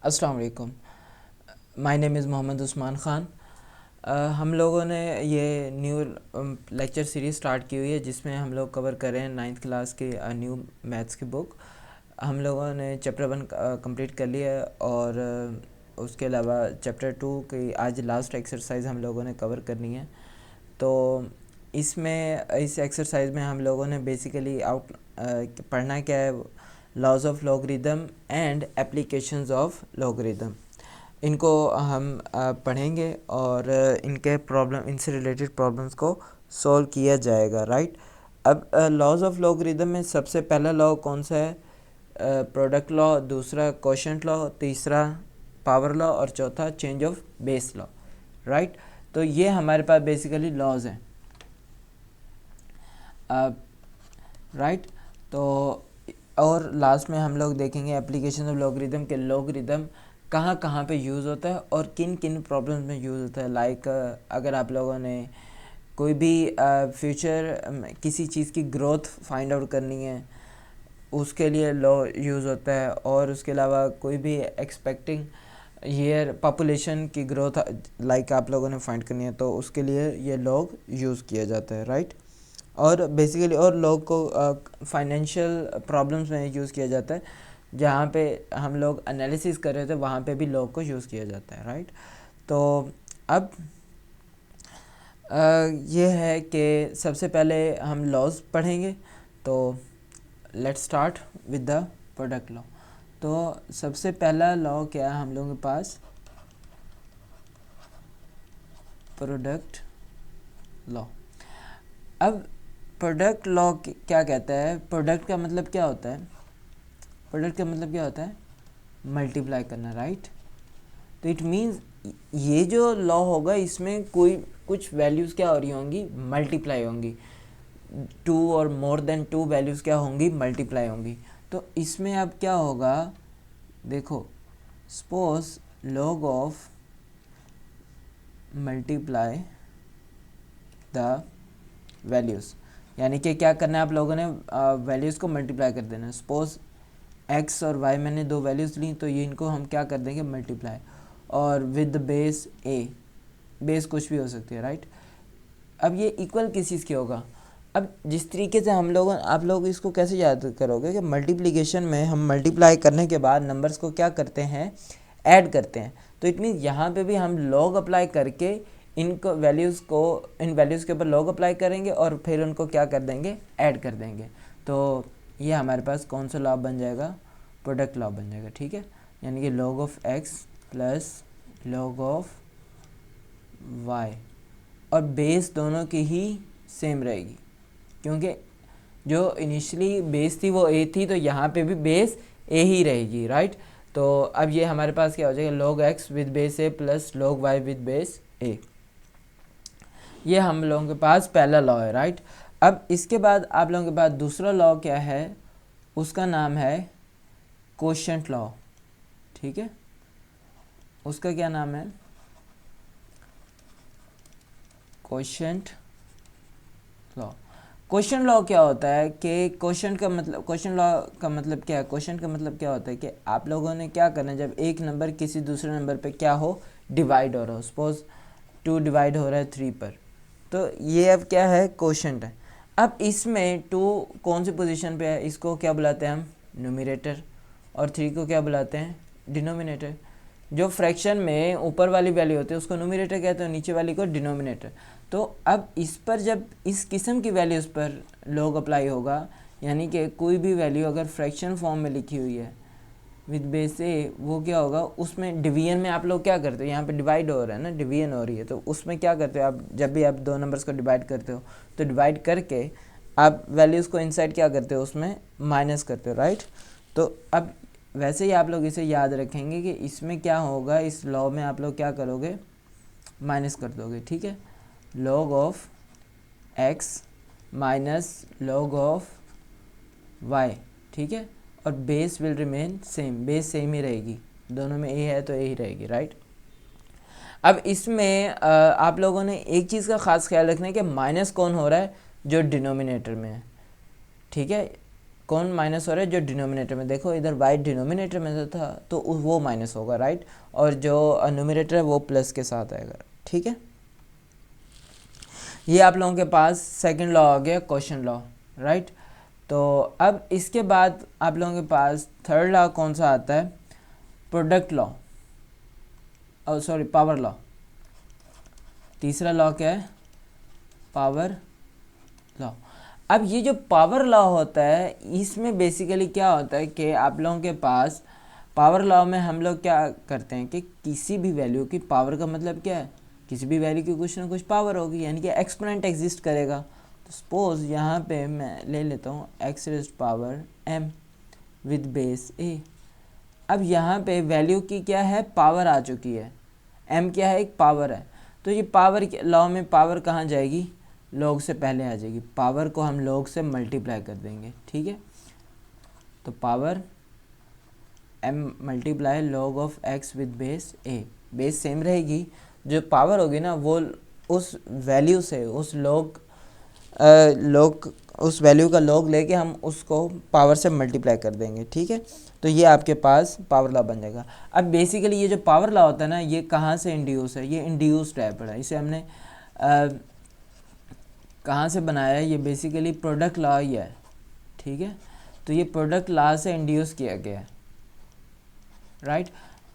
अस्सलाम वालेकुम। My name is Mohammad Usman Khan. हम लोगों ने ये न्यू लेक्चर सीरीज़ स्टार्ट की हुई है जिसमें हम लोग कवर कर रहे हैं 9th क्लास की न्यू मैथ्स की बुक। हम लोगों ने चैप्टर 1 कंप्लीट कर लिया है और उसके अलावा चैप्टर 2 की आज लास्ट एक्सरसाइज हम लोगों ने कवर करनी है। तो इस एक्सरसाइज में हम लोगों ने बेसिकली पढ़ना क्या है, laws of logarithm and applications of logarithm. इनको हम पढ़ेंगे और इनसे रिलेटेड प्रॉब्लम्स को सॉल्व किया जाएगा, राइट। अब लॉज ऑफ लॉगरिदम में सबसे पहला लॉ कौन सा है? प्रोडक्ट लॉ, दूसरा कोशेंट लॉ, तीसरा पावर लॉ और चौथा change of base law, right. तो ये हमारे पास बेसिकली लॉज हैं, राइट। तो और लास्ट में हम लोग देखेंगे एप्लीकेशन ऑफ लॉगरिदम के लॉगरिदम कहाँ कहाँ पे यूज़ होता है और किन किन प्रॉब्लम्स में यूज़ होता है। लाइक अगर आप लोगों ने कोई भी फ्यूचर किसी चीज़ की ग्रोथ फाइंड आउट करनी है उसके लिए लॉ यूज़ होता है, और उसके अलावा कोई भी एक्सपेक्टिंग ईयर पॉपुलेशन की ग्रोथ लाइक आप लोगों ने फाइंड करनी है तो उसके लिए ये लॉग यूज़ किया जाता है, राइट। और बेसिकली और लॉग को फाइनेंशियल प्रॉब्लम्स में यूज़ किया जाता है, जहाँ पे हम लोग एनालिसिस कर रहे थे वहाँ पे भी लॉग को यूज़ किया जाता है, राइट। तो अब ये है कि सबसे पहले हम लॉज पढ़ेंगे। तो let's start with the product law. तो सबसे पहला लॉ क्या है हम लोगों के पास? Product law. अब प्रोडक्ट लॉ क्या कहता है? प्रोडक्ट का मतलब क्या होता है? प्रोडक्ट का मतलब क्या होता है? मल्टीप्लाई करना, राइट। तो इट मीन्स ये जो लॉ होगा इसमें कोई कुछ वैल्यूज़ क्या हो रही होंगी? मल्टीप्लाई होंगी। 2 और मोर देन 2 वैल्यूज़ क्या होंगी? मल्टीप्लाई होंगी। तो इसमें अब क्या होगा? देखो, suppose log of multiply the values, यानी कि क्या करना है आप लोगों ने? वैल्यूज़ को मल्टीप्लाई कर देना है। सपोज x और y मैंने दो वैल्यूज़ ली तो ये इनको हम क्या कर देंगे? मल्टीप्लाई, और विद बेस a, बेस कुछ भी हो सकती है, राइट। अब ये इक्वल किस चीज़ की होगा? अब जिस तरीके से आप लोग इसको कैसे याद करोगे कि मल्टीप्लिकेशन में हम मल्टीप्लाई करने के बाद नंबर्स को क्या करते हैं? ऐड करते हैं। तो इट मीन यहाँ पे भी हम लॉग अप्लाई करके इनको इन वैल्यूज़ के ऊपर लॉग अप्लाई करेंगे और फिर उनको क्या कर देंगे? ऐड कर देंगे। तो ये हमारे पास कौन सा लॉ बन जाएगा? प्रोडक्ट लॉ बन जाएगा, ठीक है। यानी कि log of x plus log of y, और बेस दोनों की ही सेम रहेगी क्योंकि जो इनिशियली बेस थी वो a थी, तो यहाँ पे भी बेस a ही रहेगी, राइट। तो अब ये हमारे पास क्या हो जाएगा? Log x with base a plus log y with base a। ये हम लोगों के पास पहला लॉ है, राइट। अब इसके बाद आप लोगों के पास दूसरा लॉ क्या है? उसका नाम है कोशेंट लॉ, ठीक है। उसका क्या नाम है? Quotient law. क्वेश्चन लॉ क्या होता है कि क्वेश्चन लॉ का मतलब क्या है? क्वेश्चन का मतलब क्या होता है कि आप लोगों ने क्या करना है, जब एक नंबर किसी दूसरे नंबर पे क्या हो? डिवाइड हो रहा हो। सपोज 2 डिवाइड हो रहा है 3 पर, तो ये अब क्या है? क्वोशंट है। अब इसमें 2 कौन सी पोजीशन पे है? इसको क्या बुलाते हैं हम? न्यूमरेटर। और 3 को क्या बुलाते हैं? डिनोमिनेटर। जो फ्रैक्शन में ऊपर वाली वैल्यू होती है उसको न्यूमरेटर कहते हैं, नीचे वाली को डिनोमिनेटर। तो अब इस पर जब इस किस्म की वैल्यूज़ पर लॉग अप्लाई होगा, यानी कि कोई भी वैल्यू अगर फ्रैक्शन फॉर्म में लिखी हुई है विद बेस ए, वो क्या होगा? उसमें डिवीजन में आप लोग क्या करते हो? यहाँ पे डिवाइड हो रहा है ना, डिवीजन हो रही है, तो उसमें क्या करते हो आप? जब भी आप दो नंबर्स को डिवाइड करते हो तो डिवाइड करके आप वैल्यूज़ को इनसाइड क्या करते हो? उसमें माइनस करते हो, राइट। तो अब वैसे ही आप लोग इसे याद रखेंगे कि इसमें क्या होगा? इस लॉ में आप लोग क्या करोगे? माइनस कर दोगे, ठीक है। Log of X minus log of Y, ठीक है। और base will remain same, base same ही रहेगी, दोनों में ए है तो ए ही रहेगी, राइट। अब इसमें आप लोगों ने एक चीज़ का ख़ास ख्याल रखना है कि माइनस कौन हो रहा है? जो डिनोमिनेटर में है, ठीक है। कौन माइनस हो रहा है? जो डिनोमिनेटर में, देखो इधर y डिनोमिनेटर में था तो वो माइनस होगा, राइट, और जो न्यूमिनेटर है वो प्लस के साथ आएगा, ठीक है। ये आप लोगों के पास सेकंड लॉ आ गया, क्वेश्चन लॉ, राइट। तो अब इसके बाद आप लोगों के पास थर्ड लॉ कौन सा आता है? प्रोडक्ट लॉ, और सॉरी पावर लॉ। तीसरा लॉ क्या है? Power law. अब ये जो पावर लॉ होता है इसमें बेसिकली क्या होता है कि आप लोगों के पास पावर लॉ में हम लोग क्या करते हैं कि किसी भी वैल्यू की पावर का मतलब क्या है? किसी भी वैल्यू की कुछ ना कुछ पावर होगी, यानी कि एक्सपोनेंट एग्जिस्ट करेगा। तो सपोज यहाँ पे मैं ले लेता हूँ x raised power m with base a। अब यहाँ पे वैल्यू की क्या है? पावर आ चुकी है, m क्या है? एक पावर है। तो ये पावर लॉ में पावर कहाँ जाएगी? लॉग से पहले आ जाएगी। पावर को हम लॉग से मल्टीप्लाई कर देंगे, ठीक है। तो power m multiply log of x with base a, base same रहेगी, जो पावर होगी ना वो उस वैल्यू से उस उस वैल्यू का लॉग लेके हम उसको पावर से मल्टीप्लाई कर देंगे, ठीक है। तो ये आपके पास पावर लॉ बन जाएगा। अब बेसिकली ये जो पावर लॉ होता है ना, ये कहाँ से इंड्यूस है? ये इंड्यूस टाइप है, इसे हमने कहाँ से बनाया है? ये बेसिकली प्रोडक्ट लॉ ही है, ठीक है। तो ये प्रोडक्ट लॉ से इंड्यूस किया गया है, राइट।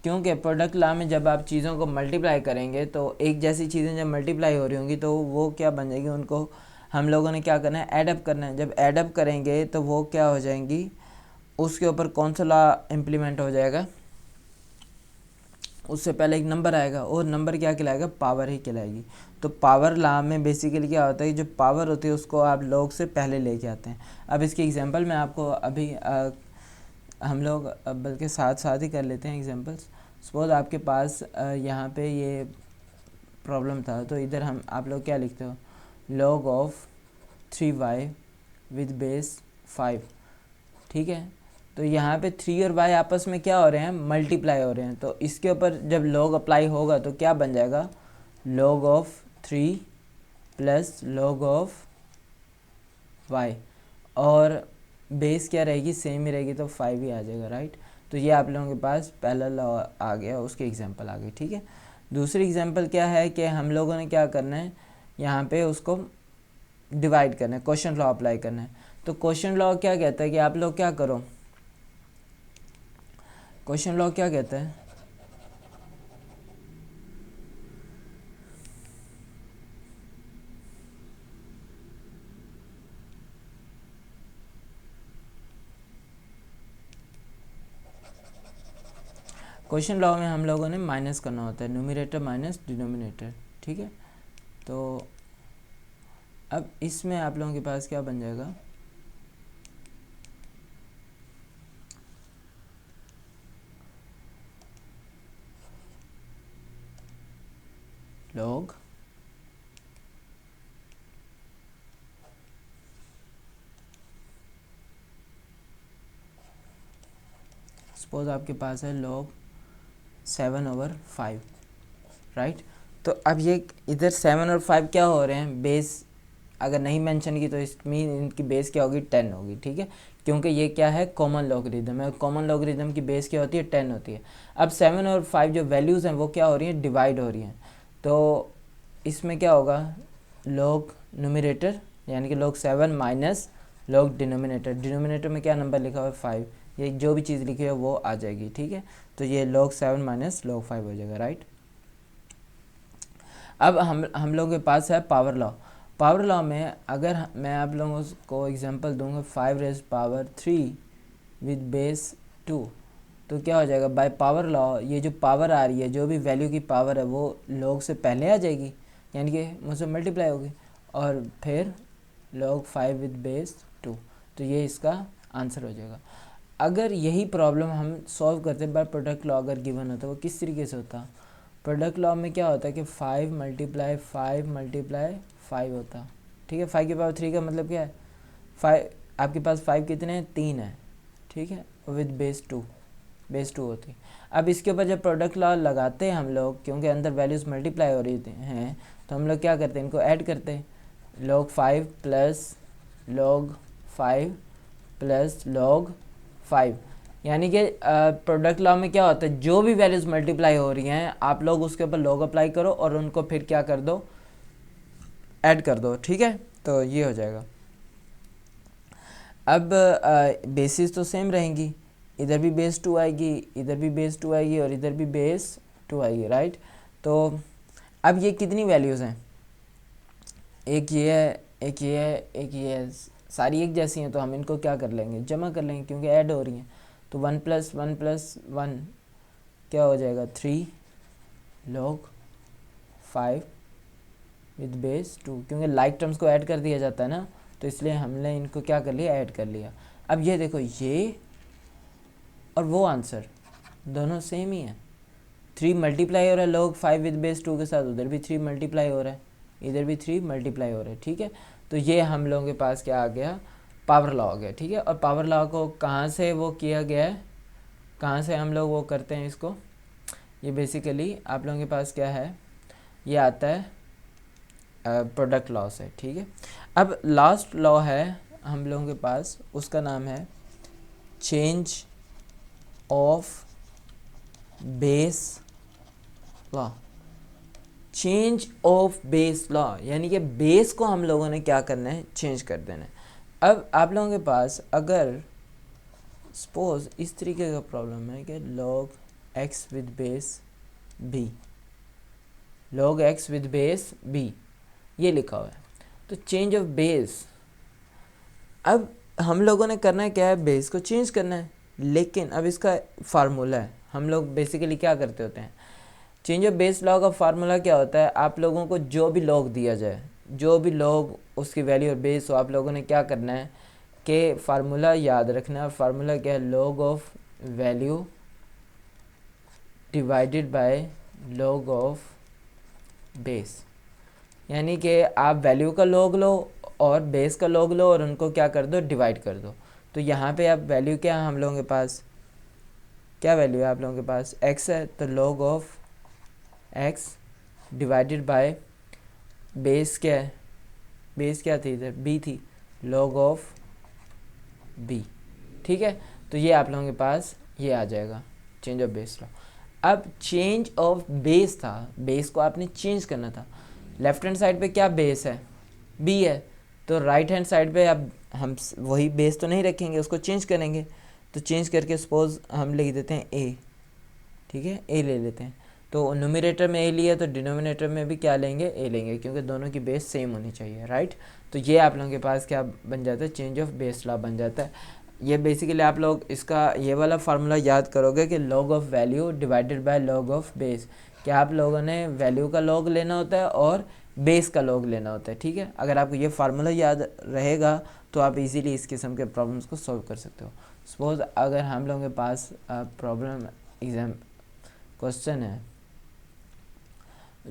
क्योंकि प्रोडक्ट लॉ में जब आप चीज़ों को मल्टीप्लाई करेंगे तो एक जैसी चीज़ें जब मल्टीप्लाई हो रही होंगी तो वो क्या बन जाएगी? उनको हम लोगों ने क्या करना है? एडअप करना है। जब एडअप करेंगे तो वो क्या हो जाएंगी? उसके ऊपर कौन सा लॉ इम्प्लीमेंट हो जाएगा? उससे पहले एक नंबर आएगा, और नंबर क्या कहलाएगा? पावर ही कहलाएगी। तो पावर लॉ में बेसिकली क्या होता है? जो पावर होती है उसको आप लॉग से पहले लेके आते हैं। अब इसकी एग्जांपल मैं आपको अभी हम लोग बल्कि साथ साथ ही कर लेते हैं एग्जांपल्स। सपोज आपके पास यहाँ पे ये प्रॉब्लम था, तो इधर हम आप लोग क्या लिखते हो? Log of 3y with base 5, ठीक है। तो यहाँ पे 3 और y आपस में क्या हो रहे हैं? मल्टीप्लाई हो रहे हैं। तो इसके ऊपर जब लॉग अप्लाई होगा तो क्या बन जाएगा? Log of 3 plus log of y, और बेस क्या रहेगी? सेम ही रहेगी, तो 5 ही आ जाएगा, राइट। तो ये आप लोगों के पास पहला लॉ आ गया, उसकी एग्जांपल आ गई, ठीक है। दूसरी एग्जांपल क्या है कि हम लोगों ने क्या करना है? यहाँ पे उसको डिवाइड करना है, क्वोशंट लॉ अप्लाई करना है। तो क्वोशंट लॉ क्या कहता है कि आप लोग क्या करो? क्वोशंट लॉ क्या कहता है? क्वेश्चन लॉ में हम लोगों ने माइनस करना होता है, न्यूमरेटर माइनस डिनोमिनेटर, ठीक है। तो अब इसमें आप लोगों के पास क्या बन जाएगा? लॉग सपोज आपके पास है लॉग 7/5, राइट। तो अब ये इधर 7 और 5 क्या हो रहे हैं? बेस अगर नहीं मेंशन की तो इसमें इनकी बेस क्या होगी? 10 होगी, ठीक है। क्योंकि ये क्या है? कॉमन लॉगरिदम है। कॉमन लॉगरिदम की बेस क्या होती है? 10 होती है। अब 7 और 5 जो वैल्यूज़ हैं वो क्या हो रही हैं? डिवाइड हो रही हैं। तो इसमें क्या होगा? लॉग न्यूमरेटर यानी कि log 7 minus log denominator. Denominator में क्या नंबर लिखा हुआ है? 5। ये जो भी चीज़ लिखी है वो आ जाएगी, ठीक है। तो ये log 7 माइनस log 5 हो जाएगा, राइट। अब हम लोगों के पास है पावर लॉ। पावर लॉ में अगर मैं आप लोगों को एग्जांपल दूंगा 5 रेज़ पावर 3 विद बेस 2, तो क्या हो जाएगा? बाय पावर लॉ ये जो पावर आ रही है, जो भी वैल्यू की पावर है वो log से पहले आ जाएगी, यानी कि मुझसे मल्टीप्लाई होगी, और फिर log 5 विद बेस 2। तो ये इसका आंसर हो जाएगा। अगर यही प्रॉब्लम हम सॉल्व करते बाय प्रोडक्ट लॉ अगर गिवन होता, वो किस तरीके से होता? प्रोडक्ट लॉ में क्या होता है कि 5 मल्टीप्लाई 5 होता, ठीक है। 5 की पावर 3 का मतलब क्या है? 5 आपके पास 5 कितने हैं? 3 है, ठीक है, विद बेस 2 होती। अब इसके ऊपर जब प्रोडक्ट लॉ लगाते हैं हम लोग, क्योंकि अंदर वैल्यूज़ मल्टीप्लाई हो रही हैं, तो हम लोग क्या करते हैं? इनको ऐड करते हैं। log 5 plus log 5 plus log 5। यानी कि प्रोडक्ट लॉ में क्या होता है, जो भी वैल्यूज़ मल्टीप्लाई हो रही हैं आप लोग उसके ऊपर log अप्लाई करो और उनको फिर क्या कर दो, ऐड कर दो, ठीक है। तो ये हो जाएगा। अब बेसिस तो सेम रहेंगी, इधर भी बेस 2 आएगी, इधर भी बेस 2 आएगी और इधर भी बेस 2 आएगी, राइट। तो अब ये कितनी वैल्यूज़ हैं, एक ये है, एक ये है, एक ये है, सारी एक जैसी हैं, तो हम इनको क्या कर लेंगे, जमा कर लेंगे क्योंकि ऐड हो रही हैं। तो 1 + 1 + 1 क्या हो जाएगा, 3 log 5 विद बेस 2, क्योंकि लाइक टर्म्स को ऐड कर दिया जाता है ना, तो इसलिए हमने इनको क्या कर लिया, ऐड कर लिया। अब ये देखो, ये और वो आंसर दोनों सेम ही है। 3 मल्टीप्लाई हो रहा है log 5 विद बेस 2 के साथ, उधर भी 3 मल्टीप्लाई हो रहा है, इधर भी 3 मल्टीप्लाई हो रहा है, ठीक है। तो ये हम लोगों के पास क्या आ गया, पावर लॉ आ गया, ठीक है। और पावर लॉ को कहाँ से वो किया गया है, कहाँ से हम लोग वो करते हैं इसको, ये बेसिकली आप लोगों के पास क्या है, ये आता है प्रोडक्ट लॉ से, ठीक है। अब लास्ट लॉ है हम लोगों के पास, उसका नाम है change of base law. Change of base law यानी कि बेस को हम लोगों ने क्या करना है, चेंज कर देना है। अब आप लोगों के पास अगर सपोज इस तरीके का प्रॉब्लम है कि log x with base b, log x with base b ये लिखा हुआ है, तो चेंज ऑफ बेस, अब हम लोगों ने करना है क्या है, बेस को चेंज करना है। लेकिन अब इसका फार्मूला है, हम लोग बेसिकली क्या करते होते हैं, चेंज ऑफ बेस लॉ का फार्मूला क्या होता है, आप लोगों को जो भी लॉग दिया जाए, जो भी लॉग उसकी वैल्यू और बेस हो, आप लोगों ने क्या करना है कि फार्मूला याद रखना है। और फार्मूला क्या है, log of value divided by log of base. यानी कि आप वैल्यू का लॉग लो और बेस का लॉग लो और उनको क्या कर दो, डिवाइड कर दो। तो यहाँ पे अब वैल्यू क्या है हम लोगों के पास, क्या वैल्यू है आप लोगों के पास, x है, तो log of x divided by base क्या है, बेस क्या थी इधर, b थी, log ऑफ b, ठीक है। तो ये आप लोगों के पास ये आ जाएगा चेंज ऑफ बेस लॉ। अब चेंज ऑफ बेस था, बेस को आपने चेंज करना था। लेफ्ट हैंड साइड पे क्या बेस है, b है, तो राइट हैंड साइड पे अब हम वही बेस तो नहीं रखेंगे, उसको चेंज करेंगे। तो चेंज करके सपोज हम लिख देते हैं a, ठीक है, a ले लेते हैं। तो न्यूमरेटर में a लिया तो डिनोमिनेटर में भी क्या लेंगे, a लेंगे, क्योंकि दोनों की बेस सेम होनी चाहिए, राइट। तो ये आप लोगों के पास क्या बन जाता है, चेंज ऑफ बेस लॉ बन जाता है। ये बेसिकली आप लोग इसका ये वाला फार्मूला याद करोगे कि log of value divided by log of base, कि आप लोगों ने वैल्यू का लॉग लेना होता है और बेस का लॉग लेना होता है, ठीक है। अगर आपको ये फार्मूला याद रहेगा तो आप इजीली इस किस्म के प्रॉब्लम्स को सॉल्व कर सकते हो। सपोज अगर हम लोगों के पास प्रॉब्लम एग्जाम क्वेश्चन है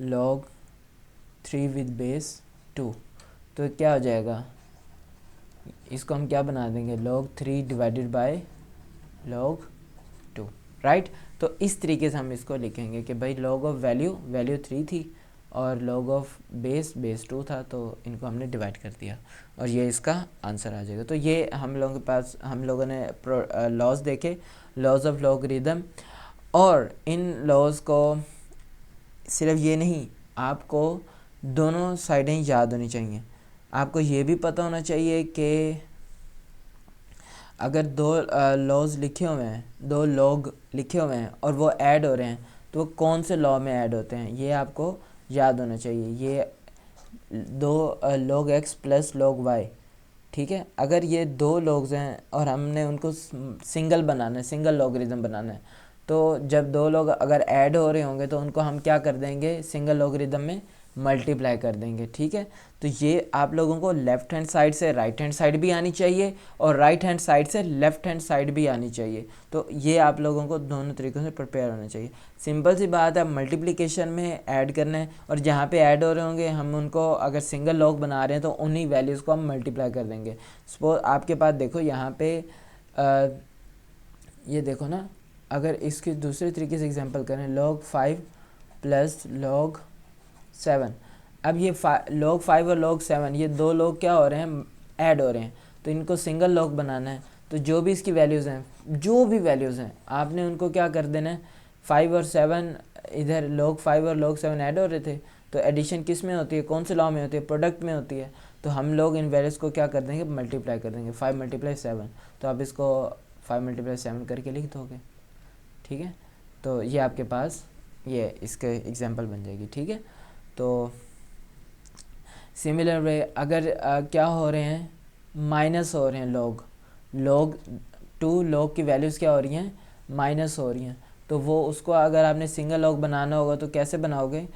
log 3 विद बेस 2, तो क्या हो जाएगा, इसको हम क्या बना देंगे, log 3 divided by log 2, right. तो इस तरीके से हम इसको लिखेंगे कि भाई log ऑफ वैल्यू 3 थी और log ऑफ बेस 2 था, तो इनको हमने डिवाइड कर दिया और ये इसका आंसर आ जाएगा। तो ये हम लोगों के पास हम लोगों ने लॉज देखे, लॉज ऑफ लॉगरिदम। और इन लॉज को सिर्फ ये नहीं, आपको दोनों साइडें याद होनी चाहिए। आपको ये भी पता होना चाहिए कि अगर दो लॉज लिखे हुए हैं, दो लॉग लिखे हुए हैं और वो ऐड हो रहे हैं, तो वो कौन से लॉ में ऐड होते हैं, ये आपको याद होना चाहिए। ये दो log x plus log y, ठीक है। अगर ये दो लॉग्स हैं और हमने उनको सिंगल बनाना है, सिंगल लॉगरिदम बनाना है, तो जब दो लोग अगर ऐड हो रहे होंगे तो उनको हम क्या कर देंगे, सिंगल लॉगरिदम में मल्टीप्लाई कर देंगे, ठीक है। तो ये आप लोगों को लेफ़्ट हैंड साइड से राइट हैंड साइड भी आनी चाहिए और राइट हैंड साइड से लेफ़्ट हैंड साइड भी आनी चाहिए। तो ये आप लोगों को दोनों तरीक़ों से प्रिपेयर होना चाहिए। सिंपल सी बात है, मल्टीप्लिकेशन में ऐड करना है और जहाँ पे ऐड हो रहे होंगे हम उनको अगर सिंगल लॉग बना रहे हैं तो उन्हीं वैल्यूज़ को हम मल्टीप्लाई कर देंगे। सपोज आपके पास देखो यहाँ पे ये देखो ना, अगर इसकी दूसरे तरीके से एग्जांपल करें, log 5 प्लस log 7, अब ये log 5 और log 7 ये दो लोग क्या हो रहे हैं, ऐड हो रहे हैं, तो इनको सिंगल लॉग बनाना है। तो जो भी इसकी वैल्यूज़ हैं, जो भी वैल्यूज़ हैं, आपने उनको क्या कर देना है, 5 और 7, इधर log 5 और log 7 ऐड हो रहे थे, तो एडिशन किस में होती है, कौन से लॉ में होती है, प्रोडक्ट में होती है। तो हम लोग इन वैल्यूज़ को क्या कर देंगे, मल्टीप्लाई कर देंगे, 5 × 7, तो आप इसको 5 × 7 करके लिख दोगे, ठीक है। तो ये आपके पास ये इसके एग्जांपल बन जाएगी, ठीक है। तो सिमिलर वे अगर क्या हो रहे हैं, माइनस हो रहे हैं log 2 log की वैल्यूज़ क्या हो रही हैं, माइनस हो रही हैं, तो वो उसको अगर आपने सिंगल लॉग बनाना होगा तो कैसे बनाओगे,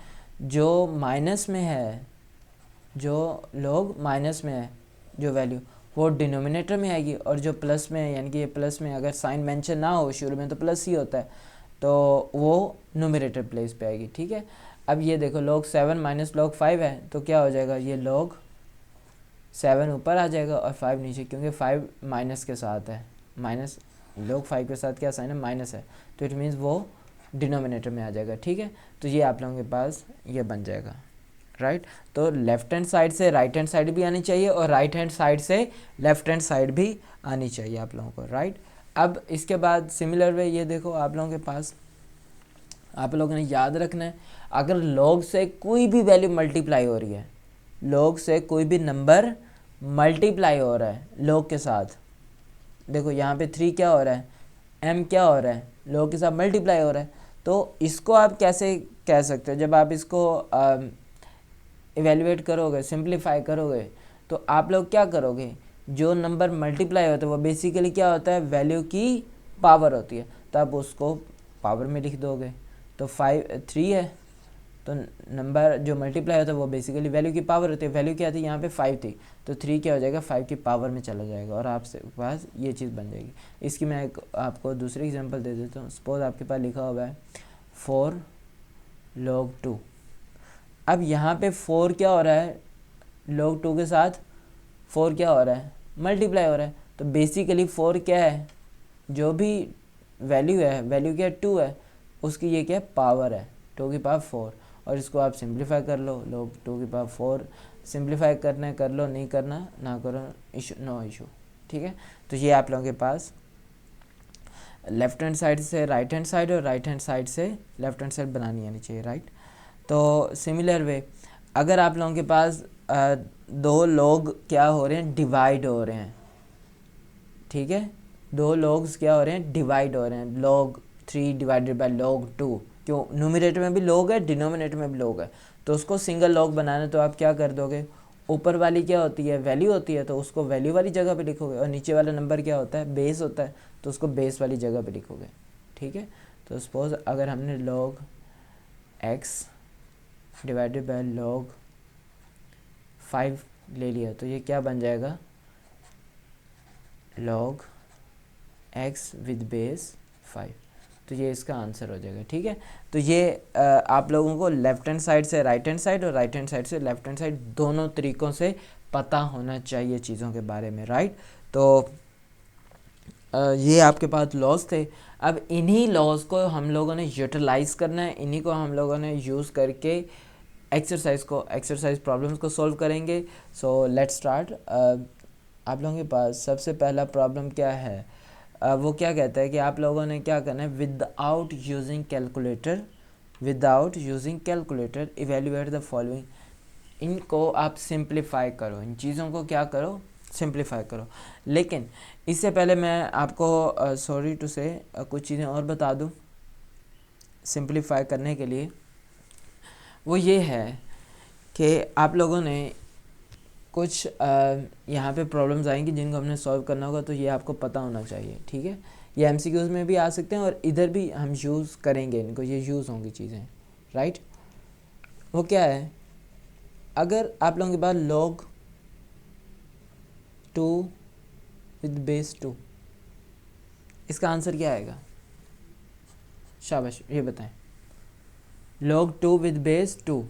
जो माइनस में है, जो log माइनस में है जो वैल्यू, वो डिनोमिनेटर में आएगी, और जो प्लस में है, यानी कि ये प्लस में अगर साइन मेंशन ना हो शुरू में तो प्लस ही होता है, तो वो न्यूमरेटर प्लेस पे आएगी, ठीक है। अब ये देखो log 7 - log 5 है, तो क्या हो जाएगा, ये log 7 ऊपर आ जाएगा और 5 नीचे, क्योंकि 5 माइनस के साथ है, माइनस log 5 के साथ क्या साइन है, माइनस है, तो इट मीन्स वो डिनोमिनेटर में आ जाएगा, ठीक है। तो ये आप लोगों के पास ये बन जाएगा, राइट। तो लेफ्ट हैंड साइड से राइट हैंड साइड भी आनी चाहिए और राइट हैंड साइड से लेफ्ट हैंड साइड भी आनी चाहिए आप लोगों को, राइट। अब इसके बाद सिमिलर वे ये देखो आप लोगों के पास, आप लोगों ने याद रखना है, अगर log से कोई भी वैल्यू मल्टीप्लाई हो रही है, log से कोई भी नंबर मल्टीप्लाई हो रहा है log के साथ, देखो यहाँ पे 3 क्या हो रहा है, m क्या हो रहा है, log के साथ मल्टीप्लाई हो रहा है, तो इसको आप कैसे कह सकते हो, जब आप इसको इवेल्युएट करोगे, सिंप्लीफाई करोगे, तो आप लोग क्या करोगे, जो नंबर मल्टीप्लाई होता है वो बेसिकली क्या होता है, वैल्यू की पावर होती है, तो आप उसको पावर में लिख दोगे। तो 3 है, तो नंबर जो मल्टीप्लाई होता है वो बेसिकली वैल्यू की पावर होती है, वैल्यू क्या थी यहाँ पे 5 थी, तो 3 क्या हो जाएगा, 5 की पावर में चला जाएगा और आपसे पास ये चीज़ बन जाएगी। इसकी मैं एक आपको दूसरी एग्जांपल दे देता हूँ। सपोज आपके पास लिखा हुआ है 4 log 2। अब यहाँ पे 4 क्या हो रहा है, log 2 के साथ 4 क्या हो रहा है, मल्टीप्लाई हो रहा है, तो बेसिकली 4 क्या है, जो भी वैल्यू है, वैल्यू क्या है, 2 है, उसकी ये क्या है, पावर है, 2 की पावर 4, और इसको आप सिंप्लीफाई कर लो, log 2 की पावर 4, सिंप्लीफाई करना है कर लो, नहीं करना ना करो, इशू नो इशू, ठीक है। तो ये आप लोगों के पास लेफ्ट हैंड साइड से राइट हैंड साइड और राइट हैंड साइड से लेफ्ट हैंड साइड बनानी आनी चाहिए, राइट। तो सिमिलर वे अगर आप लोगों के पास दो लोग क्या हो रहे हैं, डिवाइड हो रहे हैं, ठीक है, दो लोग्स क्या हो रहे हैं, डिवाइड हो रहे हैं, log 3 डिवाइडेड बाय log 2, क्यों, न्यूमरेटर में भी log है, डिनोमिनेटर में भी log है, तो उसको सिंगल log बनाना है, तो आप क्या कर दोगे, ऊपर वाली क्या होती है, वैल्यू होती है, तो उसको वैल्यू वाली जगह पे लिखोगे, और नीचे वाला नंबर क्या होता है, बेस होता है, तो उसको बेस वाली जगह पे लिखोगे, ठीक है। तो सपोज अगर हमने log x divided by log 5 ले लिया, तो ये क्या बन जाएगा, log x विद बेस 5, तो ये इसका आंसर हो जाएगा, ठीक है। तो ये आप लोगों को लेफ्ट हैंड साइड से राइट हैंड साइड और राइट हैंड साइड से लेफ्ट हैंड साइड दोनों तरीक़ों से पता होना चाहिए चीज़ों के बारे में, राइट। तो ये आपके पास लॉज थे। अब इन्हीं लॉज को हम लोगों ने यूटिलाइज करना है, इन्हीं को हम लोगों ने यूज़ करके एक्सरसाइज प्रॉब्लम्स को सॉल्व करेंगे। So let's start. आप लोगों के पास सबसे पहला प्रॉब्लम क्या है, वो क्या कहता है कि आप लोगों ने क्या करना है, without using calculator evaluate the following. इनको आप सिंप्लीफाई करो, इन चीज़ों को क्या करो, सिंप्लीफाई करो। लेकिन इससे पहले मैं आपको सॉरी टू से कुछ चीज़ें और बता दूं सिंप्लीफाई करने के लिए। वो ये है कि आप लोगों ने कुछ यहाँ पे प्रॉब्लम्स आएंगी जिनको हमने सॉल्व करना होगा, तो ये आपको पता होना चाहिए, ठीक है। ये एमसीक्यूज़ में भी आ सकते हैं और इधर भी हम यूज़ करेंगे इनको, ये यूज़ होंगी चीज़ें, राइट। वो क्या है, अगर आप लोगों के पास log 2 विद बेस 2, इसका आंसर क्या आएगा, शाबाश ये बताएं, log 2 विद बेस 2।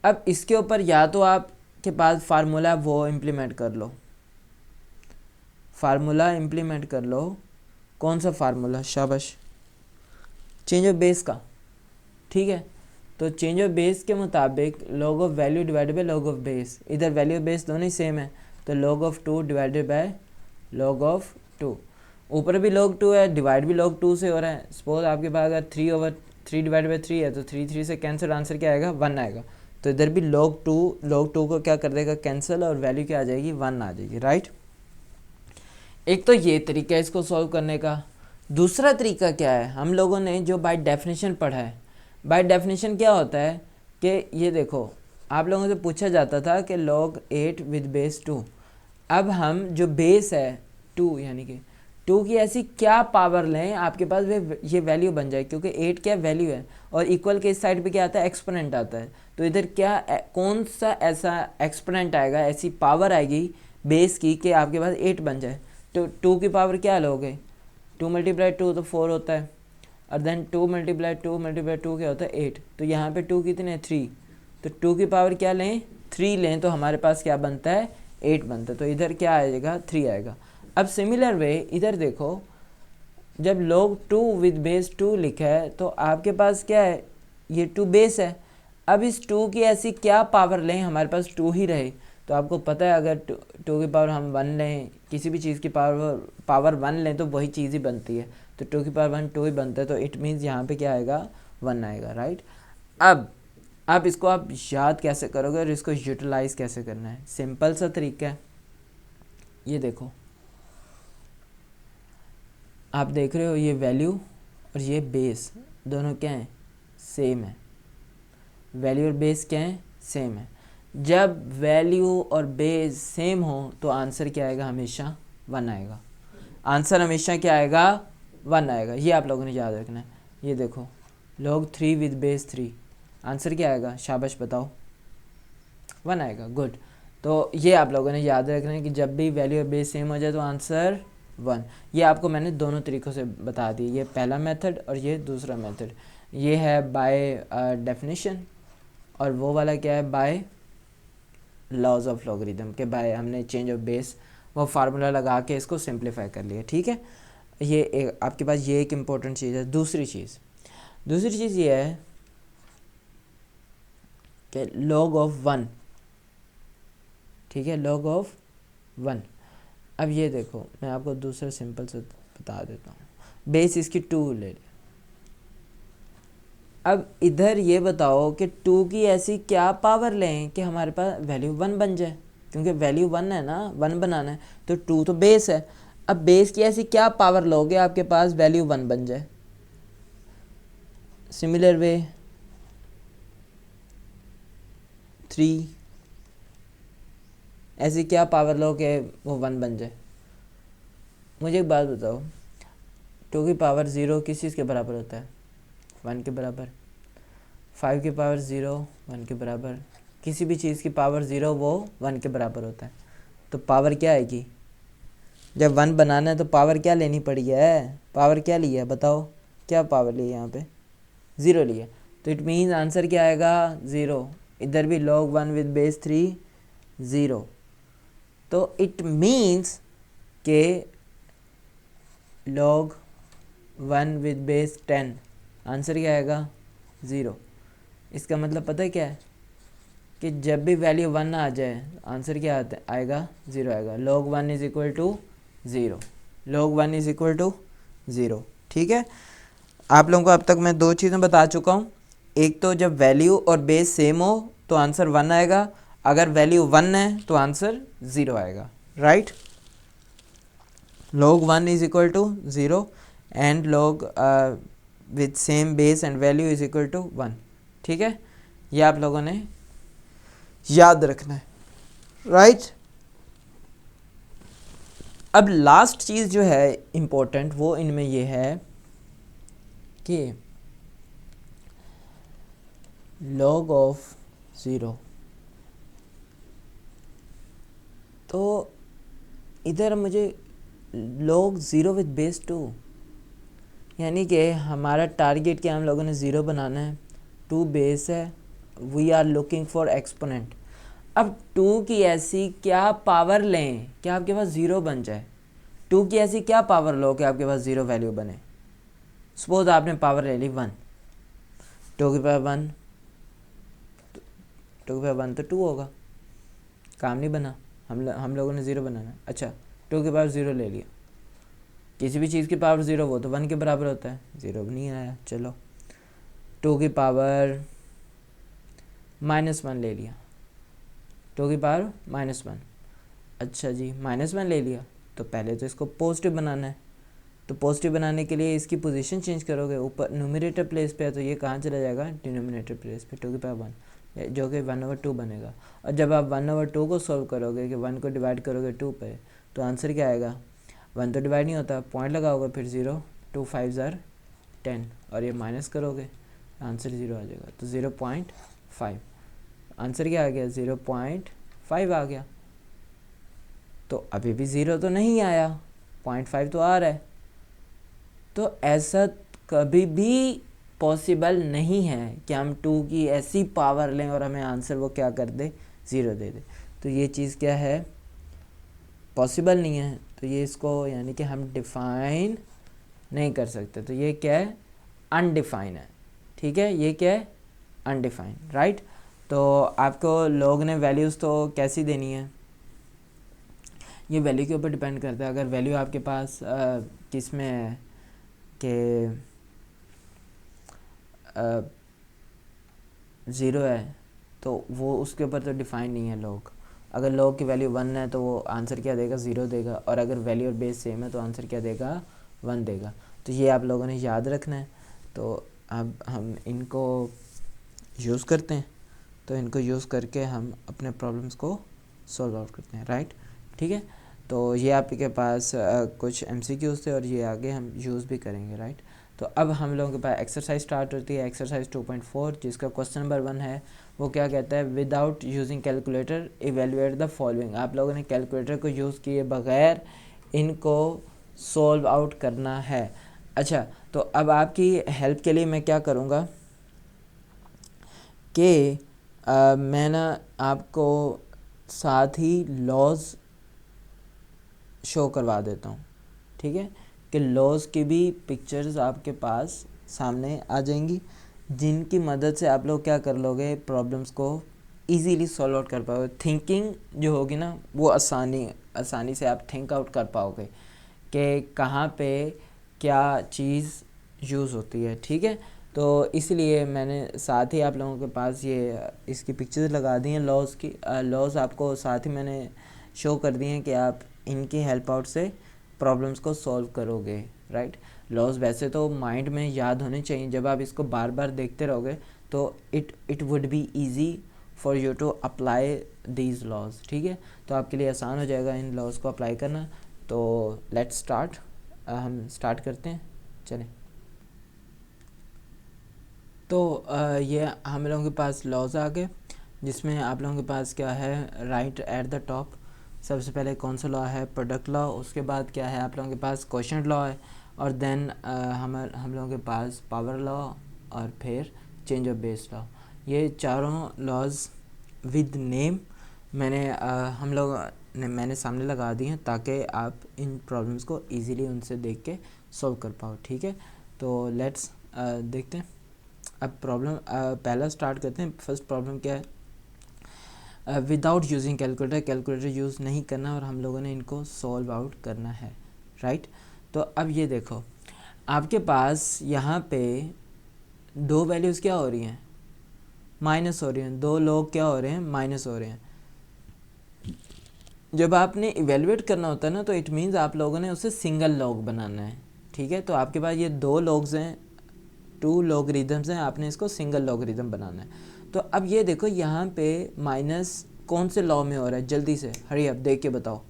अब इसके ऊपर या तो आपके पास फार्मूला वो इम्प्लीमेंट कर लो, फार्मूला इम्प्लीमेंट कर लो। कौन सा फार्मूला, शाबाश, चेंज ऑफ बेस का, ठीक है। तो चेंज ऑफ बेस के मुताबिक log of value divided by log of base, इधर वैल्यू ऑफ बेस दोनों ही सेम है, तो log of 2 divided by log of 2, ऊपर भी log 2 है, डिवाइड भी log 2 से हो रहा है। सपोज आपके पास अगर 3/3 डिवाइड बाई 3 है तो 3 से कैंसिल, आंसर क्या आएगा 1 आएगा। तो इधर भी log 2 को क्या कर देगा कैंसिल, और वैल्यू क्या आ जाएगी 1 आ जाएगी, राइट। एक तो ये तरीका है इसको सॉल्व करने का। दूसरा तरीका क्या है, हम लोगों ने जो बाय डेफिनेशन पढ़ा है, बाय डेफिनेशन क्या होता है कि ये देखो आप लोगों से पूछा जाता था कि log 8 विद बेस 2। अब हम जो बेस है 2 यानी कि 2 की ऐसी क्या पावर लें आपके पास ये वैल्यू बन जाए, क्योंकि 8 क्या वैल्यू है और इक्वल के इस साइड पे क्या आता है एक्सपोनेंट आता है। तो इधर क्या कौन सा ऐसा एक्सपोनेंट आएगा, ऐसी पावर आएगी बेस की कि आपके पास 8 बन जाए। तो 2 की पावर क्या लोगे, 2 × 2 तो 4 होता है, और देन 2 × 2 क्या होता है 8। तो यहाँ पे 2 कितने 3, तो 2 की पावर क्या लें 3 लें तो हमारे पास क्या बनता है 8 बनता है। तो इधर क्या आएगा 3 आएगा। अब सिमिलर वे इधर देखो, जब log 2 विद बेस 2 लिखा है तो आपके पास क्या है ये 2 बेस है। अब इस 2 की ऐसी क्या पावर लें हमारे पास 2 ही रहे। तो आपको पता है अगर 2 की पावर हम 1 लें, किसी भी चीज़ की पावर 1 लें तो वही चीज़ ही बनती है। तो 2 की पावर 1 2 ही बनता है, तो इट मीन्स यहाँ पे क्या आएगा 1 आएगा, राइट। अब इसको आप याद कैसे करोगे और इसको यूटिलाइज कैसे करना है, सिंपल सा तरीका है। ये देखो आप देख रहे हो ये वैल्यू और ये बेस दोनों क्या हैं सेम है, वैल्यू और बेस क्या है सेम है। जब वैल्यू और बेस सेम हो तो आंसर क्या आएगा हमेशा 1 आएगा, आंसर हमेशा क्या आएगा 1 आएगा। ये आप लोगों ने याद रखना है। ये देखो log 3 विद बेस 3, आंसर क्या आएगा शाबाश बताओ 1 आएगा, गुड। तो ये आप लोगों ने याद रखना है कि जब भी वैल्यू और बेस सेम हो जाए तो आंसर 1। ये आपको मैंने दोनों तरीक़ों से बता दी, ये पहला मेथड और ये दूसरा मेथड। ये है बाय डेफिनेशन और वो वाला क्या है बाय लॉज ऑफ लॉगरिदम के बाय हमने चेंज ऑफ बेस वो फार्मूला लगा के इसको सिंप्लीफाई कर लिया, ठीक है। ये आपके पास ये एक इम्पोर्टेंट चीज़ है। दूसरी चीज़ ये है कि log ऑफ 1, ठीक है, log ऑफ 1। अब ये देखो मैं आपको दूसरा सिंपल से बता देता हूँ, बेस इसकी 2 ले ले। अब इधर ये बताओ कि 2 की ऐसी क्या पावर लें कि हमारे पास वैल्यू 1 बन जाए, क्योंकि वैल्यू 1 है ना, 1 बनाना है तो 2 तो बेस है। अब बेस की ऐसी क्या पावर लोगे आपके पास वैल्यू 1 बन जाए। सिमिलर वे 3, ऐसी क्या पावर लो कि वो 1 बन जाए। मुझे एक बात बताओ, 2 की पावर 0 किस चीज़ के बराबर होता है 1 के बराबर। 5 की पावर 0 1 के बराबर, किसी भी चीज़ की पावर 0 वो 1 के बराबर होता है। तो पावर क्या आएगी, जब 1 बनाना है तो पावर क्या लेनी पड़ी है, पावर क्या ली है बताओ, क्या पावर ली है यहाँ पे 0 ली है। तो इट मीन्स आंसर क्या आएगा 0। इधर भी log 1 विद बेस 3 0। तो इट मीन्स के log 1 विद बेस 10 आंसर क्या आएगा 0। इसका मतलब पता है क्या है कि जब भी वैल्यू 1 आ जाए आंसर क्या आएगा 0 आएगा। log 1 is equal to 0, log 1 is equal to 0, ठीक है। आप लोगों को अब तक मैं 2 चीज़ें बता चुका हूँ। एक तो जब वैल्यू और बेस सेम हो तो आंसर 1 आएगा, अगर वैल्यू 1 है तो आंसर 0 आएगा, right. log 1 is equal to 0 and log with same base and value is equal to 1, ठीक है। ये आप लोगों ने याद रखना है, राइट। अब लास्ट चीज़ जो है इम्पोर्टेंट वो इनमें ये है कि log ऑफ 0। तो इधर मुझे log 0 विद बेस 2, यानी कि हमारा टारगेट क्या हम लोगों ने 0 बनाना है, 2 बेस है, we are looking for exponent. अब 2 की ऐसी क्या पावर लें कि आपके पास 0 बन जाए, 2 की ऐसी क्या पावर लो कि आपके पास 0 वैल्यू बने। सपोज आपने पावर ले ली 1, 2 की पावर 1, 2 की पावर 1 तो 2 होगा, काम नहीं बना, हम लोगों ने 0 बनाना है। अच्छा 2 की पावर 0 ले लिया, किसी भी चीज़ की पावर 0 वो तो 1 के बराबर होता है, 0 भी नहीं आया। चलो 2 की पावर -1 ले लिया, 2 की पावर -1। अच्छा जी, -1 ले लिया, तो पहले तो इसको पॉजिटिव बनाना है। तो पॉजिटिव बनाने के लिए इसकी पोजीशन चेंज करोगे, ऊपर न्यूमरेटर प्लेस पे है तो ये कहाँ चला जाएगा, डिनोमिनेटर प्लेस पे, 2 की पावर 1, जो कि 1/2 बनेगा। और जब आप 1/2 को सॉल्व करोगे कि 1 को डिवाइड करोगे 2 पे, तो आंसर क्या आएगा, 1 तो डिवाइड नहीं होता, पॉइंट लगाओगे फिर 0, 2 5 = 10 और ये माइनस करोगे, आंसर 0 आ जाएगा। तो 0.5 आंसर क्या आ गया, 0.5 आ गया। तो अभी भी 0 तो नहीं आया, 0.5 तो आ रहा है। तो ऐसा कभी भी पॉसिबल नहीं है कि हम 2 की ऐसी पावर लें और हमें आंसर वो क्या कर दे, 0 दे दे। तो ये चीज़ क्या है, पॉसिबल नहीं है। तो ये इसको यानी कि हम डिफ़ाइन नहीं कर सकते। तो ये क्या है, अनडिफाइन है। ठीक है, ये क्या है, अनडिफाइन, राइट। तो आपको लोग ने वैल्यूज़ तो कैसी देनी है, ये वैल्यू के ऊपर डिपेंड करता है। अगर वैल्यू आपके पास किस में है कि 0 है, तो वो उसके ऊपर तो डिफ़ाइन नहीं है लोग। अगर लोग की वैल्यू 1 है तो वो आंसर क्या देगा, 0 देगा। और अगर वैल्यू और बेस सेम है तो आंसर क्या देगा, 1 देगा। तो ये आप लोगों ने याद रखना है। तो अब हम इनको यूज़ करते हैं, तो इनको यूज़ करके हम अपने प्रॉब्लम्स को सॉल्व आउट करते हैं, राइट। ठीक है, तो ये आपके पास कुछ MCQs थे और ये आगे हम यूज़ भी करेंगे, राइट। तो अब हम लोगों के पास एक्सरसाइज स्टार्ट होती है, एक्सरसाइज 2.4, जिसका क्वेश्चन नंबर 1 है। वो क्या कहता है, without using calculator evaluate the following. आप लोगों ने कैलकुलेटर को यूज़ किए बगैर इनको सॉल्व आउट करना है। अच्छा, तो अब आपकी हेल्प के लिए मैं क्या करूँगा कि मैं ना आपको साथ ही लॉज शो करवा देता हूँ। ठीक है, कि लॉज की भी पिक्चर्स आपके पास सामने आ जाएंगी, जिनकी मदद से आप लोग क्या कर लोगे, प्रॉब्लम्स को इजीली सॉल्व आउट कर पाओगे। थिंकिंग जो होगी ना, वो आसानी से आप थिंक आउट कर पाओगे कि कहाँ पे क्या चीज़ यूज़ होती है। ठीक है, तो इसलिए मैंने साथ ही आप लोगों के पास ये इसकी पिक्चर्स लगा दी हैं लॉज की। लॉज आपको साथ ही मैंने शो कर दिए हैं कि आप इनकी हेल्प आउट से प्रॉब्लम्स को सॉल्व करोगे, राइट। लॉज वैसे तो माइंड में याद होने चाहिए, जब आप इसको बार बार देखते रहोगे तो it would be easy for you to apply these laws. ठीक है, तो आपके लिए आसान हो जाएगा इन लॉज को अप्लाई करना। तो लेट्स स्टार्ट, हम स्टार्ट करते हैं, चलें। तो ये हम लोगों के पास लॉज आ गए, जिसमें आप लोगों के पास क्या है, राइट एट द टॉप सबसे पहले कौन सा लॉ है, प्रोडक्ट लॉ। उसके बाद क्या है, आप लोगों के पास क्वोशंट लॉ है, और देन हम लोगों के पास पावर लॉ, और फिर चेंज ऑफ बेस लॉ। ये चारों लॉज विद नेम मैंने सामने लगा दी हैं, ताकि आप इन प्रॉब्लम्स को इजीली उनसे देख के सॉल्व कर पाओ। ठीक है, तो लेट्स देखते हैं। अब प्रॉब्लम पहला स्टार्ट करते हैं। फर्स्ट प्रॉब्लम क्या है, without using calculator, calculator use नहीं करना और हम लोगों ने इनको सॉल्व आउट करना है, राइट। तो अब ये देखो, आपके पास यहाँ पे दो वैल्यूज़ क्या हो रही हैं, माइनस हो रही हैं। दो लोग क्या हो रहे हैं, माइनस हो रहे हैं। जब आपने इवेलुएट करना होता है ना, तो इट मीन्स आप लोगों ने उसे सिंगल लॉग बनाना है। ठीक है, तो आपके पास ये दो लॉग्स हैं, 2 लॉगरिदम्स हैं, आपने इसको सिंगल लॉगरिदम बनाना है। तो अब ये देखो, यहाँ पे माइनस कौन से लॉ में हो रहा है, जल्दी से हरी अप देख के बताओ,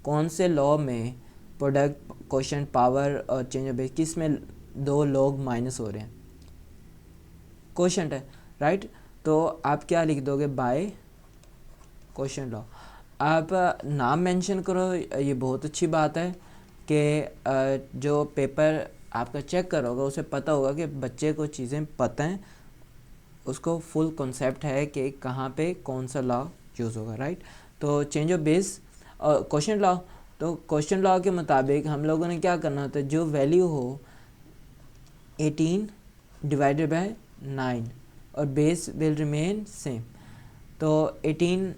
कौन से लॉ में, प्रोडक्ट, क्वोशंट, पावर और चेंज ऑफ बेस, किस में दो लॉग माइनस हो रहे हैं, क्वोशंट है, राइट। तो आप क्या लिख दोगे, बाय क्वोशंट लॉ। आप नाम मेंशन करो, ये बहुत अच्छी बात है कि जो पेपर आपका चेक करोगे उसे पता होगा कि बच्चे को चीज़ें पता हैं, उसको फुल कॉन्सेप्ट है कि कहाँ पे कौन सा लॉ यूज़ होगा, राइट। तो चेंज ऑफ बेस और क्वोशंट लॉ, तो क्वोशंट लॉ के मुताबिक हम लोगों ने क्या करना होता है, जो वैल्यू हो 18 डिवाइडेड बाय 9 और बेस विल रिमेन सेम, तो 18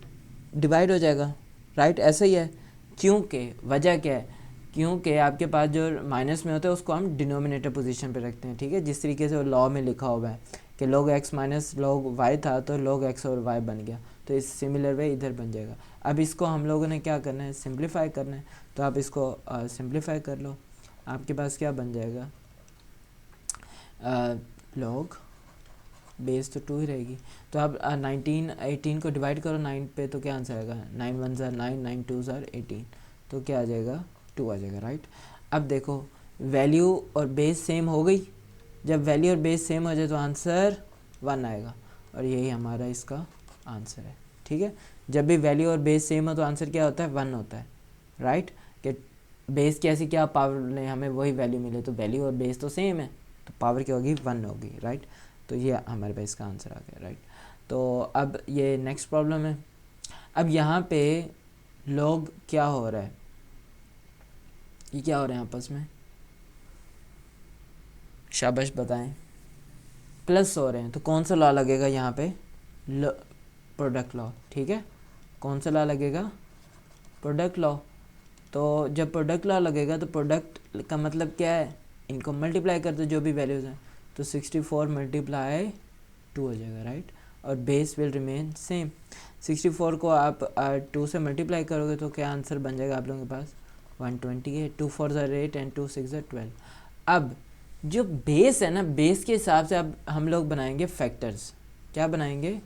डिवाइड हो जाएगा, राइट। ऐसा ही है, क्योंकि वजह क्या है, क्योंकि आपके पास जो माइनस में होता है उसको हम डिनोमिनेटर पोजीशन पे रखते हैं, ठीक है, जिस तरीके से वो लॉ में लिखा हुआ है कि log x minus log y था तो log x और y बन गया, तो इस सिमिलर वे इधर बन जाएगा। अब इसको हम लोगों ने क्या करना है, सिंप्लीफाई करना है, तो आप इसको सिंप्लीफाई कर लो। आपके पास क्या बन जाएगा, log बेस तो 2 ही रहेगी, तो आप 18 को डिवाइड करो 9 पे, तो क्या आंसर आएगा, 9 1 ज़ार 9, 9 2 ज़ार 18, तो क्या आ जाएगा, 2 आ जाएगा, राइट। अब देखो वैल्यू और बेस सेम हो गई, जब वैल्यू और बेस सेम हो जाए तो आंसर 1 आएगा, और यही हमारा इसका आंसर है, ठीक है। जब भी वैल्यू और बेस सेम हो तो आंसर क्या होता है, 1 होता है, राइट। कि बेस की ऐसी क्या पावर ने हमें वही वैल्यू मिले, तो वैल्यू और बेस तो सेम है, तो पावर क्या होगी, 1 होगी, राइट। तो ये हमारे पास इसका आंसर आ गया, राइट। तो अब ये नेक्स्ट प्रॉब्लम है। अब यहाँ पे log क्या हो रहा है, ये क्या हो रहा है आपस में, शाबाश बताएं, प्लस हो रहे हैं, तो कौन सा लॉ लगेगा यहाँ पे, प्रोडक्ट लॉ, ठीक है। कौन सा लॉ लगेगा, प्रोडक्ट लॉ। तो जब प्रोडक्ट लॉ लगेगा तो प्रोडक्ट का मतलब क्या है, इनको मल्टीप्लाई कर दो जो भी वैल्यूज़ हैं, तो 64 मल्टीप्लाई 2 हो जाएगा, राइट। और बेस विल रिमेन सेम। 64 को आप 2 से मल्टीप्लाई करोगे तो क्या आंसर बन जाएगा आप लोगों के पास, 128, 2 4 ज़ार 8 एंड 2 6 ज़ार 12। अब जो बेस है ना, बेस के हिसाब से अब हम लोग बनाएंगे फैक्टर्स, क्या बनाएंगे,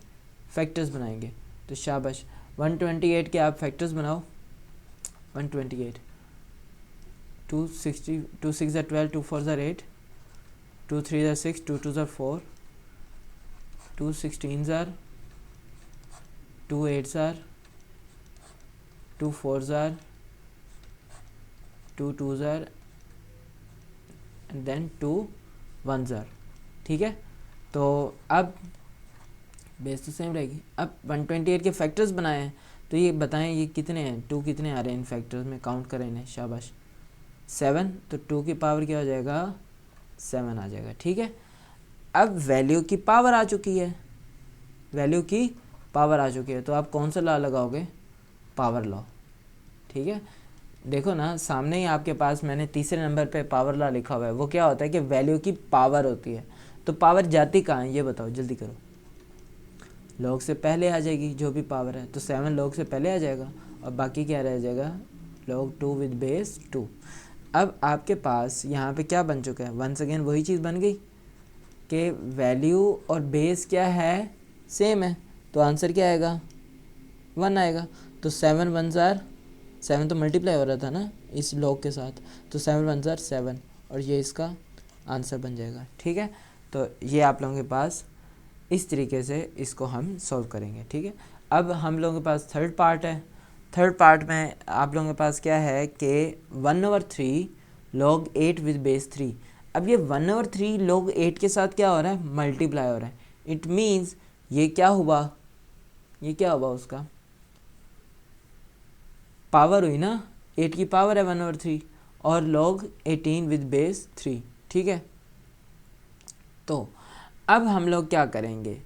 फैक्टर्स बनाएंगे। तो शाबाश 128 के आप फैक्टर्स बनाओ, 128, 260, 2 6 ज़ार 12, 2 4 ज़ार 8, 2 3 ज़ार 6, 2 2 ज़ार 4, 2 16 ज़ार, 2 8 ज़ार, 2 4 ज़ार, 2 2 ज़ार एंड देन 2 1 ज़ार, ठीक है। तो अब बेस तो सेम रहेगी। अब 128 के फैक्टर्स बनाए हैं, तो ये बताएं ये कितने हैं, 2 कितने आ रहे हैं इन फैक्टर्स में, काउंट करें इन्हें, शाबाश 7, तो 2 की पावर क्या हो जाएगा, 7 आ जाएगा, ठीक है। अब वैल्यू की पावर आ चुकी है, वैल्यू की पावर आ चुकी है, तो आप कौन सा लॉ लगाओगे, पावर लॉ, ठीक है। देखो ना सामने ही आपके पास मैंने तीसरे नंबर पे पावर लॉ लिखा हुआ है, वो क्या होता है कि वैल्यू की पावर होती है, तो पावर जाती कहाँ है ये बताओ, जल्दी करो, log से पहले आ जाएगी जो भी पावर है, तो 7 log से पहले आ जाएगा, और बाकी क्या रह जाएगा, log 2 विद बेस 2। अब आपके पास यहाँ पे क्या बन चुका है, वंस अगेन वही चीज़ बन गई कि वैल्यू और बेस क्या है, सेम है, तो आंसर क्या आएगा, 1 आएगा। तो 7 1 ज़ार 7 तो मल्टीप्लाई हो रहा था ना इस log के साथ, तो 7 1 ज़ार 7, और ये इसका आंसर बन जाएगा, ठीक है। तो ये आप लोगों के पास इस तरीके से इसको हम सॉल्व करेंगे, ठीक है। अब हम लोगों के पास थर्ड पार्ट है। थर्ड पार्ट में आप लोगों के पास क्या है कि 1/3 log 8 विद बेस 3। अब ये 1/3 log 8 के साथ क्या हो रहा है, मल्टीप्लाई हो रहा है। इट मीन्स ये क्या हुआ, ये क्या हुआ, उसका पावर हुई ना, 8 की पावर है 1/3, और log 18 विद बेस 3, ठीक है। तो अब हम लोग क्या करेंगे,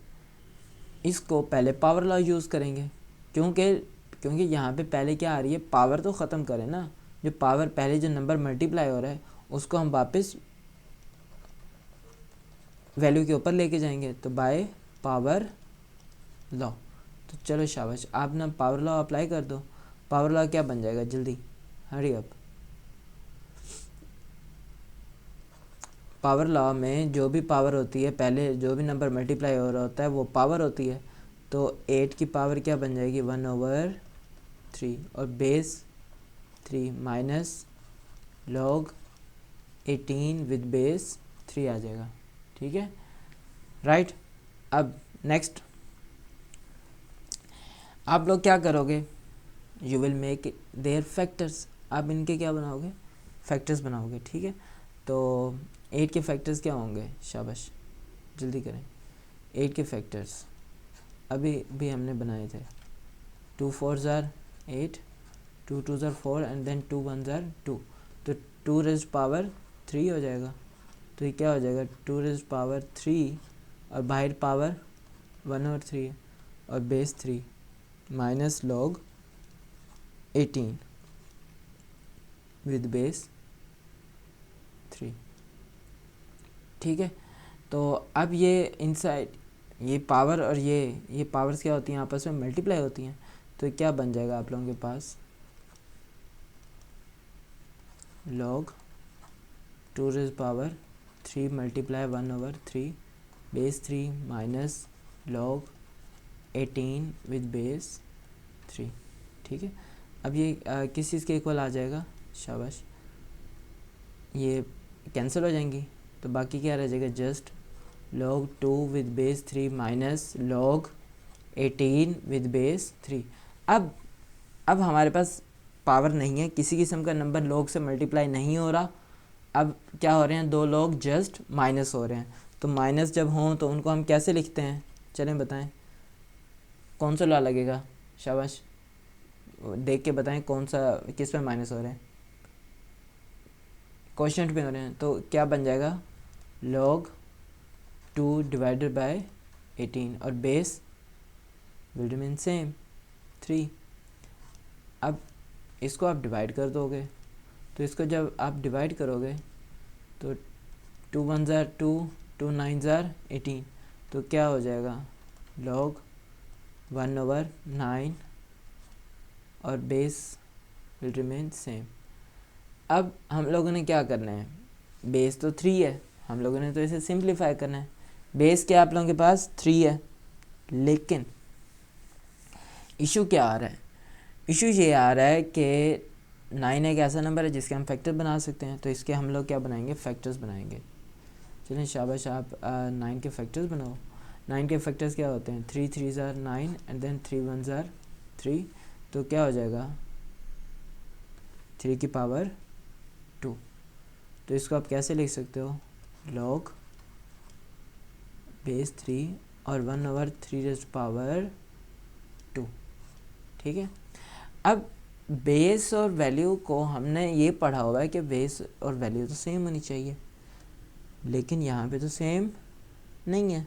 इसको पहले पावर लॉ यूज़ करेंगे, क्योंकि यहाँ पे पहले क्या आ रही है, पावर तो ख़त्म करें ना, जो पावर पहले जो नंबर मल्टीप्लाई हो रहा है उसको हम वापस वैल्यू के ऊपर लेके जाएंगे, तो बाय पावर लॉ। तो चलो शाबाश, आप ना पावर लॉ अप्लाई कर दो। पावर लॉ क्या बन जाएगा, जल्दी हरी अप। पावर लॉ में जो भी पावर होती है, पहले जो भी नंबर मल्टीप्लाई हो रहा होता है वो पावर होती है, तो 8 की पावर क्या बन जाएगी, 1/3, और base 3 minus log 18 with base 3 आ जाएगा, ठीक है, राइट। अब नेक्स्ट आप लोग क्या करोगे, you will make their factors, आप इनके क्या बनाओगे, फैक्टर्स बनाओगे, ठीक है। तो 8 के फैक्टर्स क्या होंगे, शाबाश जल्दी करें, 8 के फैक्टर्स अभी भी हमने बनाए थे, 2 4 ज़ार 8, 2 2 ज़ार 4 एंड देन 2 1 ज़ार 2, तो 2 रेज़ पावर 3 हो जाएगा, तो ये क्या हो जाएगा, 2 रेज़ पावर 3, और बाहर पावर 1/3 और base 3 minus log 18, with base 3। ठीक है, तो अब ये इनसाइड ये पावर और ये पावर्स क्या होती हैं, आपस में मल्टीप्लाई होती हैं। तो क्या बन जाएगा आप लोगों के पास, log 2 raised power 3 multiply 1/3 base 3 minus log 18 with base 3। ठीक है, अब ये किस चीज़ के इक्वल आ जाएगा, शाबाश, ये कैंसिल हो जाएंगी, तो बाकी क्या रह जाएगा, just log 2 with base 3 minus log 18 with base 3। अब हमारे पास पावर नहीं है, किसी किस्म का नंबर log से मल्टीप्लाई नहीं हो रहा। अब क्या हो रहे हैं, दो log जस्ट माइनस हो रहे हैं। तो माइनस जब हों तो उनको हम कैसे लिखते हैं, चलें बताएं, कौन सा लॉ लगेगा, शाबाश देख के बताएं कौन सा, किस पे माइनस हो रहे हैं, क्वोशिएंट पे हो रहे हैं। तो क्या बन जाएगा, log 2 डिवाइडेड बाय 18 और बेस विल रिमेन सेम 3। अब इसको आप डिवाइड कर दोगे, तो इसको जब आप डिवाइड करोगे तो 2 1 ज़ार 2, 2 9 ज़ार 18, तो क्या हो जाएगा, log 1/9 और बेस विल रिमेन सेम। अब हम लोगों ने क्या करना है, बेस तो 3 है, हम लोगों ने तो इसे सिंप्लीफाई करना है। बेस क्या आप लोगों के पास 3 है, लेकिन इशू क्या आ रहा है, इशू ये आ रहा है कि 9 एक ऐसा नंबर है जिसके हम फैक्टर बना सकते हैं। तो इसके हम लोग क्या बनाएंगे, फैक्टर्स बनाएंगे। चलिए शाबाश, आप 9 के फैक्टर्स बनाओ। 9 के फैक्टर्स क्या होते हैं, 3 3 ज़ार 9 एंड देन 3 1 ज़ार 3। तो क्या हो जाएगा, 3 की पावर 2। तो इसको आप कैसे लिख सकते हो, log बेस 3 और 1/3 रेज़्ड पावर 2। ठीक है, अब बेस और वैल्यू को हमने ये पढ़ा हुआ है कि बेस और वैल्यू तो सेम होनी चाहिए, लेकिन यहाँ पे तो सेम नहीं है।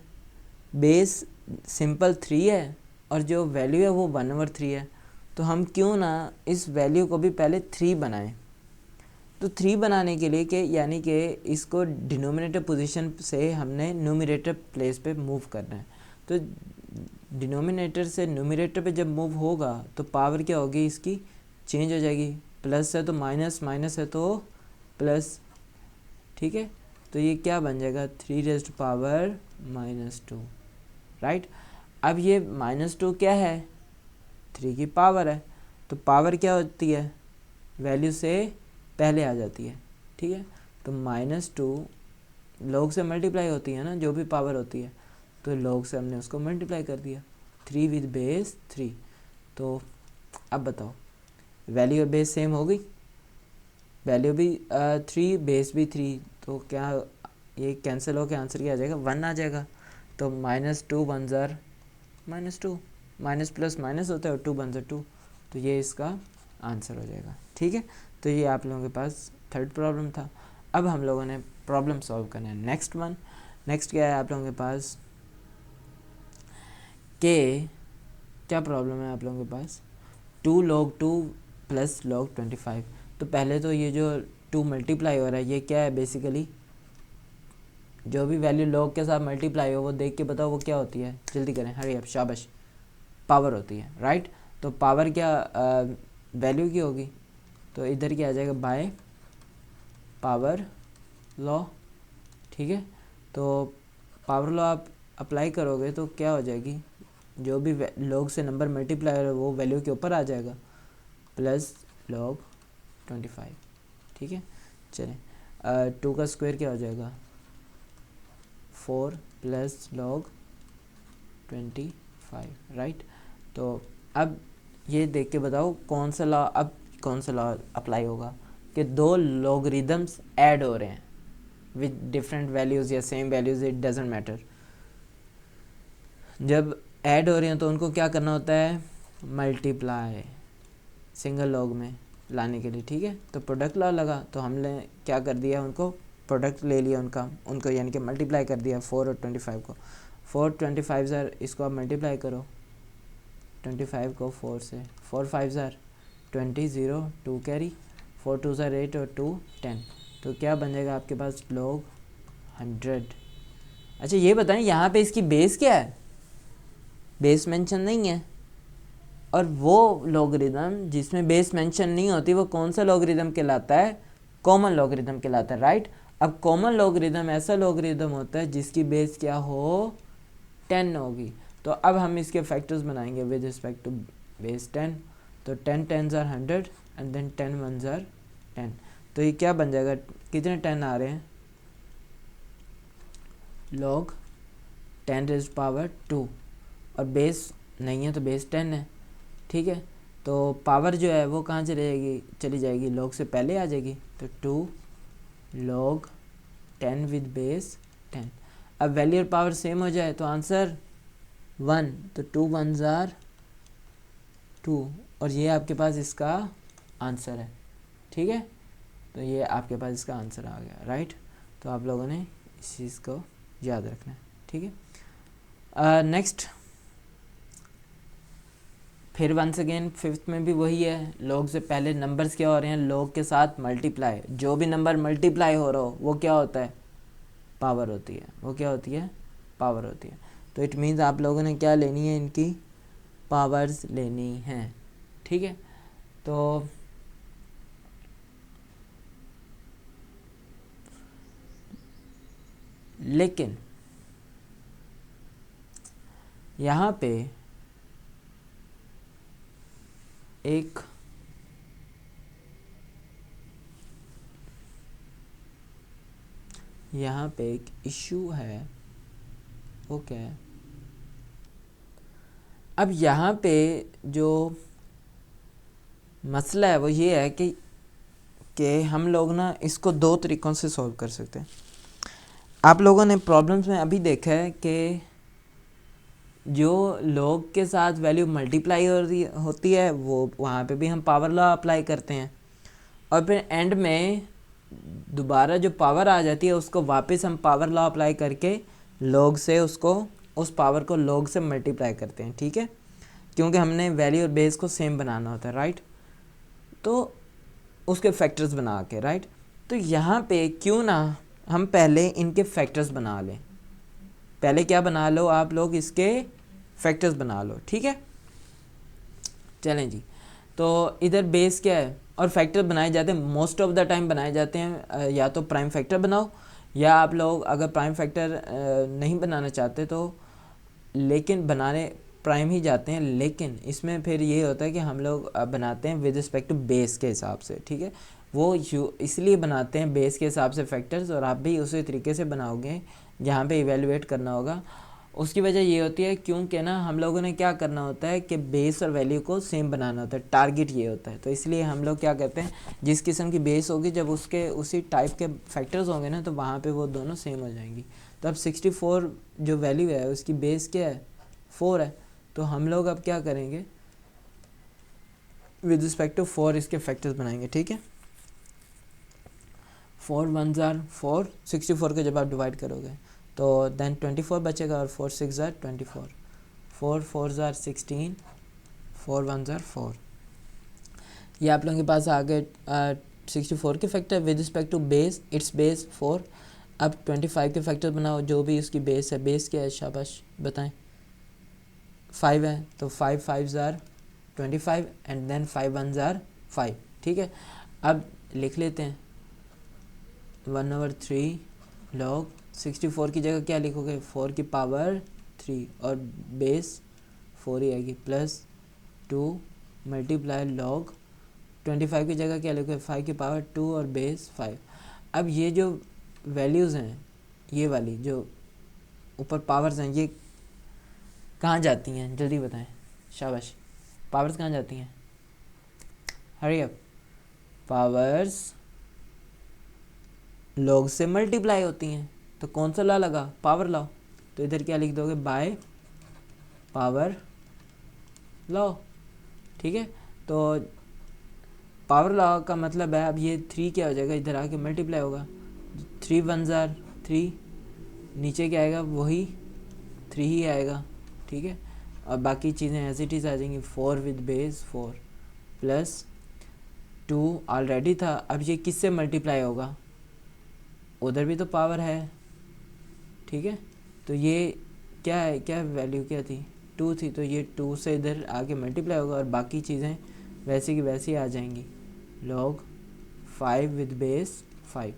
बेस सिंपल 3 है और जो वैल्यू है वो 1/3 है। तो हम क्यों ना इस वैल्यू को भी पहले 3 बनाएं। तो 3 बनाने के लिए कि यानी कि इसको डिनोमिनेटर पोजीशन से हमने न्यूमरेटर प्लेस पे मूव करना है। तो डिनोमिनेटर से न्यूमरेटर पे जब मूव होगा तो पावर क्या होगी, इसकी चेंज हो जाएगी, प्लस है तो माइनस, माइनस है तो प्लस। ठीक है, तो ये क्या बन जाएगा, 3 रेज़्ड पावर -2, राइट। अब ये -2 क्या है, 3 की पावर है। तो पावर क्या होती है, वैल्यू से पहले आ जाती है। ठीक है, तो -2 log से मल्टीप्लाई होती है ना, जो भी पावर होती है, तो log से हमने उसको मल्टीप्लाई कर दिया, 3 विद बेस 3। तो अब बताओ, वैल्यू और बेस सेम हो गई, वैल्यू भी 3 बेस भी 3, तो क्या ये कैंसिल हो के आंसर क्या आ जाएगा, 1 आ जाएगा। तो -2 1 ज़ार -2, माइनस प्लस माइनस होता है और 2 1 ज़ार 2, तो ये इसका आंसर हो जाएगा। ठीक है, तो ये आप लोगों के पास थर्ड प्रॉब्लम था। अब हम लोगों ने प्रॉब्लम सॉल्व करना है नेक्स्ट वन। नेक्स्ट क्या है आप लोगों के पास, के क्या प्रॉब्लम है आप लोगों के पास, 2 log 2 प्लस log 25। तो पहले तो ये जो 2 मल्टीप्लाई हो रहा है ये क्या है, बेसिकली जो भी वैल्यू log के साथ मल्टीप्लाई हो वो देख के बताओ वो क्या होती है, जल्दी करें, हरी अप, शाबाश, पावर होती है, राइट। तो पावर क्या वैल्यू की होगी, तो इधर क्या आ जाएगा, बाय पावर लॉ। ठीक है, तो पावर लॉ आप अप्लाई करोगे तो क्या हो जाएगी, जो भी log से नंबर मल्टीप्लाई हो रहा है वो वैल्यू के ऊपर आ जाएगा, प्लस log 25। ठीक है, चलें 2 का स्क्वायर क्या हो जाएगा, 4 प्लस log 25, राइट। तो अब ये देख के बताओ कौन सा लॉ, अब कौन सा लॉ अप्लाई होगा कि दो लॉगरिदम्स ऐड हो रहे हैं विद डिफरेंट वैल्यूज़ या same values, it doesn't matter. जब ऐड हो रहे हैं तो उनको क्या करना होता है, मल्टीप्लाई सिंगल लॉग में लाने के लिए। ठीक है, तो प्रोडक्ट लॉ लगा तो हमने क्या कर दिया, उनको प्रोडक्ट ले लिया उनको यानी कि मल्टीप्लाई कर दिया 4 और 25 को। 4 25 ज़ार, इसको आप मल्टीप्लाई करो 25 को 4 से, 4 5 ज़ार 20, 0 2 कैरी, 4 2 ज़ार 8 और 2 10, तो क्या बन जाएगा आपके पास log 100। अच्छा ये बताएं यहाँ पे इसकी बेस क्या है, बेस मेंशन नहीं है, और वो लॉगरिदम जिसमें बेस मेंशन नहीं होती वो कौन सा लॉगरिदम कहलाता है, कॉमन लॉगरिदम कहलाता है, राइट। अब कॉमन लॉगरिदम ऐसा लॉगरिदम होता है जिसकी बेस क्या हो 10 होगी। तो अब हम इसके फैक्टर्स बनाएंगे विद रिस्पेक्ट टू बेस 10, तो 10 10s are 100 and then 10 1s are 10, तो ये क्या बन जाएगा, कितने 10 आ रहे हैं, log 10 raised पावर 2, और बेस नहीं है तो बेस 10 है, ठीक है। तो पावर जो है वो कहाँ चली जाएगी, log से पहले आ जाएगी, तो 2 log 10 विद बेस 10। अब वैल्यू और पावर सेम हो जाए तो आंसर 1, तो 2 1s आर 2, और ये आपके पास इसका आंसर है, ठीक है। तो ये आपके पास इसका आंसर आ गया, राइट। तो आप लोगों ने इस चीज़ को याद रखना है, ठीक है। नेक्स्ट, फिर वंस अगेन फिफ्थ में भी वही है, लॉग से पहले नंबर्स क्या हो रहे हैं, लॉग के साथ मल्टीप्लाई, जो भी नंबर मल्टीप्लाई हो रहा हो वो क्या होता है, पावर होती है, वो क्या होती है, पावर होती है। तो इट मीन्स आप लोगों ने क्या लेनी है, इनकी पावर्स लेनी है, ठीक है। तो लेकिन यहाँ पे एक इशू है, वो क्या है, अब यहाँ पे जो मसला है वो ये है कि हम लोग ना इसको दो तरीक़ों से सॉल्व कर सकते हैं। आप लोगों ने प्रॉब्लम्स में अभी देखा है कि जो लॉग के साथ वैल्यू मल्टीप्लाई होती है वो वहाँ पे भी हम पावर लॉ अप्लाई करते हैं, और फिर एंड में दोबारा जो पावर आ जाती है उसको वापस हम पावर लॉ अप्लाई करके लॉग से उस पावर को लॉग से मल्टीप्लाई करते हैं, ठीक है, क्योंकि हमने वैल्यू और बेस को सेम बनाना होता है, राइट। तो उसके फैक्टर्स बना के, राइट। तो यहाँ पे क्यों ना हम पहले इनके फैक्टर्स बना लें, पहले क्या बना लो आप लोग, इसके फैक्टर्स बना लो, ठीक है। चलें जी, तो इधर बेस क्या है और फैक्टर बनाए जाते हैं, मोस्ट ऑफ द टाइम बनाए जाते हैं या तो प्राइम फैक्टर बनाओ, या आप लोग अगर प्राइम फैक्टर नहीं बनाना चाहते तो लेकिन बनाने प्राइम ही जाते हैं, लेकिन इसमें फिर ये होता है कि हम लोग बनाते हैं विद रिस्पेक्ट टू बेस के हिसाब से, ठीक है। वो इसलिए बनाते हैं बेस के हिसाब से फैक्टर्स, और आप भी उसी तरीके से बनाओगे जहाँ पे इवेलुएट करना होगा। उसकी वजह ये होती है क्योंकि ना हम लोगों ने क्या करना होता है कि बेस और वैल्यू को सेम बनाना होता है, टारगेट ये होता है। तो इसलिए हम लोग क्या करते हैं, जिस किस्म की बेस होगी जब उसके उसी टाइप के फैक्टर्स होंगे ना तो वहाँ पे वो दोनों सेम हो जाएंगी। तो अब 64 जो वैल्यू है उसकी बेस क्या है, 4 है, तो हम लोग अब क्या करेंगे, विद रिस्पेक्ट टू 4 इसके फैक्टर्स बनाएंगे, ठीक है। 4 1s आर 4, 64 को जब आप डिवाइड करोगे तो देन 24 बचेगा, और 4 6s are 24, 4 4s are 16, 4 1s are 4। ये आप लोगों के पास आ गए 64 के factor with respect to base, it's base 4। अब 25 के फैक्टर बनाओ, जो भी उसकी बेस है, बेस क्या है, शाबाश बताएं, 5 है, तो 5 5s are 25 and then 5 1s are 5, ठीक है। अब लिख लेते हैं 1/3 log 64 की जगह क्या लिखोगे, 4 की पावर 3 और बेस 4 ही आएगी, प्लस 2 मल्टीप्लाई log 25 की जगह क्या लिखोगे, 5 की पावर 2 और बेस 5। अब ये जो वैल्यूज़ हैं, ये वाली जो ऊपर पावर्स हैं, ये कहाँ जाती हैं, जल्दी बताएं, शाबाश, पावर्स कहाँ जाती हैं, हरी अप, पावर्स लॉग से मल्टीप्लाई होती हैं, तो कौन सा लॉ लगा, पावर लॉ। तो इधर क्या लिख दोगे, बाय पावर लॉ, ठीक है। तो पावर लॉ का मतलब है अब ये 3 क्या हो जाएगा, इधर आके मल्टीप्लाई होगा, 3 1s आर 3, नीचे क्या आएगा, वही 3 ही आएगा, ठीक है। और बाकी चीज़ें एज इट इज़ आ जाएंगी, 4 विद बेस 4 प्लस 2 ऑलरेडी था, अब ये किससे मल्टीप्लाई होगा, उधर भी तो पावर है, ठीक है। तो ये क्या है, क्या वैल्यू क्या थी, 2 थी, तो ये 2 से इधर आके मल्टीप्लाई होगा और बाकी चीज़ें वैसी की वैसी आ जाएंगी, log 5 विद बेस 5,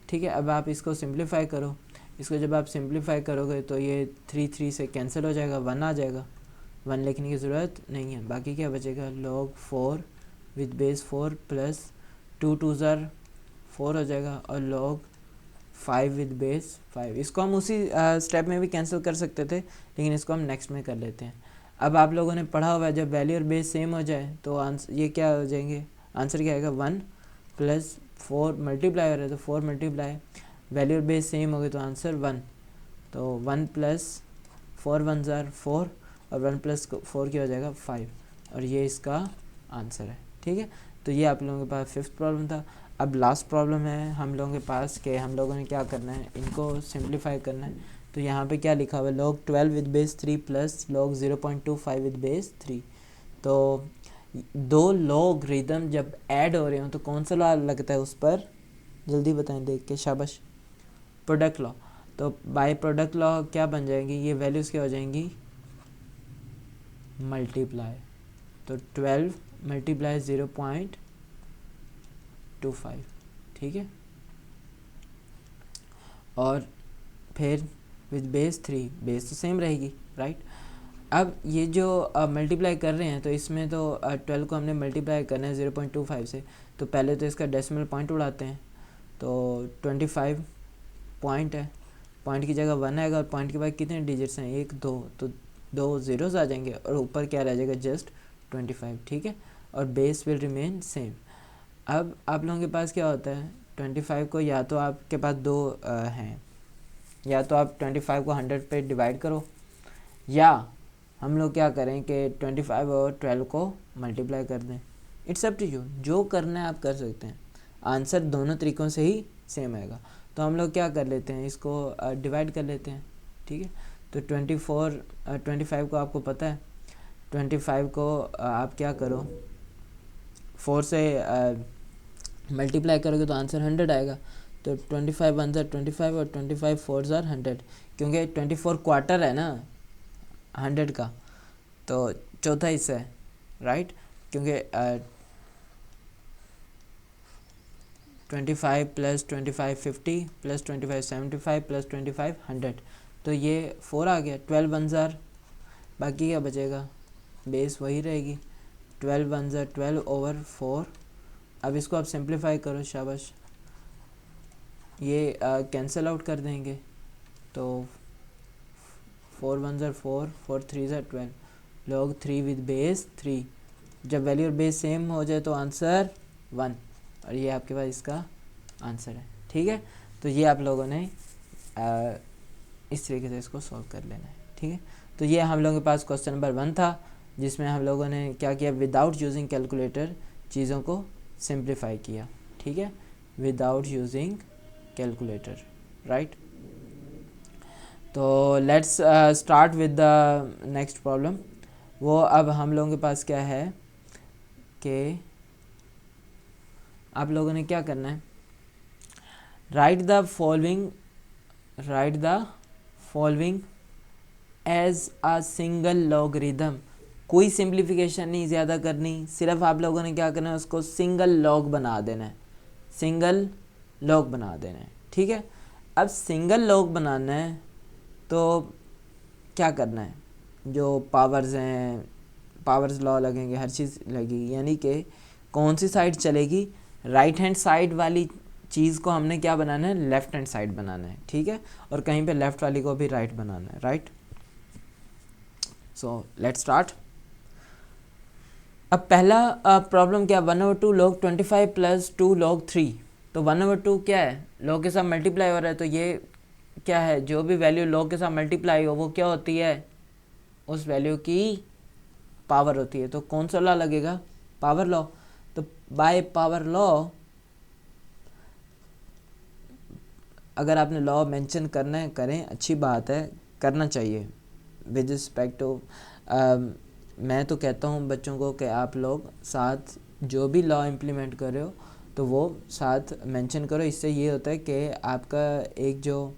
ठीक है। अब आप इसको सिंप्लीफाई करो, इसको जब आप सिंप्लीफाई करोगे तो ये 3 से कैंसिल हो जाएगा, 1 आ जाएगा, 1 लिखने की ज़रूरत नहीं है, बाकी क्या बचेगा, log 4 विद बेस 4 प्लस 2 2 4 हो जाएगा और log 5 विद बेस 5। इसको हम उसी स्टेप में भी कैंसिल कर सकते थे, लेकिन इसको हम नेक्स्ट में कर लेते हैं। अब आप लोगों ने पढ़ा हुआ है जब वैल्यू और बेस सेम हो जाए तो आंसर ये क्या हो जाएंगे, आंसर क्या आएगा, 1 प्लस 4 मल्टीप्लाई हो रहा है तो 4 मल्टीप्लाई, वैल्यू और बेस सेम हो गए तो आंसर 1, तो 1 प्लस 4 1 4 और 1 प्लस 4 क्या हो जाएगा 5, और ये इसका आंसर है, ठीक है। तो ये आप लोगों के पास 5th प्रॉब्लम था। अब लास्ट प्रॉब्लम है हम लोगों के पास कि हम लोगों ने क्या करना है, इनको सिंप्लीफाई करना है। तो यहाँ पे क्या लिखा हुआ है, log 12 with base 3 plus log 0.25 with base 3। तो दो लॉग रिदम जब ऐड हो रहे हो तो कौन सा लॉ लगता है उस पर, जल्दी बताएं देख के, शाबाश, प्रोडक्ट लॉ। तो बाय प्रोडक्ट लॉ क्या बन जाएंगी, ये वैल्यूज़ क्या हो जाएंगी, मल्टीप्लाई, तो 12 मल्टीप्लाई 0.25, ठीक है, और फिर विद बेस 3, बेस तो सेम रहेगी, राइट। अब ये जो मल्टीप्लाई कर रहे हैं तो इसमें तो 12 को हमने मल्टीप्लाई करना है 0.25 से, तो पहले तो इसका डेसिमल पॉइंट उड़ाते हैं, तो 25 पॉइंट है, पॉइंट की जगह 1 आएगा और पॉइंट के बाद कितने डिजिट्स हैं, 1 2, तो 2 ज़ीरोज़ आ जाएंगे और ऊपर क्या रह जाएगा, जस्ट 25, ठीक है, और बेस विल रिमेन सेम। अब आप लोगों के पास क्या होता है, 25 को या तो आपके पास दो हैं, या तो आप 25 को 100 पे डिवाइड करो, या हम लोग क्या करें कि 25 और 12 को मल्टीप्लाई कर दें, इट्स अप टू यू, जो करना है आप कर सकते हैं, आंसर दोनों तरीक़ों से ही सेम आएगा। तो हम लोग क्या कर लेते हैं, इसको डिवाइड कर लेते हैं, ठीक है। तो 25 को आपको पता है, 25 को आप क्या करो, 4 से मल्टीप्लाई करोगे तो आंसर 100 आएगा, तो 25 1 25 और 25 4 100, क्योंकि 24 क्वार्टर है ना 100 का, तो चौथा हिस्सा है, राइट, क्योंकि 25 प्लस 25 50 प्लस 25 75 प्लस 25 100, तो ये 4 आ गया, 12 1 बाकी क्या बचेगा, बेस वही रहेगी, 12 1 12 ओवर 4। अब इसको आप सिंप्लीफाई करो, शाबाश, ये कैंसिल आउट कर देंगे, तो 4 1 4 4 3 12, log 3 विद बेस 3, जब वैल्यू और बेस सेम हो जाए तो आंसर 1, और ये आपके पास इसका आंसर है, ठीक है। तो ये आप लोगों ने इस तरीके से इसको सॉल्व कर लेना है, ठीक है। तो ये हम लोगों के पास क्वेश्चन नंबर 1 था, जिसमें हम लोगों ने क्या किया, विदाउट यूजिंग कैलकुलेटर चीज़ों को सिंप्लीफाई किया, ठीक है, विदाउट यूजिंग कैलकुलेटर, राइट। तो let's start with the next problem. वो अब हम लोगों के पास क्या है कि आप लोगों ने क्या करना है, write the following as a single logarithm. कोई सिंप्लीफिकेशन नहीं ज़्यादा करनी, सिर्फ आप लोगों ने क्या करना है, उसको सिंगल लॉग बना देना है, सिंगल लॉग बना देना है, ठीक है। अब सिंगल लॉग बनाना है तो क्या करना है, जो पावर्स हैं, पावर्स लॉ लगेंगे, हर चीज़ लगेगी, यानी कि कौन सी साइड चलेगी, राइट हैंड साइड वाली चीज़ को हमने क्या बनाना है, लेफ्ट हैंड साइड बनाना है, ठीक है, और कहीं पे लेफ्ट वाली को भी राइट बनाना है, राइट। So let's start. अब पहला प्रॉब्लम क्या, 1/2 log 25 प्लस 2 log 3, तो 1/2 क्या है, log के साथ मल्टीप्लाई हो रहा है, तो ये क्या है, जो भी वैल्यू log के साथ मल्टीप्लाई हो वो क्या होती है, उस वैल्यू की पावर होती है। तो कौन सा लॉ लगेगा, पावर लॉ। तो बाय पावर लॉ, अगर आपने लॉ मेंशन करना है करें, अच्छी बात है, करना चाहिए विद रिस्पेक्ट टू, मैं तो कहता हूँ बच्चों को कि आप लोग साथ जो भी लॉ इम्प्लीमेंट कर रहे हो तो वो साथ मेंशन करो। इससे ये होता है कि आपका एक जो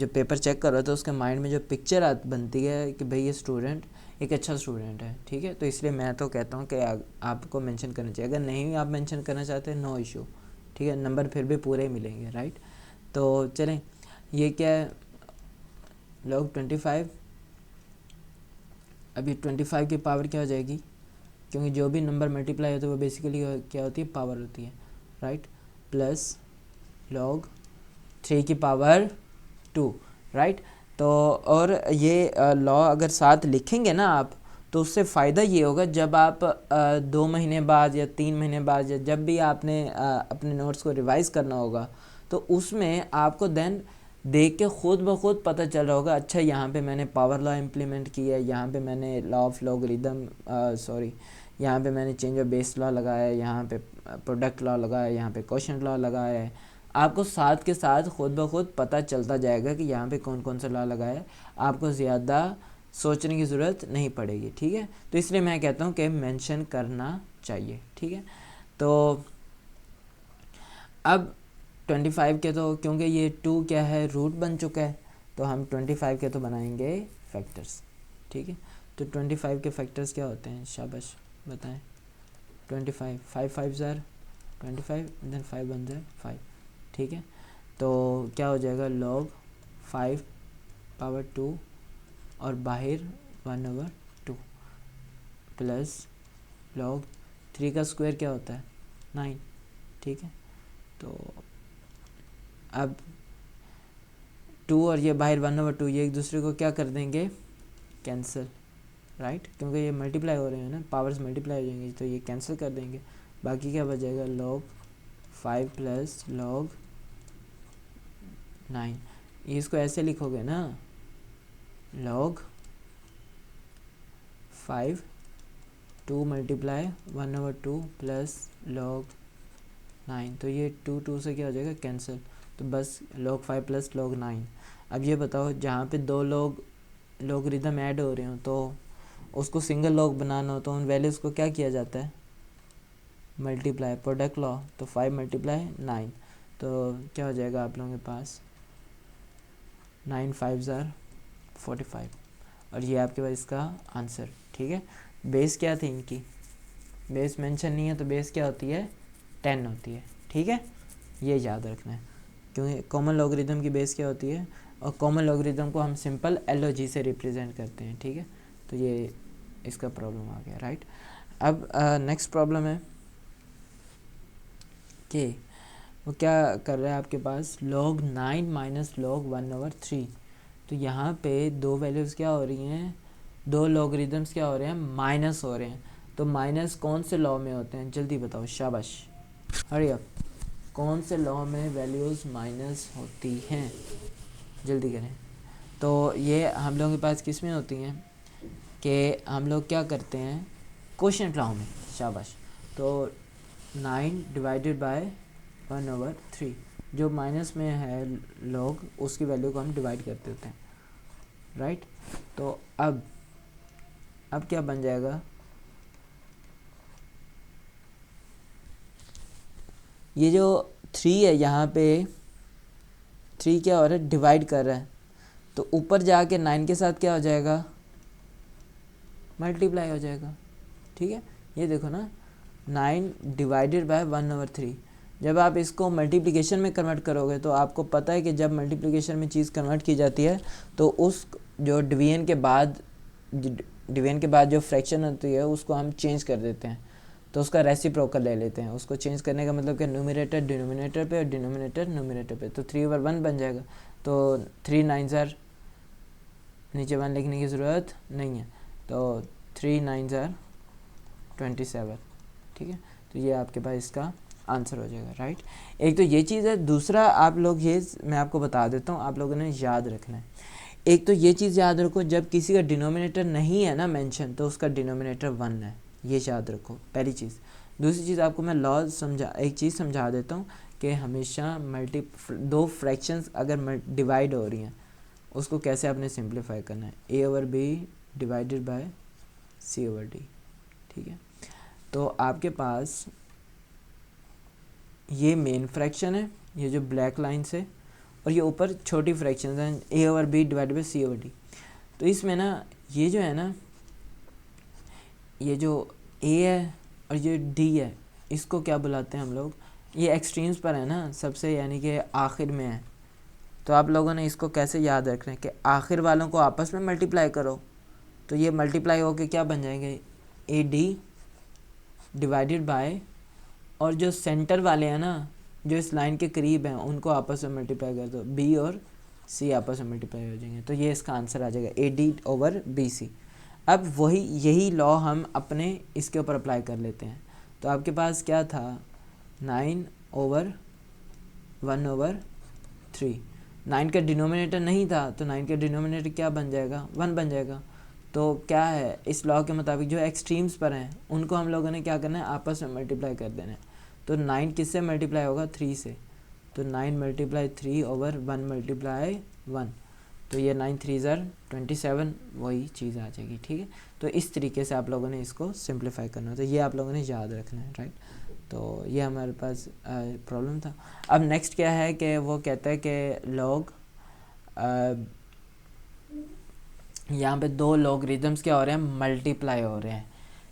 पेपर चेक कर रहा था उसके माइंड में जो पिक्चर बनती है कि भाई ये स्टूडेंट एक अच्छा स्टूडेंट है, ठीक है। तो इसलिए मैं तो कहता हूँ कि आपको मेंशन करना चाहिए। अगर नहीं आप मेंशन करना चाहते हैं, नो इशू, ठीक है, नंबर फिर भी पूरे मिलेंगे, राइट। तो चलें, ये क्या है, log 25। अभी 25 की पावर क्या हो जाएगी, क्योंकि जो भी नंबर मल्टीप्लाई होता है वो बेसिकली क्या होती है, पावर होती है, राइट। प्लस log 3 की पावर 2, राइट। तो और ये लॉ अगर साथ लिखेंगे ना आप, तो उससे फ़ायदा ये होगा जब आप 2 महीने बाद या 3 महीने बाद या जब भी आपने अपने नोट्स को रिवाइज़ करना होगा, तो उसमें आपको देन देख के खुद ब खुद पता चल रहा होगा, अच्छा यहाँ पे मैंने पावर लॉ इम्प्लीमेंट किया है, यहाँ पे मैंने लॉ ऑफ लॉगरिदम यहाँ पे मैंने चेंज ऑफ बेस लॉ लगाया है, यहाँ पे प्रोडक्ट लॉ लगाया है, यहाँ पे क्वोशंट लॉ लगाया है। आपको साथ के साथ खुद ब खुद पता चलता जाएगा कि यहाँ पे कौन कौन सा लॉ लगाया है, आपको ज़्यादा सोचने की ज़रूरत नहीं पड़ेगी, ठीक है। तो इसलिए मैं कहता हूँ कि मेंशन करना चाहिए, ठीक है। तो अब 25 के तो क्योंकि ये 2 क्या है, रूट बन चुका है, तो हम 25 के तो बनाएंगे फैक्टर्स, ठीक है। तो 25 के फैक्टर्स क्या होते हैं, शाबाश बताएं। 25 5 5 ज़ार 25 देन 5 1 ज़ार 5, ठीक है। तो क्या हो जाएगा, log 5 पावर 2 और बाहर 1/2 प्लस log 3 का स्क्वायर क्या होता है, 9, ठीक है। तो अब 2 और ये बाहर 1/2 ये एक दूसरे को क्या कर देंगे, कैंसिल, राइट, क्योंकि ये मल्टीप्लाई हो रहे हैं ना, पावर्स मल्टीप्लाई हो जाएंगे, तो ये कैंसिल कर देंगे। बाकी क्या बचेगा, log 5 प्लस log 9। ये इसको ऐसे लिखोगे ना, log 5 2 मल्टीप्लाई 1/2 प्लस log 9, तो ये 2 से क्या हो जाएगा, कैंसिल, तो बस log 5 प्लस log 9। अब ये बताओ, जहाँ पे 2 लॉगरिदम ऐड हो रहे हो तो उसको सिंगल लॉग बनाना हो तो उन वैल्यूज़ को क्या किया जाता है, मल्टीप्लाई, प्रोडक्ट लॉ, तो 5 मल्टीप्लाई 9, तो क्या हो जाएगा आप लोगों के पास, 9 5 ज़ार 45, और ये आपके पास इसका आंसर, ठीक है। बेस क्या थी इनकी, बेस मेंशन नहीं है, तो बेस क्या होती है, 10 होती है, ठीक है। ये याद रखना है, क्योंकि कॉमन लॉगरिदम की बेस क्या होती है, और कॉमन लॉगरिदम को हम सिंपल LOG से रिप्रेजेंट करते हैं, ठीक है। तो ये इसका प्रॉब्लम आ गया, राइट। अब नेक्स्ट प्रॉब्लम है कि वो क्या कर रहा है आपके पास, log 9 माइनस log 1/3। तो यहाँ पे दो वैल्यूज़ क्या हो रही हैं, दो लॉगरिदम्स क्या हो रहे हैं, माइनस हो रहे हैं। तो माइनस कौन से लॉ में होते हैं, जल्दी बताओ, शाबाश, हरी अप, कौन से लॉ में वैल्यूज़ माइनस होती हैं, जल्दी करें। तो ये हम लोगों के पास किस में होती हैं कि हम लोग क्या करते हैं, क्वोशंट लॉ में, शाबाश। तो 9 डिवाइडेड बाय 1/3, जो माइनस में है लॉग, उसकी वैल्यू को हम डिवाइड करते होते हैं, राइट। तो अब क्या बन जाएगा, ये जो 3 है यहाँ पे 3 क्या हो रहा है, डिवाइड कर रहा है, तो ऊपर जाके 9 के साथ क्या हो जाएगा, मल्टीप्लाई हो जाएगा, ठीक है। ये देखो ना, 9 डिवाइडेड बाय 1/3, जब आप इसको मल्टीप्लिकेशन में कन्वर्ट करोगे तो आपको पता है कि जब मल्टीप्लिकेशन में चीज़ कन्वर्ट की जाती है तो उस जो डिवीजन के बाद जो फ्रैक्शन होती है उसको हम चेंज कर देते हैं, तो उसका रेसिप्रोकल ले लेते हैं। उसको चेंज करने का मतलब कि न्यूमरेटर डिनोमिनेटर पे और डिनोमिनेटर न्यूमरेटर पे, तो 3/1 बन जाएगा। तो 3 9 ज़ार, नीचे 1 लिखने की ज़रूरत नहीं है, तो 3 9 ज़ार 27, ठीक है। तो ये आपके पास इसका आंसर हो जाएगा, राइट। एक तो ये चीज़ है, दूसरा आप लोग ये मैं आपको बता देता हूँ, आप लोगों ने याद रखना है। एक तो ये चीज़ याद रखो, जब किसी का डिनोमिनेटर नहीं है ना मेंशन, तो उसका डिनोमिनेटर 1 है, ये याद रखो, पहली चीज़। दूसरी चीज़ आपको मैं लॉ एक चीज़ समझा देता हूँ कि हमेशा दो फ्रैक्शंस अगर डिवाइड हो रही हैं उसको कैसे आपने सिंप्लीफाई करना है, A/B डिवाइडेड बाय C/D, ठीक है। तो आपके पास ये मेन फ्रैक्शन है, ये जो ब्लैक लाइन से, और ये ऊपर छोटी फ्रैक्शन है A over B divide by C over D. तो इसमें ना ये जो है ना, ये जो ए है और ये डी है, इसको क्या बुलाते हैं हम लोग, ये एक्सट्रीम्स पर है ना सबसे, यानी कि आखिर में है। तो आप लोगों ने इसको कैसे याद रखना है कि आखिर वालों को आपस में मल्टीप्लाई करो, तो ये मल्टीप्लाई होके क्या बन जाएंगे, ए डी डिवाइडेड बाय, और जो सेंटर वाले हैं ना, जो इस लाइन के करीब हैं, उनको आपस में मल्टीप्लाई कर दो, बी और सी आपस में मल्टीप्लाई हो जाएंगे, तो ये इसका आंसर आ जाएगा A D over B C. अब वही यही लॉ हम अपने इसके ऊपर अप्लाई कर लेते हैं। तो आपके पास क्या था, 9 ओवर 1 ओवर 3, 9 का डिनोमिनेटर नहीं था, तो 9 का डिनोमिनेटर क्या बन जाएगा, 1 बन जाएगा। तो क्या है, इस लॉ के मुताबिक जो एक्सट्रीम्स पर हैं उनको हम लोगों ने क्या करना है, आपस में मल्टीप्लाई कर देना है। तो 9 किससे मल्टीप्लाई होगा, 3 से, तो 9 मल्टीप्लाई 3 ओवर 1 मल्टीप्लाई 1, तो ये 9 3 ज़र 27, वही चीज़ आ जाएगी। ठीक है, तो इस तरीके से आप लोगों ने इसको सिंप्लीफाई करना है, तो ये आप लोगों ने याद रखना है, राइट। तो ये हमारे पास प्रॉब्लम था। अब नेक्स्ट क्या है कि वो कहता है कि लॉग, यहाँ पे दो लॉगरिदम्स क्या हो रहे हैं, मल्टीप्लाई हो रहे हैं,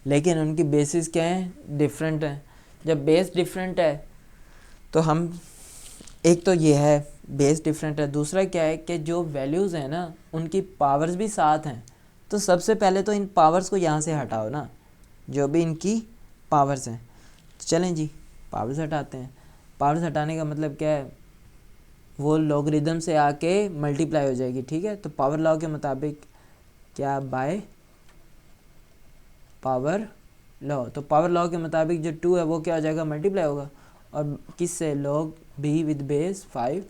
लेकिन उनकी बेसिस क्या है, डिफरेंट है। जब बेस डिफरेंट है तो हम, एक तो ये है बेस डिफरेंट है, दूसरा क्या है कि जो वैल्यूज़ हैं ना उनकी पावर्स भी साथ हैं। तो सबसे पहले तो इन पावर्स को यहाँ से हटाओ ना, जो भी इनकी पावर्स हैं। तो चलें जी, पावर्स हटाते हैं। पावर्स हटाने का मतलब क्या है, वो लॉगरिदम से आके मल्टीप्लाई हो जाएगी। ठीक है, तो पावर लॉ के मुताबिक क्या, बाय पावर लॉ, तो पावर लॉ के मुताबिक जो 2 है वो क्या हो जाएगा, मल्टीप्लाई होगा, और किससे, लॉग बी विद बेस 5,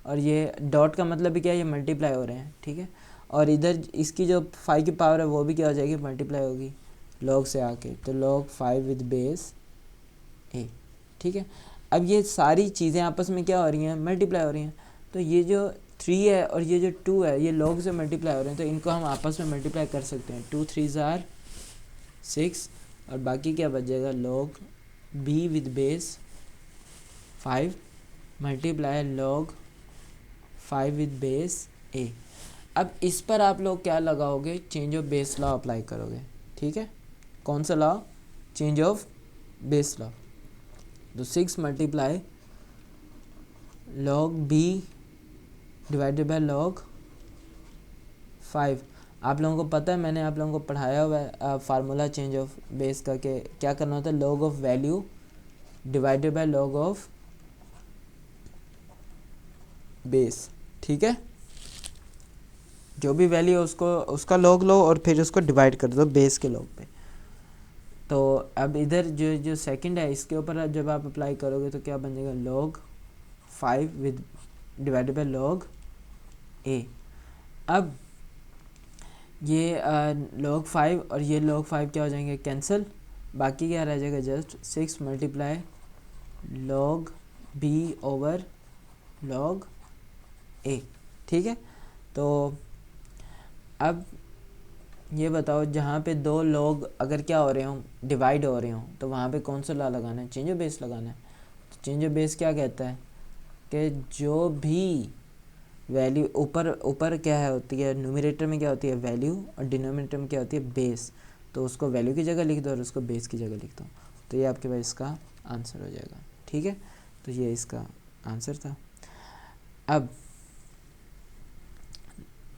और ये डॉट का मतलब भी क्या है, ये मल्टीप्लाई हो रहे हैं। ठीक है, और इधर इसकी जो 5 की पावर है वो भी क्या हो जाएगी, मल्टीप्लाई होगी लॉग से आके, तो लॉग 5 विद बेस ए। ठीक है, अब ये सारी चीज़ें आपस में क्या हो रही हैं, मल्टीप्लाई हो रही हैं। तो ये जो 3 है और ये जो 2 है, ये लॉग से मल्टीप्लाई हो रहे हैं, तो इनको हम आपस में मल्टीप्लाई कर सकते हैं। 2 3 ज़ार 6, और बाकी क्या बच जाएगा, log B with base 5 multiply log 5 with base A. अब इस पर आप लोग क्या लगाओगे, change of base law apply करोगे। ठीक है, कौन सा law, change of base law. तो 6 multiply log B divided by log 5। आप लोगों को पता है, मैंने आप लोगों को पढ़ाया हुआ है फार्मूला चेंज ऑफ बेस का, कि क्या करना होता है, log of value divided by log of base. ठीक है, जो भी वैल्यू है उसको, उसका लॉग लो और फिर उसको डिवाइड कर दो बेस के लॉग पे। तो अब इधर जो सेकंड है, इसके ऊपर जब आप अप्लाई करोगे तो क्या बन जाएगा, log 5 with divided by log A. अब ये log 5 और ये log 5 क्या हो जाएंगे, कैंसिल, बाकी क्या रह जाएगा, just 6 multiply log b over log a। ठीक है, तो अब ये बताओ, जहाँ पे दो log अगर क्या हो रहे हों, डिवाइड हो रहे हों, तो वहाँ पे कौन सा लॉ लगाना है, चेंज ऑफ बेस लगाना है। तो चेंज ऑफ बेस क्या कहता है कि जो भी वैल्यू ऊपर क्या है होती है, न्यूमरेटर में क्या होती है, वैल्यू, और डिनोमिनेटर में क्या होती है, बेस। तो उसको वैल्यू की जगह लिख दो और उसको बेस की जगह लिख दो, तो ये आपके पास इसका आंसर हो जाएगा। ठीक है, तो ये इसका आंसर था। अब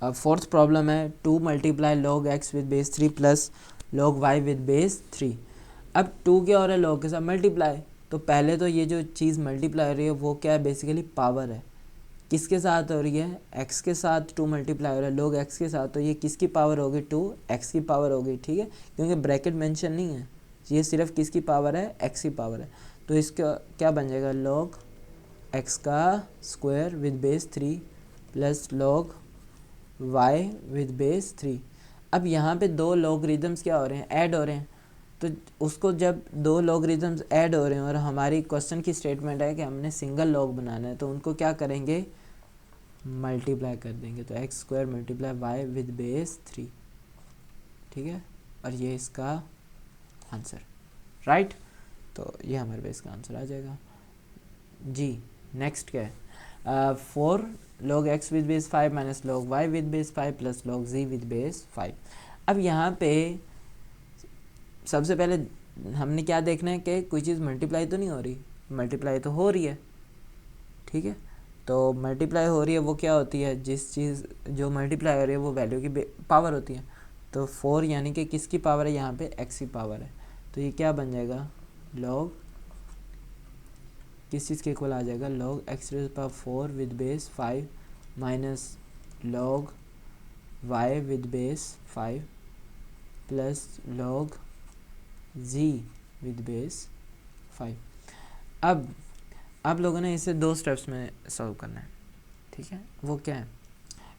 फोर्थ प्रॉब्लम है, 2 multiply log x with base 3 plus log y with base 3। अब 2 क्या हो रहा है, लॉग के साथ मल्टीप्लाई। तो पहले तो ये जो चीज़ मल्टीप्लाई हो रही है वो क्या है, बेसिकली पावर है। किसके साथ हो रही है, x के साथ 2 मल्टीप्लाई हो रहा है, log x के साथ, तो ये किसकी पावर होगी, 2 x की पावर होगी। ठीक है, क्योंकि ब्रैकेट मेंशन नहीं है, ये सिर्फ किसकी पावर है, x की पावर है। तो इसका क्या बन जाएगा, log x का square with base 3 plus log y with base 3। अब यहाँ पे दो लॉगरिदम्स क्या हो रहे हैं, ऐड हो रहे हैं। तो उसको जब दो लॉगरिदम्स ऐड हो रहे हैं और हमारी क्वेश्चन की स्टेटमेंट है कि हमने सिंगल लॉग बनाना है, तो उनको क्या करेंगे, मल्टीप्लाई कर देंगे। तो x square multiply y with base 3। ठीक है, और ये इसका आंसर, राइट। तो ये हमारे पास इसका आंसर आ जाएगा जी। नेक्स्ट क्या है, 4 log x with base 5 minus log y with base 5 plus log z with base 5। अब यहाँ पे सबसे पहले हमने क्या देखना है कि कोई चीज़ मल्टीप्लाई तो नहीं हो रही, मल्टीप्लाई तो हो रही है, ठीक है। तो मल्टीप्लाई हो रही है वो क्या होती है, जिस चीज़ जो मल्टीप्लाई हो रही है वो वैल्यू की पावर होती है। तो 4 यानी कि किसकी पावर है, यहाँ पे x की पावर है। तो ये क्या बन जाएगा, log किस चीज़ के इक्वल आ जाएगा, log x rays power 4 with base 5 minus log y with base 5 plus log z with base 5। अब आप लोगों ने इसे 2 स्टेप्स में सॉल्व करना है, ठीक है। वो क्या है,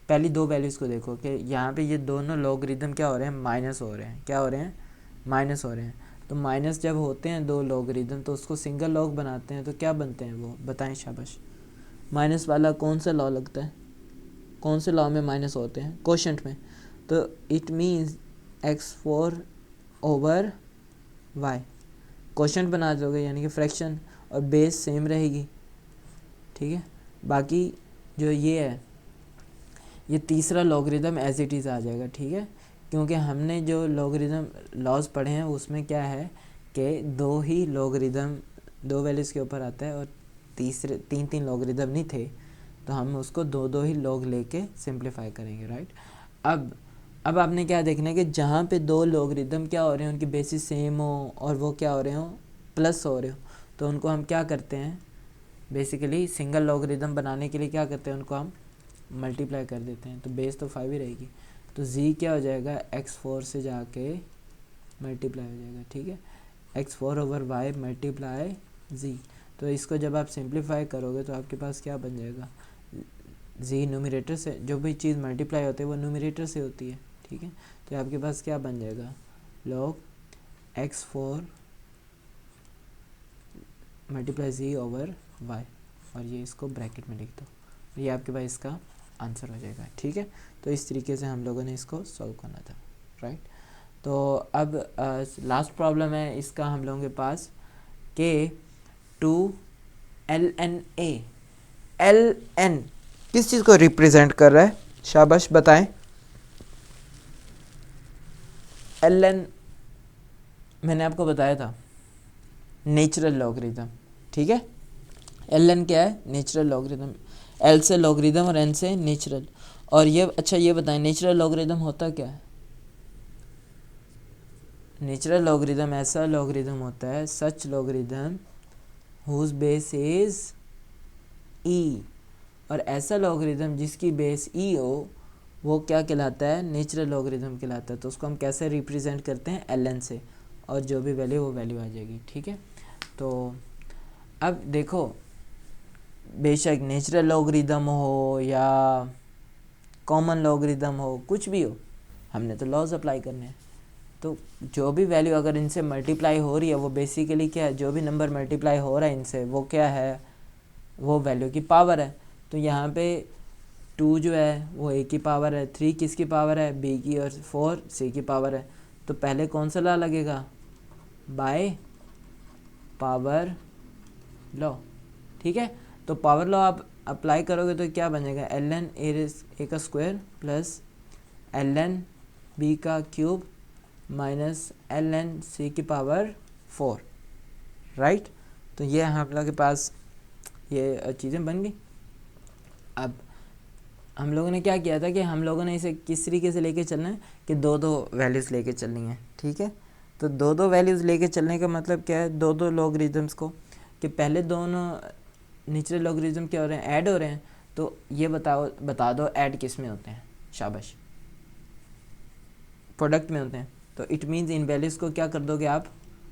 पहली 2 वैल्यूज़ को देखो कि यहाँ पे ये दोनों लॉगरिदम क्या हो रहे हैं, माइनस हो रहे हैं। क्या हो रहे हैं, माइनस हो रहे हैं। तो माइनस जब होते हैं 2 लॉगरिदम तो उसको सिंगल लॉग बनाते हैं, तो क्या बनते हैं वो बताएं, शाबाश। माइनस वाला कौन सा लॉ लगता है, कौन से लॉ में माइनस होते हैं, कोशेंट में। तो it means x4 over y quotient बना दोगे, यानी कि फ्रैक्शन, और बेस सेम रहेगी, ठीक है। बाकी जो ये है, ये तीसरा लॉगरिदम एज इट इज़ आ जाएगा, ठीक है। क्योंकि हमने जो लॉगरिदम लॉज पढ़े हैं उसमें क्या है कि 2 ही लॉगरिदम 2 वैल्यूज़ के ऊपर आता है, और तीसरे 3 लॉगरिदम नहीं थे, तो हम उसको 2 ही लॉग लेके सिंप्लीफाई करेंगे, राइट। अब आपने क्या देखना है कि जहाँ पे 2 लॉगरिदम क्या हो रहे हैं, उनकी बेसिस सेम हो और वो क्या हो रहे हो, प्लस हो रहे हो, तो उनको हम क्या करते हैं, बेसिकली सिंगल लॉगरिदम बनाने के लिए क्या करते हैं, उनको हम मल्टीप्लाई कर देते हैं। तो बेस तो 5 ही रहेगी, तो z क्या हो जाएगा, x4 से जाके मल्टीप्लाई हो जाएगा, ठीक है। x4 over y multiply z। तो इसको जब आप सिंप्लीफाई करोगे तो आपके पास क्या बन जाएगा, z न्यूमरेटर से, जो भी चीज़ मल्टीप्लाई होती है वो न्यूमरेटर से होती है, ठीक है। तो आपके पास क्या बन जाएगा, log x4 multiply z over y, और ये इसको ब्रैकेट में लिख दो। ये आपके पास इसका आंसर हो जाएगा, ठीक है। तो इस तरीके से हम लोगों ने इसको सॉल्व करना था, राइट। तो अब लास्ट प्रॉब्लम है इसका हम लोगों के पास के 2 ln a। ln किस चीज़ को रिप्रेजेंट कर रहा है, शाबाश बताएं। ln मैंने आपको बताया था नेचुरल लॉगरिदम, ठीक है। ln क्या है, नेचुरल लॉगरिदम। l से लॉगरिदम और n से नेचुरल। और ये अच्छा ये बताएं, नेचुरल लॉगरिदम होता क्या है। नेचुरल लॉगरिदम ऐसा लॉगरिदम होता है, such logarithm whose base is e, और ऐसा लॉगरिदम जिसकी बेस e हो वो क्या कहलाता है, नेचुरल लॉगरिदम कहलाता है। तो उसको हम कैसे रिप्रेजेंट करते हैं, ln से, और जो भी वैल्यू वो वैल्यू आ जाएगी, ठीक है। तो अब देखो, बेशक नेचुरल लॉगरिदम हो या कॉमन लॉगरिदम हो, कुछ भी हो, हमने तो लॉज अप्लाई करने हैं। तो जो भी वैल्यू अगर इनसे मल्टीप्लाई हो रही है वो बेसिकली क्या है, जो भी नंबर मल्टीप्लाई हो रहा है इनसे वो क्या है, वो वैल्यू की पावर है। तो यहाँ पे 2 जो है वो a की पावर है, 3 किसकी पावर है, b की, और 4 c की पावर है। तो पहले कौन सा लॉ लगेगा, बाय पावर लॉ, ठीक है। तो पावर लॉ आप अप्लाई करोगे तो क्या बनेगा, ln a का स्क्वायर प्लस ln b का क्यूब माइनस ln c की पावर 4, राइट। तो ये हम लोग के पास ये चीज़ें बन गई। अब हम लोगों ने क्या किया था कि हम लोगों ने इसे किस तरीके से लेके चलना है कि 2 वैल्यूज़ लेके चलनी है, ठीक है। तो 2 वैल्यूज़ लेके चलने का मतलब क्या है, 2 लॉगरिदम्स को, कि पहले दोनों नेचुरल लॉगरिदम क्या हो रहे हैं, ऐड हो रहे हैं। तो ये बता दो ऐड किस में होते हैं, शाबाश, प्रोडक्ट में होते हैं। तो इट मीन्स इन वैल्यूज़ को क्या कर दोगे आप,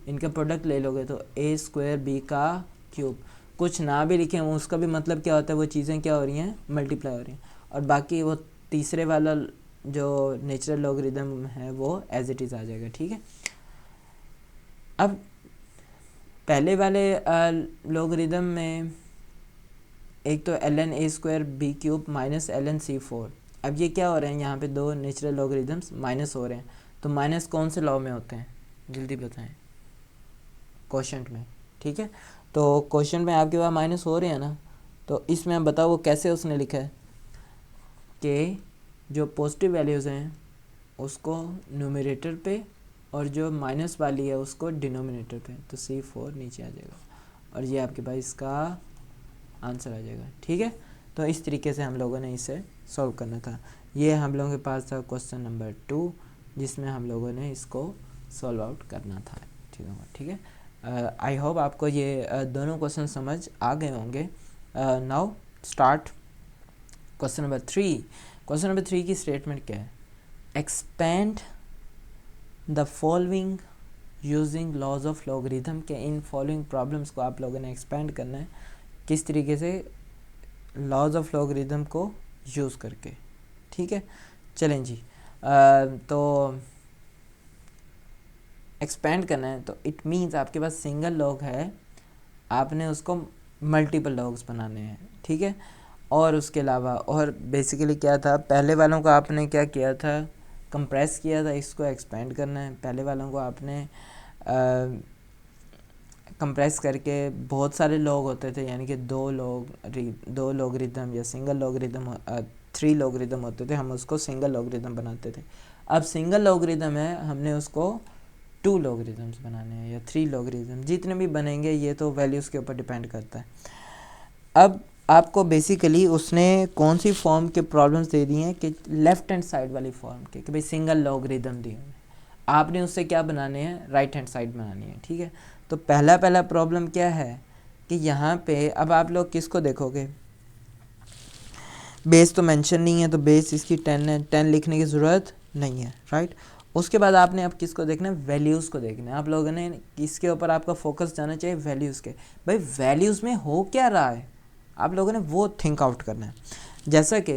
इनका प्रोडक्ट ले लोगे। तो a स्क्वायर b का क्यूब, कुछ ना भी लिखें उसका भी मतलब क्या होता है, वो चीज़ें क्या हो रही हैं, मल्टीप्लाई हो रही हैं। और बाकी वो तीसरे वाला जो नेचुरल लॉगरिदम है वो एज इट इज़ आ जाएगा, ठीक है। अब पहले वाले लॉगरिदम में एक तो ln a square b cube minus ln c4। अब ये क्या हो रहे हैं, यहाँ पे 2 नेचुरल लॉगरिदम्स माइनस हो रहे हैं। तो माइनस कौन से लॉ में होते हैं, जल्दी बताएं। क्वेश्चन में, ठीक है। तो क्वेश्चन में आपके पास माइनस हो रहे हैं ना, तो इसमें आप बताओ वो कैसे उसने लिखा है कि जो पॉजिटिव वैल्यूज़ हैं उसको न्यूमरेटर पे और जो माइनस वाली है उसको डिनोमिनेटर पे, तो C4 नीचे आ जाएगा और ये आपके पास इसका आंसर आ जाएगा, ठीक है। तो इस तरीके से हम लोगों ने इसे सॉल्व करना था। ये हम लोगों के पास था क्वेश्चन नंबर 2 जिसमें हम लोगों ने इसको सॉल्व आउट करना था, ठीक है। आई होप आपको ये दोनों क्वेश्चन समझ आ गए होंगे। Now start question number 3। Question number 3 की स्टेटमेंट क्या है? Expand the following using laws of logarithm के इन फॉलोइंग प्रॉब्लम्स को आप लोगों ने एक्सपेंड करना है किस तरीके से, लॉज ऑफ लॉगरिथम को यूज़ करके, ठीक है। चलें जी, तो एक्सपेंड करना है तो इट मीन्स आपके पास सिंगल लॉग है, आपने उसको मल्टीपल लॉग्स बनाने हैं, ठीक है। और उसके अलावा और बेसिकली क्या था, पहले वालों को आपने क्या किया था, कंप्रेस किया था, इसको एक्सपेंड करना है। पहले वालों को आपने कंप्रेस करके बहुत सारे लॉग होते थे, यानी कि दो लॉगरिथम या सिंगल लॉगरिथम 3 लॉगरिथम होते थे, हम उसको सिंगल लॉगरिथम बनाते थे। अब सिंगल लॉगरिथम है, हमने उसको 2 लॉगरिथम्स बनाने हैं या 3 लॉगरिथम, जितने भी बनेंगे ये तो वैल्यूज़ के ऊपर डिपेंड करता है। अब आपको बेसिकली उसने कौन सी फॉर्म के प्रॉब्लम्स दे दी हैं कि लेफ़्ट हैंड साइड वाली फॉर्म के, कि भाई सिंगल लॉगरिथम दी है, आपने उससे क्या बनाने हैं, राइट हैंड साइड बनानी है, ठीक है। तो पहला प्रॉब्लम क्या है कि यहाँ पे अब आप लोग किसको देखोगे, बेस तो मेंशन नहीं है तो बेस इसकी 10 है, 10 लिखने की ज़रूरत नहीं है, राइट। उसके बाद आपने अब किसको देखना है, वैल्यूज़ को देखना है। आप लोगों ने किसके ऊपर आपका फोकस जाना चाहिए, वैल्यूज़ के। भाई वैल्यूज़ में हो क्या रहा है, आप लोगों ने वो थिंक आउट करना है। जैसा कि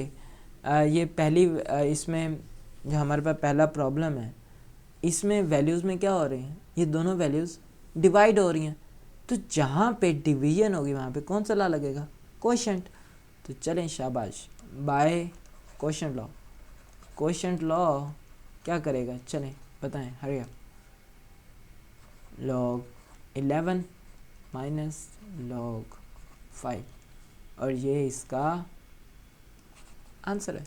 ये पहली इसमें जो हमारे पास पहला प्रॉब्लम है, इसमें वैल्यूज़ में क्या हो रही हैं, ये दोनों वैल्यूज़ डिवाइड हो रही हैं। तो जहाँ पे डिवीजन होगी वहाँ पे कौन सा लॉ लगेगा, क्वोशंट। तो चलें शाबाश, by quotient law. Quotient law क्या करेगा, चलें बताएं, hurry up. log 11 minus log 5 और ये इसका आंसर है,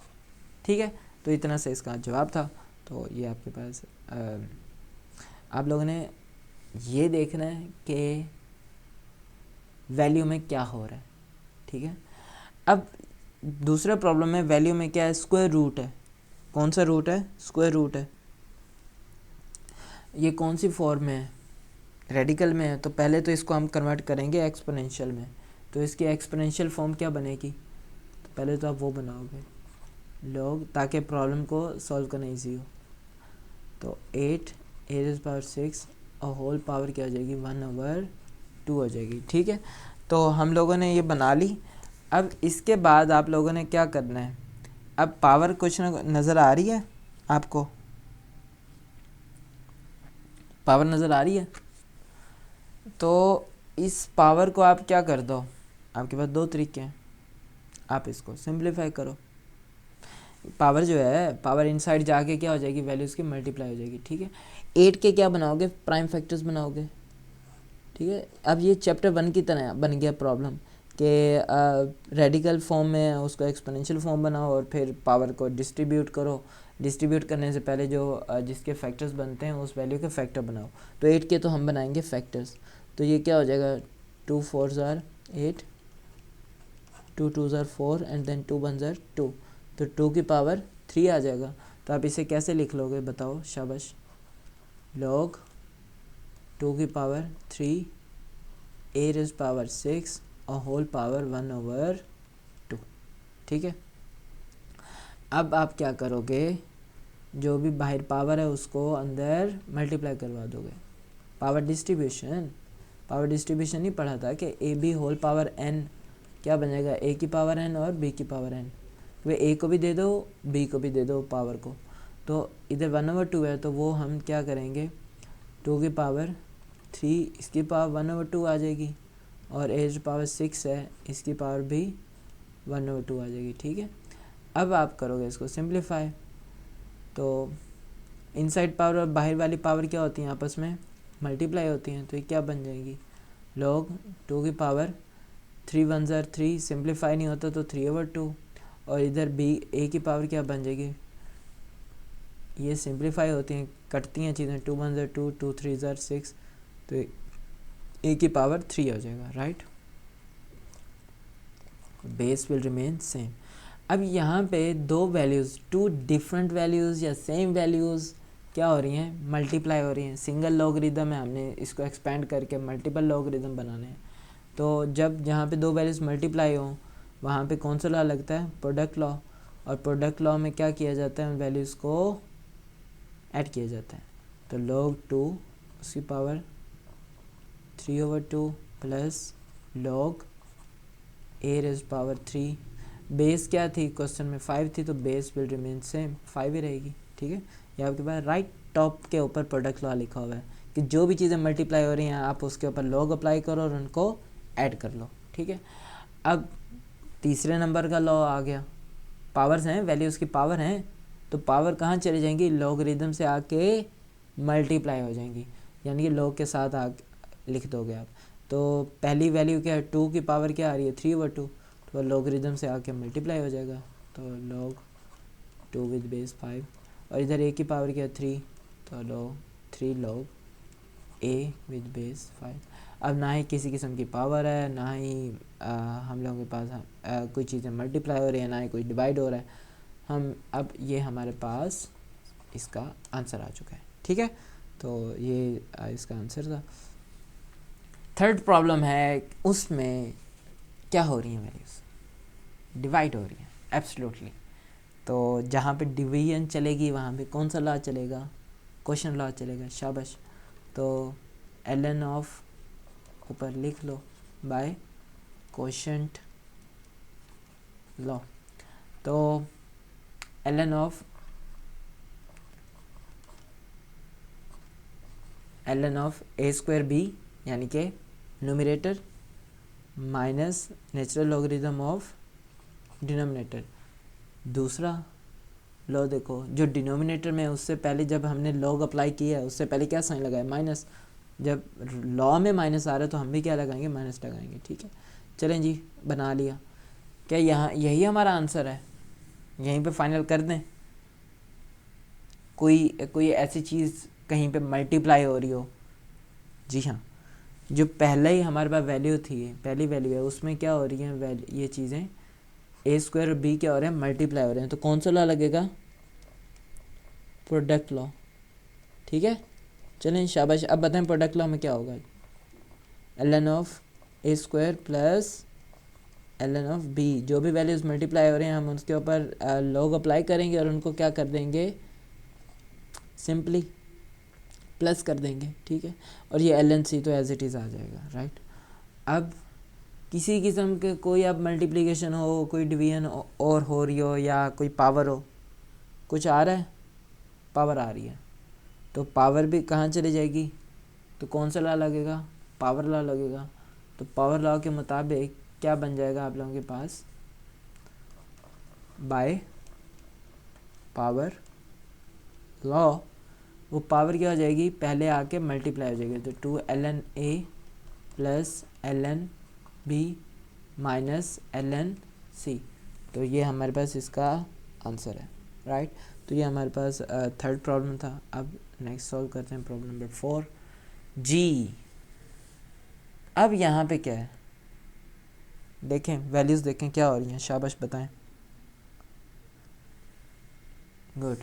ठीक है। तो इतना से इसका जवाब था। तो ये आपके पास आप लोगों ने ये देखना है कि वैल्यू में क्या हो रहा है, ठीक है। अब दूसरा प्रॉब्लम है, वैल्यू में क्या है, स्क्वायर रूट है। कौन सा रूट है, स्क्वायर रूट है। ये कौन सी फॉर्म में है, रेडिकल में है। तो पहले तो इसको हम कन्वर्ट करेंगे एक्सपोनेंशियल में, तो इसकी एक्सपोनेंशियल फॉर्म क्या बनेगी, तो पहले तो आप वो बनाओगे लॉग, ताकि प्रॉब्लम को सॉल्व करना इजी हो। तो 8 और होल पावर क्या हो जाएगी, 1/2 हो जाएगी, ठीक है। तो हम लोगों ने ये बना ली। अब इसके बाद आप लोगों ने क्या करना है, अब पावर कुछ नज़र आ रही है आपको, पावर नज़र आ रही है। तो इस पावर को आप क्या कर दो, आपके पास 2 तरीके हैं, आप इसको सिंप्लीफाई करो। पावर जो है, पावर इनसाइड जाके क्या हो जाएगी, वैल्यूज़ की मल्टीप्लाई हो जाएगी, ठीक है। 8 के क्या बनाओगे, प्राइम फैक्टर्स बनाओगे, ठीक है। अब ये चैप्टर 1 की तरह बन गया प्रॉब्लम कि रेडिकल फॉर्म में उसको एक्सपोनेंशियल फॉर्म बनाओ और फिर पावर को डिस्ट्रीब्यूट करो। डिस्ट्रीब्यूट करने से पहले जो जिसके फैक्टर्स बनते हैं उस वैल्यू के फैक्टर बनाओ। तो 8 के तो हम बनाएंगे फैक्टर्स, तो ये क्या हो जाएगा, 2 4 ज़ार 8, 2 2 ज़ार 4 एंड देन 2 1 ज़ार 2, तो 2 की पावर 3 आ जाएगा। तो आप इसे कैसे लिख लोगे बताओ, शाबाश। log 2 की पावर 3 a रेज़ पावर 6 और होल पावर 1/2, ठीक है। अब आप क्या करोगे, जो भी बाहर पावर है उसको अंदर मल्टीप्लाई करवा दोगे। पावर डिस्ट्रीब्यूशन नहीं पढ़ा था कि A B whole power n क्या बनेगा, a की पावर n और b की पावर n। वे a को भी दे दो b को भी दे दो पावर को। तो इधर 1/2 है तो वो हम क्या करेंगे, 2 की पावर 3 इसकी पावर 1/2 आ जाएगी और a पावर 6 है इसकी पावर भी 1/2 आ जाएगी, ठीक है। अब आप करोगे इसको सिंप्लीफाई, तो इनसाइड पावर और बाहर वाली पावर क्या होती हैं आपस में, मल्टीप्लाई होती हैं तो ये क्या बन जाएगी, log 2 की पावर 3 1 ज़र 3, सिंप्लीफाई नहीं होता तो 3/2, और इधर b a की पावर क्या बन जाएगी, ये सिंप्लीफाई होती हैं, कटती हैं चीज़ें, 2 1 ज़र 2, 2 3 ज़र 6, तो a की पावर 3 हो जाएगा, right. Base will remain same. अब यहाँ पे दो वैल्यूज़, टू डिफरेंट वैल्यूज़ या सेम वैल्यूज़ क्या हो रही हैं, मल्टीप्लाई हो रही हैं। सिंगल लॉगरिदम है, हमने इसको एक्सपेंड करके मल्टीपल लॉगरिदम बनाने हैं। तो जब जहाँ पे दो वैल्यूज़ मल्टीप्लाई हों वहाँ पे कौन सा लॉ लगता है, प्रोडक्ट लॉ। और प्रोडक्ट लॉ में क्या किया जाता है, उन वैल्यूज़ को ऐड किया जाता है। तो log 2 उसकी power 3/2 plus log a rays power 3, base क्या थी क्वेश्चन में 5 थी, तो बेस विल रिमेन सेम, 5 ही रहेगी, ठीक है। ये आपके पास राइट टॉप के ऊपर प्रोडक्ट लॉ लिखा हुआ है कि जो भी चीज़ें मल्टीप्लाई हो रही हैं आप उसके ऊपर log अप्लाई करो और उनको ऐड कर लो, ठीक है। अब तीसरे नंबर का लॉ आ गया, पावर्स हैं, वैल्यूज़ की पावर हैं, तो पावर कहाँ चली जाएंगी, लॉगरिदम से आके मल्टीप्लाई हो जाएंगी, यानी कि log के साथ लिख दोगे आप। तो पहली वैल्यू क्या है, 2 की पावर क्या आ रही है 3/2, तो लॉगरिदम से आके मल्टीप्लाई हो जाएगा, तो log 2 विद बेस 5, और इधर a की पावर क्या है 3, तो log 3 log a with base 5। अब ना ही किसी किस्म की पावर है, ना ही हम लोगों के पास कोई चीज़ें मल्टीप्लाई हो रही है, ना ही कोई डिवाइड हो रहा है। हम अब ये हमारे पास इसका आंसर आ चुका है, ठीक है। तो ये इसका आंसर था। थर्ड प्रॉब्लम है, उसमें क्या हो रही है, वैल्यूज़ डिवाइड हो रही हैं एब्सोल्युटली। तो जहाँ पे डिवीजन चलेगी वहाँ पे कौन सा लॉ चलेगा, क्वेश्चन लॉ चलेगा, शाबाश। तो ln ऑफ ऊपर लिख लो बाय क्वोशंट लॉ। तो ln of a square b यानी कि numerator minus natural logarithm of denominator. दूसरा लॉ देखो, जो डिनोमिनेटर में उससे पहले जब हमने लॉग अप्लाई किया है उससे पहले क्या साइन लगाया, माइनस। जब लॉ में माइनस आ रहा है तो हम भी क्या लगाएंगे, माइनस लगाएंगे, ठीक है। चलें जी, बना लिया। क्या यहाँ यही हमारा आंसर है, यहीं पे फाइनल कर दें। कोई ऐसी चीज़ कहीं पे मल्टीप्लाई हो रही हो, जी हाँ, जो पहले ही हमारे पास वैल्यू थी, पहली वैल्यू है, उसमें क्या हो रही है, ये चीज़ें a स्क्वायर और b क्या हो रहे हैं, मल्टीप्लाई हो रहे हैं, तो कौन सा लॉ लगेगा, प्रोडक्ट लॉ, ठीक है। चलें शाबाश। अब बताएं प्रोडक्ट लॉ में क्या होगा, ln of a square plus ln of b, जो भी वैल्यूज़ मल्टीप्लाई हो रहे हैं हम उसके ऊपर लॉग अप्लाई करेंगे और उनको क्या कर देंगे, सिंपली प्लस कर देंगे, ठीक है। और ये ln c तो एज इट इज़ आ जाएगा, राइट। अब किसी किस्म के कोई अब मल्टीप्लिकेशन हो, कोई डिवीजन और हो रही हो, या कोई पावर हो, कुछ आ रहा है, पावर आ रही है, तो पावर भी कहाँ चली जाएगी, तो कौन सा लॉ लगेगा, पावर लॉ लगेगा। तो पावर लॉ के मुताबिक क्या बन जाएगा आप लोगों के पास, बाय पावर लॉ, वो पावर क्या हो जाएगी, पहले आके मल्टीप्लाई हो जाएगी, तो 2 ln a plus ln b minus ln c। तो ये हमारे पास इसका आंसर है, राइट। तो ये हमारे पास थर्ड प्रॉब्लम था। अब नेक्स्ट सॉल्व करते हैं प्रॉब्लम नंबर 4 जी। अब यहाँ पे क्या है, देखें वैल्यूज़ देखें क्या हो रही हैं, शाबाश बताएं, गुड।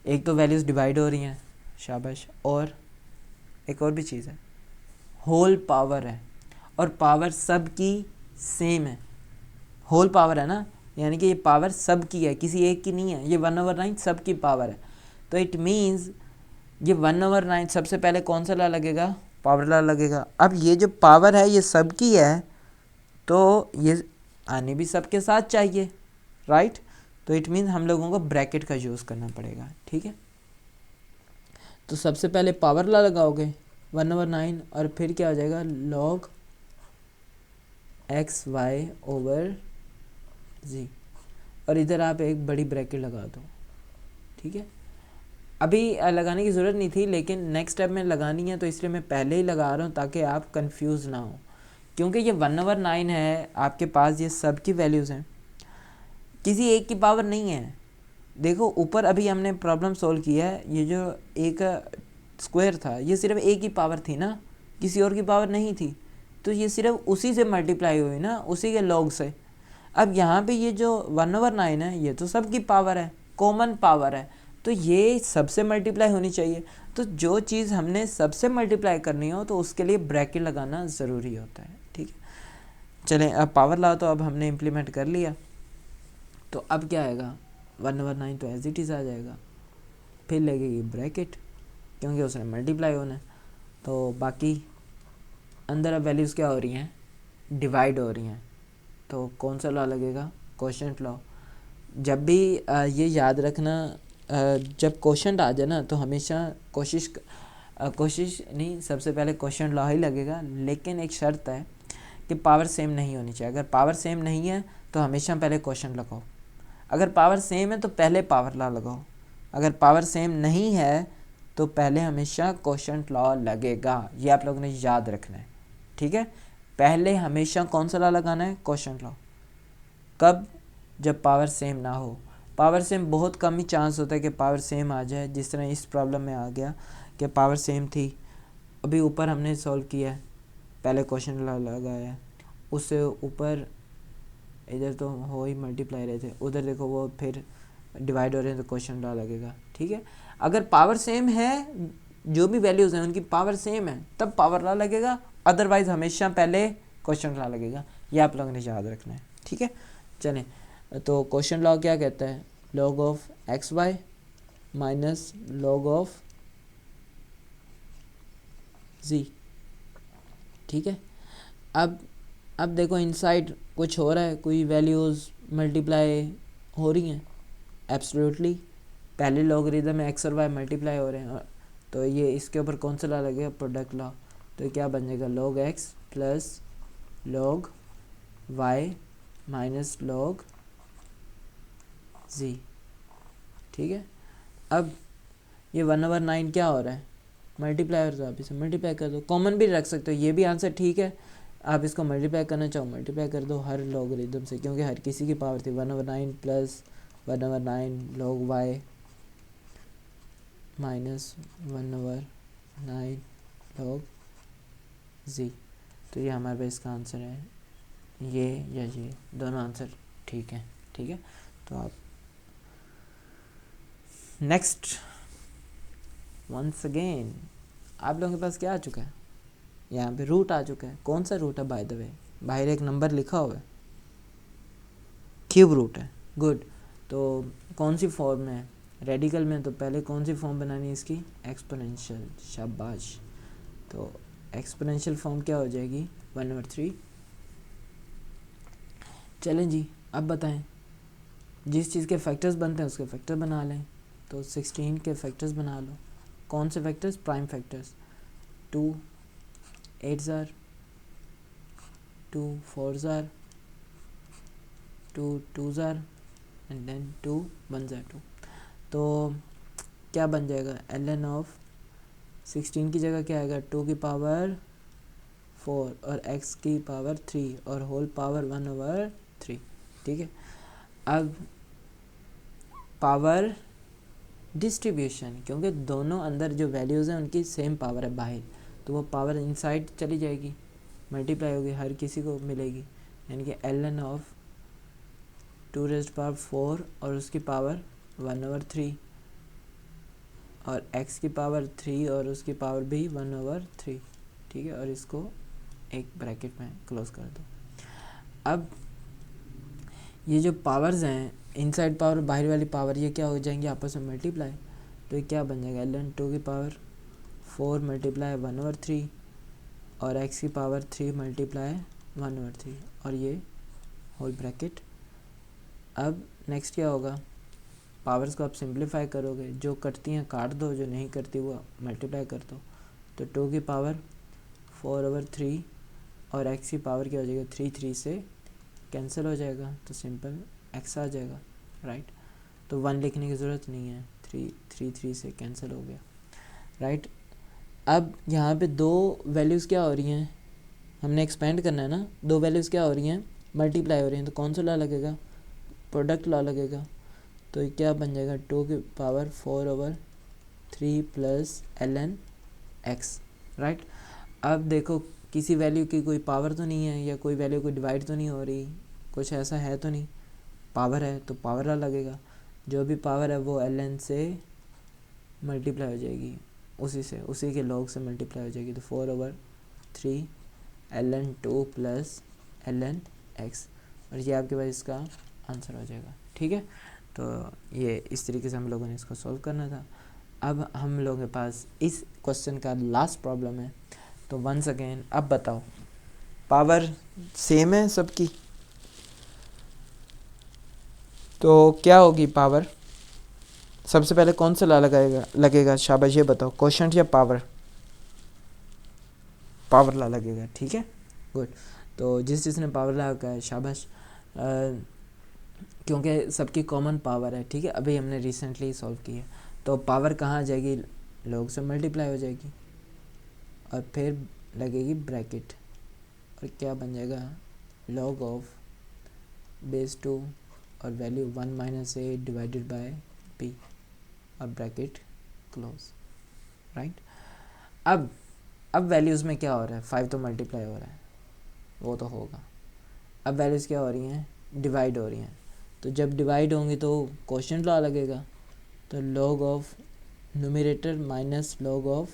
एक तो वैल्यूज़ डिवाइड हो रही हैं, शाबाश। और एक और भी चीज़ है, होल पावर है, और पावर सब की सेम है, होल पावर है ना, यानी कि ये पावर सब की है, किसी एक की नहीं है, ये 1/9 सब की पावर है। तो इट मीन्स ये 1/9 सबसे पहले कौन सा लॉ लगेगा, पावर लॉ लगेगा। अब ये जो पावर है ये सब की है, तो ये आने भी सबके साथ चाहिए, राइट। तो इट मीन्स हम लोगों को ब्रैकेट का यूज़ करना पड़ेगा, ठीक है। तो सबसे पहले पावर लॉ लगाओगे 1/9, और फिर क्या हो जाएगा, log एक्स वाई ओवर जी, और इधर आप एक बड़ी ब्रैकेट लगा दो, ठीक है। अभी लगाने की ज़रूरत नहीं थी, लेकिन नेक्स्ट स्टेप में लगानी है तो इसलिए मैं पहले ही लगा रहा हूँ ताकि आप कंफ्यूज ना हो, क्योंकि ये 1/9 है, आपके पास ये सब की वैल्यूज़ हैं, किसी एक की पावर नहीं है। देखो ऊपर अभी हमने प्रॉब्लम सोल्व किया है, ये जो एक स्क्वायर था ये सिर्फ एक ही पावर थी ना, किसी और की पावर नहीं थी, तो ये सिर्फ उसी से मल्टीप्लाई हुई ना, उसी के लॉग से। अब यहाँ पे ये जो 1/9 है ये तो सबकी पावर है, कॉमन पावर है, तो ये सबसे मल्टीप्लाई होनी चाहिए। तो जो चीज़ हमने सबसे मल्टीप्लाई करनी हो तो उसके लिए ब्रैकेट लगाना ज़रूरी होता है, ठीक है। चलें अब पावर लॉ तो अब हमने इम्प्लीमेंट कर लिया, तो अब क्या आएगा 1/9 तो एज इट इज़ आ जाएगा, फिर लगेगी ब्रैकेट क्योंकि उसने मल्टीप्लाई होना है। तो बाकी अंदर अब वैल्यूज़ क्या हो रही हैं, डिवाइड हो रही हैं, तो कौन सा लॉ लगेगा, कोशेंट लॉ। जब भी ये याद रखना, जब कोशेंट आ जाए ना तो हमेशा कोशिश नहीं, सबसे पहले कोशेंट लॉ ही लगेगा, लेकिन एक शर्त है कि पावर सेम नहीं होनी चाहिए। अगर पावर सेम नहीं है तो हमेशा पहले कोशेंट लगाओ, अगर पावर सेम है तो पहले पावर लॉ लगाओ, अगर पावर सेम नहीं है तो पहले हमेशा कोशेंट लॉ लगेगा। ये आप लोगों ने याद रखना है, ठीक है। पहले हमेशा कौन सा लॉ लगाना है, कोशेंट लॉ। कब, जब पावर सेम ना हो। पावर सेम बहुत कम ही चांस होता है कि पावर सेम आ जाए, जिस तरह इस प्रॉब्लम में आ गया कि पावर सेम थी, अभी ऊपर हमने सॉल्व किया है, पहले कोशेंट लॉ लगाया है, उससे ऊपर इधर तो हो ही मल्टीप्लाई रहे थे, उधर देखो वो फिर डिवाइड हो रहे हैं तो क्वेश्चन लॉ लगेगा, ठीक है। अगर पावर सेम है, जो भी वैल्यूज़ हैं उनकी पावर सेम है तब पावर लॉ लगेगा, अदरवाइज हमेशा पहले क्वेश्चन लॉ लगेगा। ये आप लोगों ने याद रखना है, ठीक है। चलें तो क्वेश्चन लॉ क्या कहता है, log of X Y minus log of Z, ठीक है। अब देखो इनसाइड कुछ हो रहा है, कोई वैल्यूज़ मल्टीप्लाई हो रही हैं, एब्सोल्युटली पहले लॉगरिदम में एक्स और वाई मल्टीप्लाई हो रहे हैं, तो ये इसके ऊपर कौन सा लॉ लगेगा, प्रोडक्ट लॉ। तो क्या बन जाएगा, log x plus log y minus log z, ठीक है। अब ये 1/9 क्या हो रहा है, मल्टीप्लाई, और आप इसे मल्टीप्लाई कर दो, कॉमन भी रख सकते हो, ये भी आंसर ठीक है। आप इसको मल्टीप्लाई करना चाहो मल्टीप्लाई कर दो हर लॉगरिदम से, क्योंकि हर किसी की पावर थी। 1/9 plus 1/9 log y minus 1/9 log z, तो ये हमारे पास इसका आंसर है, ये या ये दोनों आंसर ठीक है, ठीक है। तो आप नेक्स्ट वंस अगेन आप लोगों के पास क्या आ चुका है, यहाँ पे रूट आ चुका है। कौन सा रूट है, बाय द वे बाहर एक नंबर लिखा हुआ है, क्यूब रूट है, गुड। तो कौन सी फॉर्म में है, रेडिकल में, तो पहले कौन सी फॉर्म बनानी है इसकी, एक्सपोनेंशियल, शाबाश। तो एक्सपोनेंशियल फॉर्म क्या हो जाएगी, 1/3। चलें जी, अब बताएं, जिस चीज़ के फैक्टर्स बनते हैं उसके फैक्टर बना लें। तो 16 के फैक्टर्स बना लो, कौन से फैक्टर्स, प्राइम फैक्टर्स, 2 8 ज़ार, 2 4 ज़ार, 2 2 ज़ार एंड देन 2 1 ज़ार 2। तो क्या बन जाएगा, ln ऑफ 16 की जगह क्या आएगा, 2 की पावर 4 और x की पावर 3 और होल पावर 1/3, ठीक है। अब पावर डिस्ट्रीब्यूशन, क्योंकि दोनों अंदर जो वैल्यूज़ हैं उनकी सेम पावर है बाहर, तो वो पावर इनसाइड चली जाएगी, मल्टीप्लाई होगी, हर किसी को मिलेगी, यानी कि ln ऑफ 2⁴ और उसकी पावर 1/3 और x की पावर 3 और उसकी पावर भी 1/3, ठीक है। और इसको एक ब्रैकेट में क्लोज कर दो। अब ये जो पावर्स हैं, इनसाइड पावर बाहर वाली पावर, ये क्या हो जाएंगे आपस में मल्टीप्लाई, तो ये क्या बन जाएगा, ln 2 की पावर 4 मल्टीप्लाई 1/3 और x की पावर 3 मल्टीप्लाई 1/3 और ये होल ब्रैकेट। अब नेक्स्ट क्या होगा, पावर्स को आप सिंप्लीफाई करोगे, जो कटती हैं काट दो, जो नहीं करती वो मल्टीप्लाई कर दो। तो 2 की पावर 4/3 और x की पावर क्या हो जाएगा, 3 से कैंसिल हो जाएगा, तो सिंपल x आ जाएगा, राइट। तो 1 लिखने की ज़रूरत नहीं है, 3 से कैंसिल हो गया, राइट। अब यहाँ पे दो वैल्यूज़ क्या हो रही हैं, हमने एक्सपेंड करना है ना, दो वैल्यूज़ क्या हो रही हैं, मल्टीप्लाई हो रही हैं, तो कौन सा लॉ लगेगा, प्रोडक्ट लॉ लगेगा। तो ये क्या बन जाएगा, 2⁴/3 प्लस ln x, राइट। अब देखो किसी वैल्यू की कोई पावर तो नहीं है, या कोई वैल्यू को डिवाइड तो नहीं हो रही, कुछ ऐसा है तो नहीं, पावर है तो पावर लॉ लगेगा। जो भी पावर है वो ln से मल्टीप्लाई हो जाएगी, उसी के लॉग से मल्टीप्लाई हो जाएगी, तो 4/3 ln 2 प्लस ln x, और ये आपके पास इसका आंसर हो जाएगा, ठीक है। तो ये इस तरीके से हम लोगों ने इसको सॉल्व करना था। अब हम लोगों के पास इस क्वेश्चन का लास्ट प्रॉब्लम है। तो वंस अगेन अब बताओ, पावर सेम है सबकी, तो क्या होगी पावर, सबसे पहले कौन सा लॉ लगेगा, शाबाश ये बताओ, क्वोशंट या पावर, पावर लॉ लगेगा, ठीक है, गुड। तो जिसने पावर लॉ का है शाबाश, क्योंकि सबकी कॉमन पावर है, ठीक है, अभी हमने रिसेंटली सॉल्व की है। तो पावर कहाँ आ जाएगी, लॉग से मल्टीप्लाई हो जाएगी, और फिर लगेगी ब्रैकेट, और क्या बन जाएगा, log ऑफ बेस 2 और value 1 - a divided by p, और ब्रैकेट क्लोज, राइट। अब वैल्यूज़ में क्या हो रहा है, 5 तो मल्टीप्लाई हो रहा है, वो तो होगा। अब वैल्यूज़ क्या हो रही हैं, डिवाइड हो रही हैं, तो जब डिवाइड होंगी तो क्वोशंट लॉ लगेगा, तो log of numerator minus log of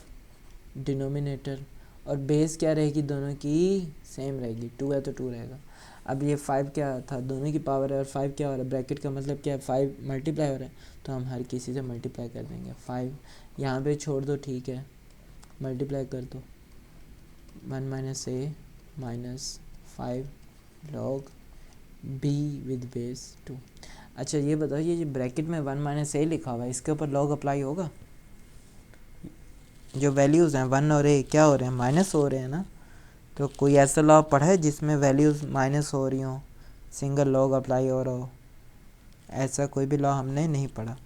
denominator, और बेस क्या रहेगी, दोनों की सेम रहेगी, 2 है तो 2 रहेगा। अब ये 5 क्या था, दोनों की पावर है, और 5 क्या हो रहा है, ब्रैकेट का मतलब क्या है, 5 मल्टीप्लाई हो रहा है, तो हम हर किसी से मल्टीप्लाई कर देंगे। 5 यहाँ पे छोड़ दो, ठीक है, मल्टीप्लाई कर दो, 1 - a minus 5 log b with base 2। अच्छा ये बताओ, ये ब्रैकेट में 1 - a लिखा हुआ है, इसके ऊपर log अप्लाई होगा, जो वैल्यूज़ हैं 1 और a क्या हो रहे हैं, माइनस हो रहे हैं ना, तो कोई ऐसा लॉ पढ़ा है जिसमें वैल्यूज़ माइनस हो रही हों, सिंगल लॉग अप्लाई हो रहा हो, ऐसा कोई भी लॉ हमने नहीं पढ़ा,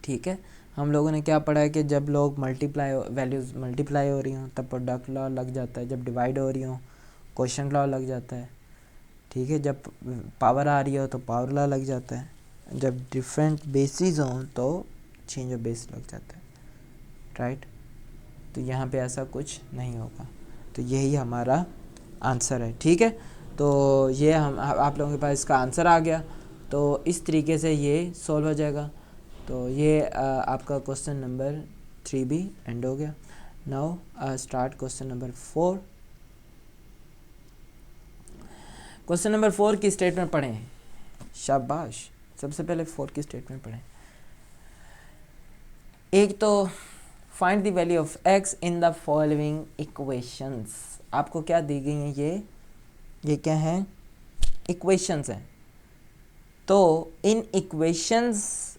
ठीक है। हम लोगों ने क्या पढ़ा है कि जब लोग वैल्यूज़ मल्टीप्लाई हो रही हों तब प्रोडक्ट लॉ लग जाता है, जब डिवाइड हो रही हों क्वोशंट लॉ लग जाता है, ठीक है, जब पावर आ रही हो तो पावर लॉ लग जाता है, जब डिफरेंट बेसिस हों तो चेंज ऑफ बेस लग जाता है, राइट। तो यहाँ पे ऐसा कुछ नहीं होगा, तो यही हमारा आंसर है, ठीक है। तो ये हम आप लोगों के पास इसका आंसर आ गया, तो इस तरीके से ये सॉल्व हो जाएगा। तो ये आपका क्वेश्चन नंबर 3 भी एंड हो गया। Now start question number 4। Question number 4 की स्टेटमेंट पढ़ें, शाबाश। सबसे पहले 4 की स्टेटमेंट पढ़ें। एक तो find the value of x in the following equations. आपको क्या दी गई हैं, ये क्या हैं, इक्वेशंस हैं। तो इन इक्वेशंस,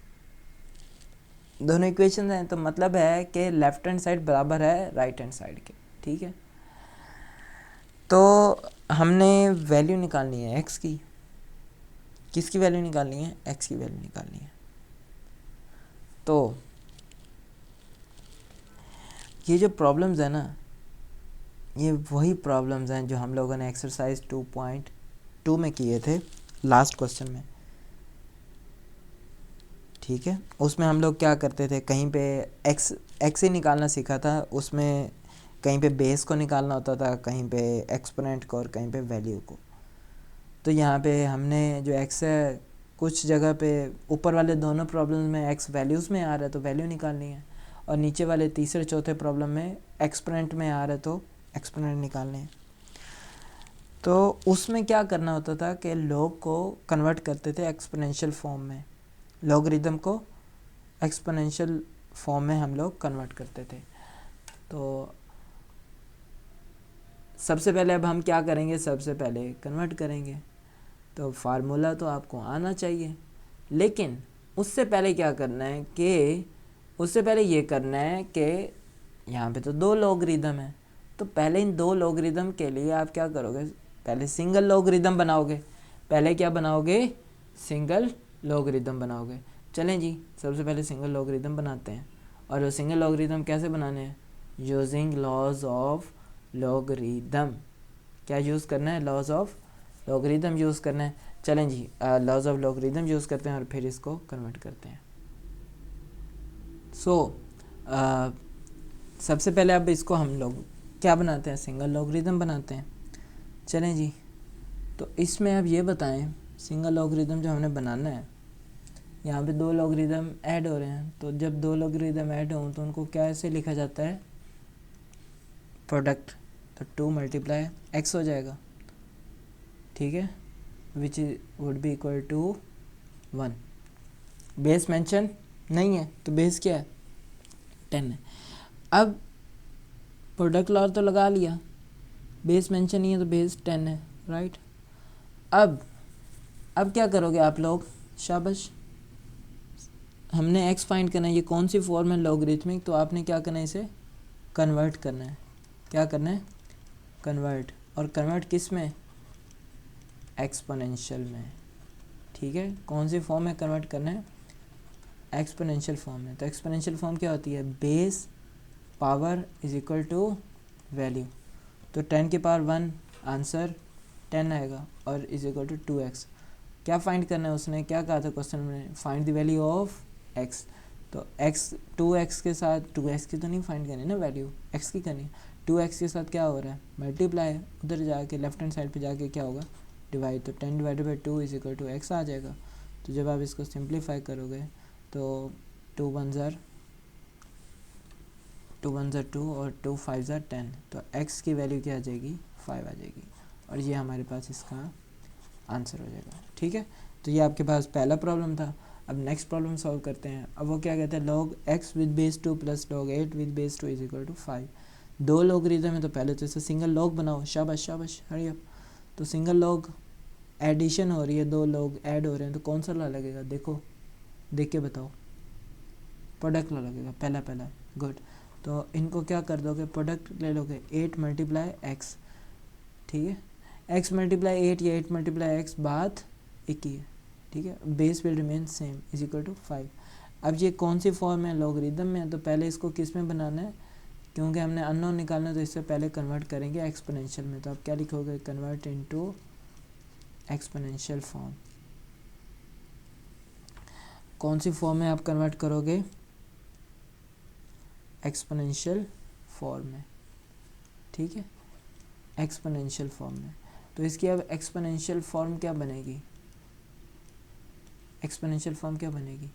दोनों इक्वेशंस हैं, तो मतलब है कि लेफ्ट हैंड साइड बराबर है राइट हैंड साइड के, ठीक है। तो हमने वैल्यू निकालनी है x की, किसकी वैल्यू निकालनी है, x की वैल्यू निकालनी है। तो ये जो प्रॉब्लम्स है ना, ये वही प्रॉब्लम्स हैं जो हम लोगों ने एक्सरसाइज 2.2 में किए थे लास्ट क्वेश्चन में, ठीक है। उसमें हम लोग क्या करते थे, कहीं पे x ही निकालना सीखा था, उसमें कहीं पे बेस को निकालना होता था, कहीं पे एक्सपोनेंट को, और कहीं पे वैल्यू को। तो यहाँ पे हमने जो x है, कुछ जगह पे ऊपर वाले दोनों प्रॉब्लम में x वैल्यूज़ में आ रहा है तो वैल्यू निकालनी है, और नीचे वाले तीसरे चौथे प्रॉब्लम में एक्सपोनेंट में आ रहा है तो एक्सपोनेंट निकालने हैं। तो उसमें क्या करना होता था कि लॉग को कन्वर्ट करते थे एक्सपोनेंशियल फॉर्म में, लॉगरिदम को एक्सपोनेंशियल फॉर्म में हम लोग कन्वर्ट करते थे। तो सबसे पहले अब हम क्या करेंगे, सबसे पहले कन्वर्ट करेंगे। तो फार्मूला तो आपको आना चाहिए, लेकिन उससे पहले क्या करना है कि उससे पहले ये करना है कि यहाँ पे तो 2 लॉगरिदम है, तो पहले इन 2 लॉगरिदम के लिए आप क्या करोगे, पहले सिंगल लॉगरिदम बनाओगे। पहले क्या बनाओगे, सिंगल लॉगरिदम बनाओगे। चलें जी, सबसे पहले सिंगल लॉगरिदम बनाते हैं। और वो सिंगल लॉगरिदम कैसे बनाने हैं? Using laws of logarithm. क्या यूज़ करना है? लॉज ऑफ लॉगरिदम यूज़ करना है। चलें जी, लॉज ऑफ लॉगरिदम यूज़ करते हैं और फिर इसको कन्वर्ट करते हैं। सबसे पहले अब इसको हम लोग क्या बनाते हैं? सिंगल लॉगरिदम बनाते हैं। चलें जी, तो इसमें अब ये बताएं, सिंगल लॉगरिदम जो हमने बनाना है, यहाँ पे दो लॉगरिदम ऐड हो रहे हैं, तो जब दो लॉगरिदम ऐड हों तो उनको क्या ऐसे लिखा जाता है? प्रोडक्ट। तो 2 मल्टीप्लाई x हो जाएगा, ठीक है, which would be equal to 1। Base mention नहीं है तो बेस क्या है? 10 है। अब प्रोडक्ट लॉ तो लगा लिया, बेस मेंशन नहीं है तो बेस 10 है, राइट। अब क्या करोगे आप लोग? शाबाश, हमने x फाइंड करना है। ये कौन सी फॉर्म है? लॉगरिथमिक। तो आपने क्या करना है? इसे कन्वर्ट करना है। क्या करना है? कन्वर्ट। और कन्वर्ट किस में? एक्सपोनेंशियल में, ठीक है। कौन सी फॉर्म में कन्वर्ट करना है? एक्सपोनेंशियल फॉर्म में। तो एक्सपोनेंशियल फॉर्म क्या होती है? Base power is equal to value. तो 10 की पावर 1 आंसर 10 आएगा और इज इक्वल टू 2x। क्या फाइंड करना है? उसने क्या कहा था क्वेश्चन में? Find the value of x। तो x 2x के साथ 2x की तो नहीं फाइंड करनी ना वैल्यू, x की करनी है। 2x के साथ क्या हो रहा है? मल्टीप्लाई। उधर जाके लेफ्ट हैंड साइड पे जाके क्या होगा? डिवाइड। तो 10 divided by 2 is equal to x आ जाएगा। तो जब आप इसको सिंप्लीफाई करोगे तो 2 1 ज़ार 2 और 2 5 ज़ार 10। तो x की वैल्यू क्या आ जाएगी? 5 आ जाएगी और ये हमारे पास इसका आंसर हो जाएगा, ठीक है। तो ये आपके पास पहला प्रॉब्लम था। अब नेक्स्ट प्रॉब्लम सॉल्व करते हैं। अब वो क्या कहते हैं? log x with base 2 plus log 8 with base 2 is equal to 5। दो लॉगरिदम है तो पहले तो इसे सिंगल लॉग बनाओ। शाबाश शाबाश, हरी अप। तो सिंगल लॉग एडिशन हो रही है, दो लॉग ऐड हो रहे हैं, तो कौन सा लॉ लगेगा? देखो, देख के बताओ। प्रोडक्ट लॉ लगेगा पहला। गुड। तो इनको क्या कर दोगे? प्रोडक्ट ले लोगे 8 मल्टीप्लाई एक्स, ठीक है। x मल्टीप्लाई 8 या 8 मल्टीप्लाई x बात एक ही है, ठीक है। Base will remain same is equal to 5। अब ये कौन सी फॉर्म है? लॉगरिदम में। तो पहले इसको किस में बनाना है? क्योंकि हमने अननोन निकालना है तो इससे पहले कन्वर्ट करेंगे एक्सपोनेंशियल में। तो आप क्या लिखोगे? Convert into exponential form. कौन सी फॉर्म में आप कन्वर्ट करोगे? एक्सपोनेंशियल फॉर्म में, ठीक है, एक्सपोनेंशियल फॉर्म में। तो इसकी अब एक्सपोनेंशियल फॉर्म क्या बनेगी? एक्सपोनेंशियल फॉर्म क्या बनेगी?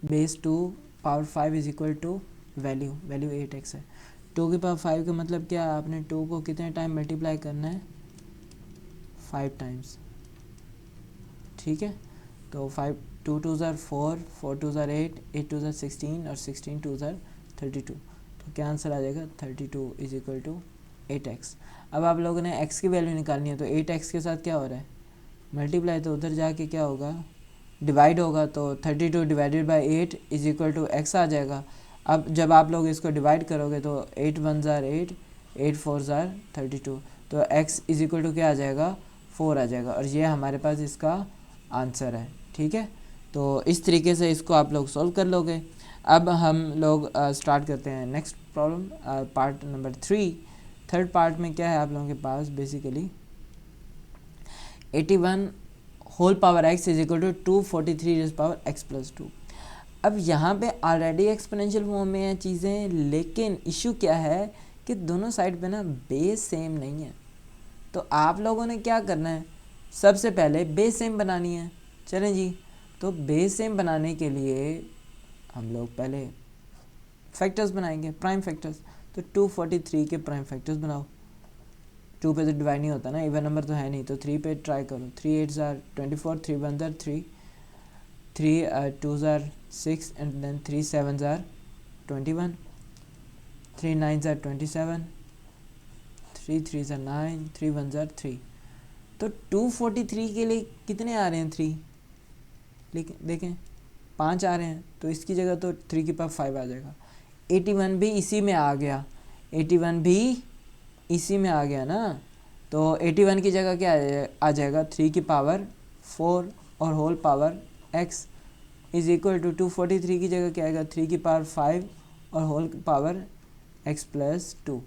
Base 2 power 5 is equal to value 8x है। 2 की पावर 5 का मतलब क्या? आपने 2 को कितने टाइम मल्टीप्लाई करना है? 5 टाइम्स, ठीक है। तो 5 2 2 ज़ार 4 4 2 ज़ार 8 8 2 ज़ार 16 और 16 2 ज़ार 32। तो क्या आंसर आ जाएगा? 32 इज इक्वल टू 8x। अब आप लोगों ने x की वैल्यू निकालनी है, तो 8x के साथ क्या हो रहा है? मल्टीप्लाई। तो उधर जाके क्या होगा? डिवाइड होगा। तो 32 divided by 8 is equal to x आ जाएगा। अब जब आप लोग इसको डिवाइड करोगे तो 8 1 ज़ार 8 8 4 ज़ार 32। तो x इज इक्वल टू क्या आ जाएगा? 4 आ जाएगा और ये हमारे पास इसका आंसर है, ठीक है। तो इस तरीके से इसको आप लोग सॉल्व कर लोगे। अब हम लोग स्टार्ट करते हैं next problem, part number 3। Third part में क्या है आप लोगों के पास? Basically 81 whole power x is equal to 243 raise power x plus 2। अब यहाँ पे ऑलरेडी एक्सपोनेंशियल फॉर्म में है चीज़ें, लेकिन इशू क्या है कि दोनों साइड पे ना बेस सेम नहीं है। तो आप लोगों ने क्या करना है? सबसे पहले बेस सेम बनानी है। चलें जी, तो बेस सेम बनाने के लिए हम लोग पहले फैक्टर्स बनाएंगे, प्राइम फैक्टर्स। तो 243 के प्राइम फैक्टर्स बनाओ। 2 पे तो डिवाइड नहीं होता ना, इवन नंबर तो है नहीं, तो 3 पे ट्राई करो। 3 8 ज़ार 24 3 1 ज़ार 3 3 2 ज़ार 6 एंड देन 3 7 ज़ार 21 3 9 ज़ार 27 3 3 ज़ार 9 3 1 ज़ार 3। तो 243 के लिए कितने आ रहे हैं? 3, लेकिन देखें 5 आ रहे हैं, तो इसकी जगह तो 3 की पावर 5 आ जाएगा। 81 भी इसी में आ गया, 81 भी इसी में आ गया ना। तो 81 की जगह क्या आ जाएगा? 3 की पावर 4 और whole power x is equal to 243 की जगह क्या आएगा 3 की पावर 5 और होल पावर x प्लस 2।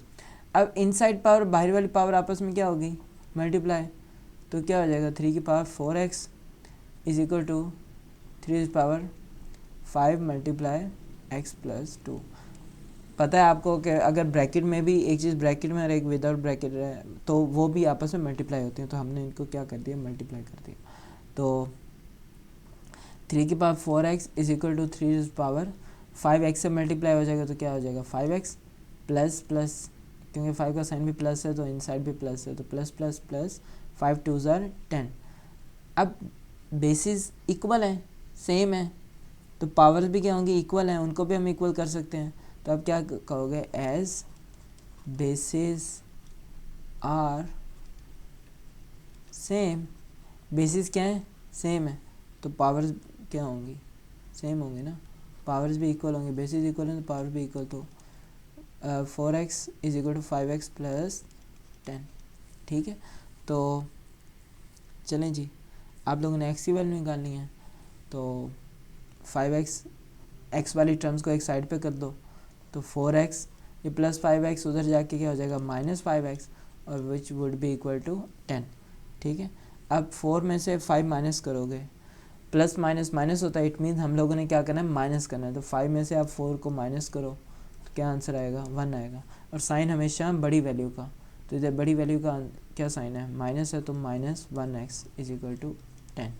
अब इनसाइड पावर बाहर वाली पावर आपस में क्या होगी मल्टीप्लाई, तो क्या हो जाएगा 3 की power 4x is equal to 3 की पावर 5 मल्टीप्लाई x प्लस 2। पता है आपको कि अगर ब्रैकेट में भी एक चीज़ ब्रैकेट में और एक विदाउट ब्रैकेट है तो वो भी आपस में मल्टीप्लाई होती हैं, तो हमने इनको क्या कर दिया मल्टीप्लाई कर दिया। तो 3 की power 4x is equal to 3 की पावर 5x से मल्टीप्लाई हो जाएगा, तो क्या हो जाएगा 5x प्लस प्लस, क्योंकि 5 का साइन भी प्लस है तो इनसाइड भी प्लस है, तो प्लस प्लस प्लस 5 2 ज़ार 10। अब बेसिस इक्वल है सेम है तो पावर्स भी क्या होंगी इक्वल हैं, उनको भी हम इक्वल कर सकते हैं। तो अब क्या कहोगे as bases are same, bases क्या है सेम है तो पावर्स क्या होंगी सेम होंगी ना, पावर्स भी इक्वल होंगे, बेसिस इक्वल है तो पावर भी इक्वल। तो 4x is equal to 5x plus 10। ठीक है, तो चलें जी, आप लोगों ने x की वैल्यू निकालनी है तो 5x x वाली टर्म्स को एक साइड पे कर दो, तो 4x ये प्लस 5x उधर जाके क्या हो जाएगा माइनस 5x और which would be equal to 10। ठीक है, अब 4 में से 5 माइनस करोगे, प्लस माइनस माइनस होता है, इट मीन्स हम लोगों ने क्या करना है माइनस करना है। तो 5 में से आप 4 को माइनस करो तो क्या आंसर आएगा 1 आएगा, और साइन हमेशा बड़ी वैल्यू का, तो इधर बड़ी वैल्यू का क्या साइन है माइनस है, तो minus 1x is equal to 10।